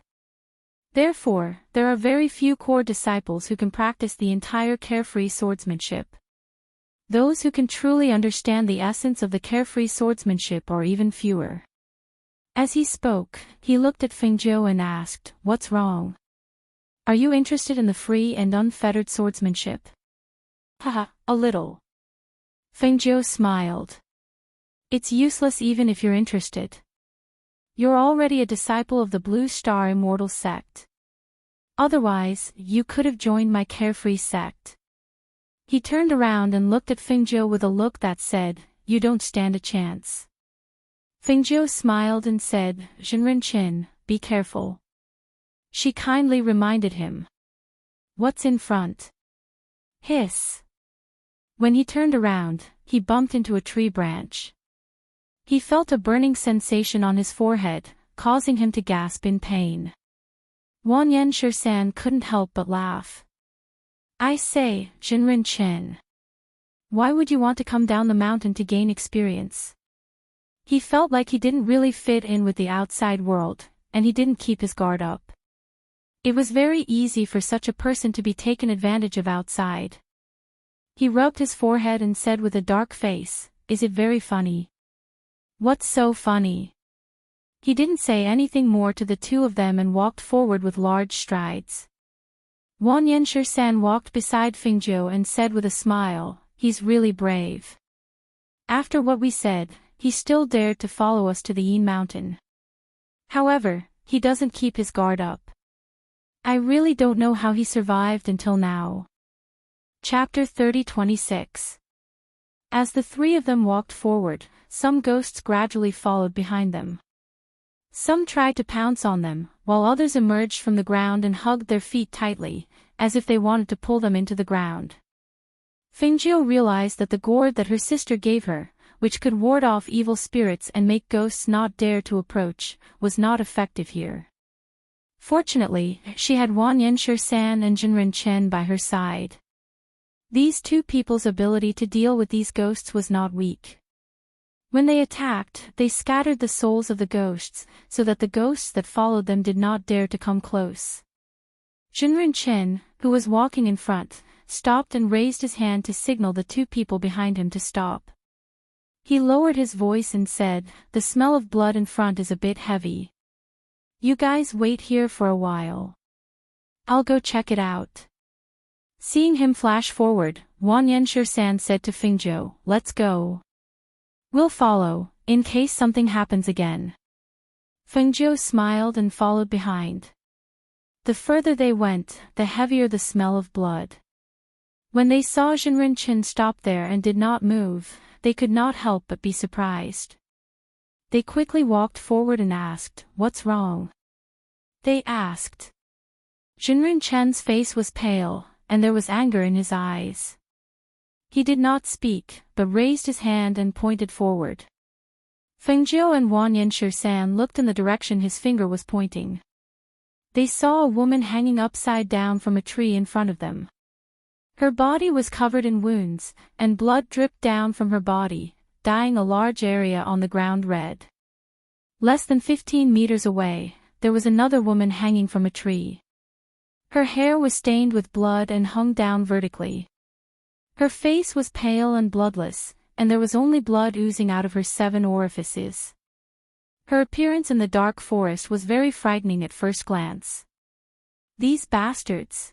Therefore, there are very few core disciples who can practice the entire carefree swordsmanship. Those who can truly understand the essence of the carefree swordsmanship are even fewer." As he spoke, he looked at Fengzhou and asked, "What's wrong? Are you interested in the free and unfettered swordsmanship?" "Haha, a little. Fengjiu smiled. It's useless even if you're interested. You're already a disciple of the Blue Star Immortal sect. Otherwise, you could have joined my carefree sect. He turned around and looked at Fengjiu with a look that said, you don't stand a chance. Fengjiu smiled and said, Zhenren, be careful. She kindly reminded him. What's in front? Hiss. When he turned around, he bumped into a tree branch. He felt a burning sensation on his forehead, causing him to gasp in pain. Wanyan Shirsan couldn't help but laugh. I say, Zhenren. Why would you want to come down the mountain to gain experience? He felt like he didn't really fit in with the outside world, and he didn't keep his guard up. It was very easy for such a person to be taken advantage of outside. He rubbed his forehead and said with a dark face, is it very funny? What's so funny? He didn't say anything more to the two of them and walked forward with large strides. Wanyan Shirsan walked beside Fengjiu and said with a smile, he's really brave. After what we said, he still dared to follow us to the Yin Mountain. However, he doesn't keep his guard up. I really don't know how he survived until now. Chapter 30-26. As the three of them walked forward, some ghosts gradually followed behind them. Some tried to pounce on them, while others emerged from the ground and hugged their feet tightly, as if they wanted to pull them into the ground. Fengjiu realized that the gourd that her sister gave her, which could ward off evil spirits and make ghosts not dare to approach, was not effective here. Fortunately, she had Wanyan Shirsan and Zhenren by her side. These two people's ability to deal with these ghosts was not weak. When they attacked, they scattered the souls of the ghosts, so that the ghosts that followed them did not dare to come close. Zhenren, who was walking in front, stopped and raised his hand to signal the two people behind him to stop. He lowered his voice and said, the smell of blood in front is a bit heavy. You guys wait here for a while. I'll go check it out. Seeing him flash forward, Wanyan Shirsan said to Fengjiu, let's go. We'll follow, in case something happens again. Fengjiu smiled and followed behind. The further they went, the heavier the smell of blood. When they saw Zhenren stop there and did not move, they could not help but be surprised. They quickly walked forward and asked, what's wrong? They asked. Zhenren's face was pale, and there was anger in his eyes. He did not speak, but raised his hand and pointed forward. Fengjiu and Wanyan Shirsan looked in the direction his finger was pointing. They saw a woman hanging upside down from a tree in front of them. Her body was covered in wounds, and blood dripped down from her body, dyeing a large area on the ground red. Less than 15 meters away, there was another woman hanging from a tree. Her hair was stained with blood and hung down vertically. Her face was pale and bloodless, and there was only blood oozing out of her 7 orifices. Her appearance in the dark forest was very frightening at first glance. These bastards!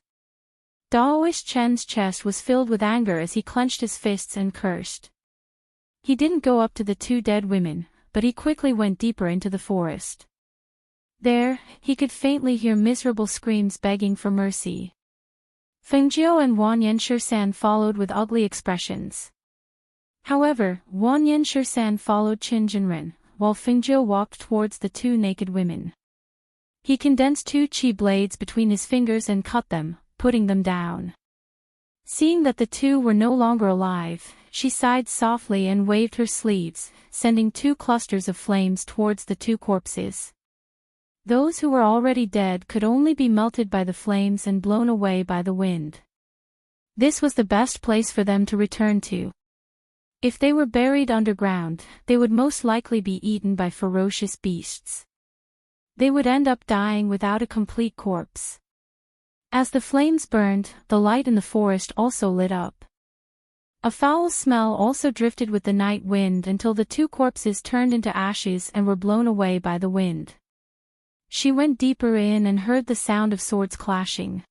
Daoist Chen's chest was filled with anger as he clenched his fists and cursed. He didn't go up to the two dead women, but he quickly went deeper into the forest. There, he could faintly hear miserable screams begging for mercy. Fengjiu and Wanyan Shirsan followed with ugly expressions. However, Wanyan Shirsan followed Zhenren, while Fengjiu walked towards the two naked women. He condensed 2 chi blades between his fingers and cut them, putting them down. Seeing that the two were no longer alive, she sighed softly and waved her sleeves, sending 2 clusters of flames towards the 2 corpses. Those who were already dead could only be melted by the flames and blown away by the wind. This was the best place for them to return to. If they were buried underground, they would most likely be eaten by ferocious beasts. They would end up dying without a complete corpse. As the flames burned, the light in the forest also lit up. A foul smell also drifted with the night wind until the 2 corpses turned into ashes and were blown away by the wind. She went deeper in and heard the sound of swords clashing.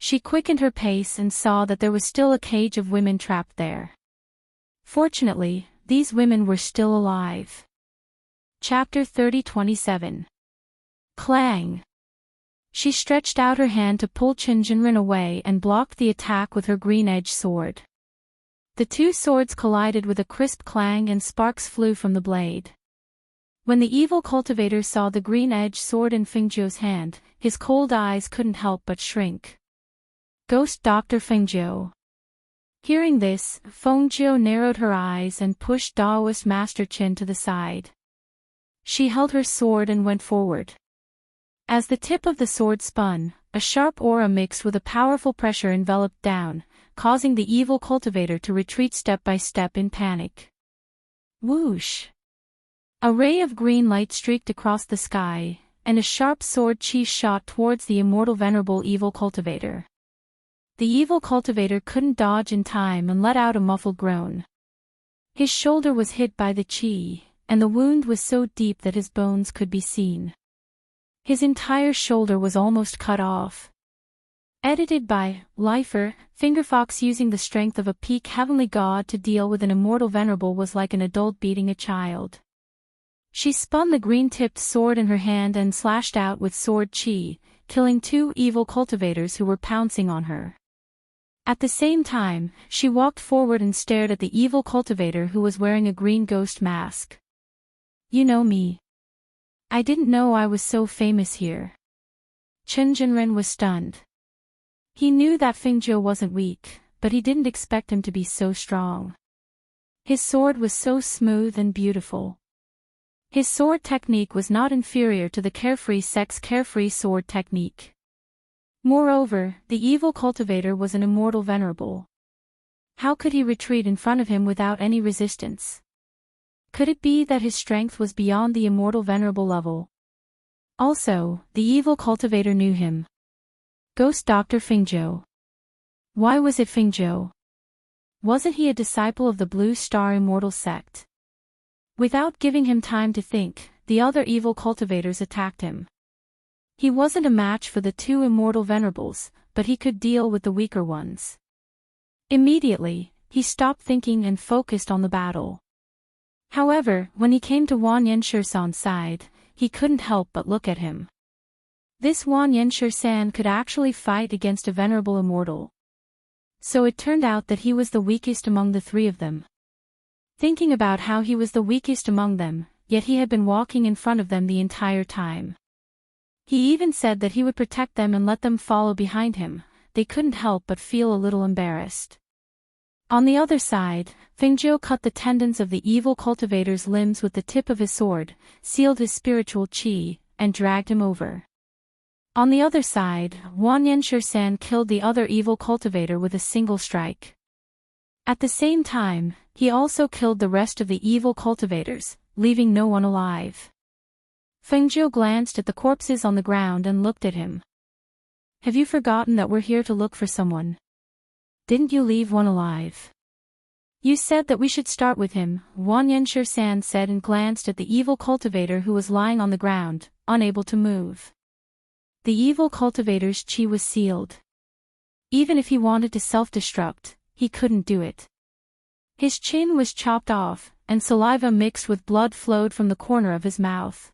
She quickened her pace and saw that there was still a cage of women trapped there. Fortunately, these women were still alive. Chapter 30:27. Clang! She stretched out her hand to pull Chinjinren away and blocked the attack with her green-edged sword. The two swords collided with a crisp clang and sparks flew from the blade. When the evil cultivator saw the green-edged sword in Fengjiu's hand, his cold eyes couldn't help but shrink. Ghost Dr. Fengjiu. Hearing this, Fengjiu narrowed her eyes and pushed Daoist Master Qin to the side. She held her sword and went forward. As the tip of the sword spun, a sharp aura mixed with a powerful pressure enveloped down, causing the evil cultivator to retreat step by step in panic. Whoosh! A ray of green light streaked across the sky, and a sharp sword chi shot towards the immortal venerable evil cultivator. The evil cultivator couldn't dodge in time and let out a muffled groan. His shoulder was hit by the chi, and the wound was so deep that his bones could be seen. His entire shoulder was almost cut off. Edited by Lifer, Fingerfox. Using the strength of a peak heavenly god to deal with an immortal venerable was like an adult beating a child. She spun the green-tipped sword in her hand and slashed out with sword chi, killing two evil cultivators who were pouncing on her. At the same time, she walked forward and stared at the evil cultivator who was wearing a green ghost mask. You know me. I didn't know I was so famous here. Chen Jinren was stunned. He knew that Fengjiu wasn't weak, but he didn't expect him to be so strong. His sword was so smooth and beautiful. His sword technique was not inferior to the carefree sword technique. Moreover, the evil cultivator was an immortal venerable. How could he retreat in front of him without any resistance? Could it be that his strength was beyond the immortal venerable level? Also, the evil cultivator knew him. Ghost Dr. Fengjiu. Why was it Fengjiu? Wasn't he a disciple of the Blue Star Immortal sect? Without giving him time to think, the other evil cultivators attacked him. He wasn't a match for the two immortal venerables, but he could deal with the weaker ones. Immediately, he stopped thinking and focused on the battle. However, when he came to Wan Yenshir-san's side, he couldn't help but look at him. This Wan Yenshir-san could actually fight against a venerable immortal. So it turned out that he was the weakest among the three of them. Thinking about how he was the weakest among them, yet he had been walking in front of them the entire time. He even said that he would protect them and let them follow behind him. They couldn't help but feel a little embarrassed. On the other side, Fengjiu cut the tendons of the evil cultivator's limbs with the tip of his sword, sealed his spiritual chi, and dragged him over. On the other side, Wan Yenshir-san killed the other evil cultivator with a single strike. At the same time, he also killed the rest of the evil cultivators, leaving no one alive. Fengjiu glanced at the corpses on the ground and looked at him. Have you forgotten that we're here to look for someone? Didn't you leave one alive? You said that we should start with him, Wan Yenshir-san said and glanced at the evil cultivator who was lying on the ground, unable to move. The evil cultivator's chi was sealed. Even if he wanted to self-destruct, he couldn't do it. His chin was chopped off, and saliva mixed with blood flowed from the corner of his mouth.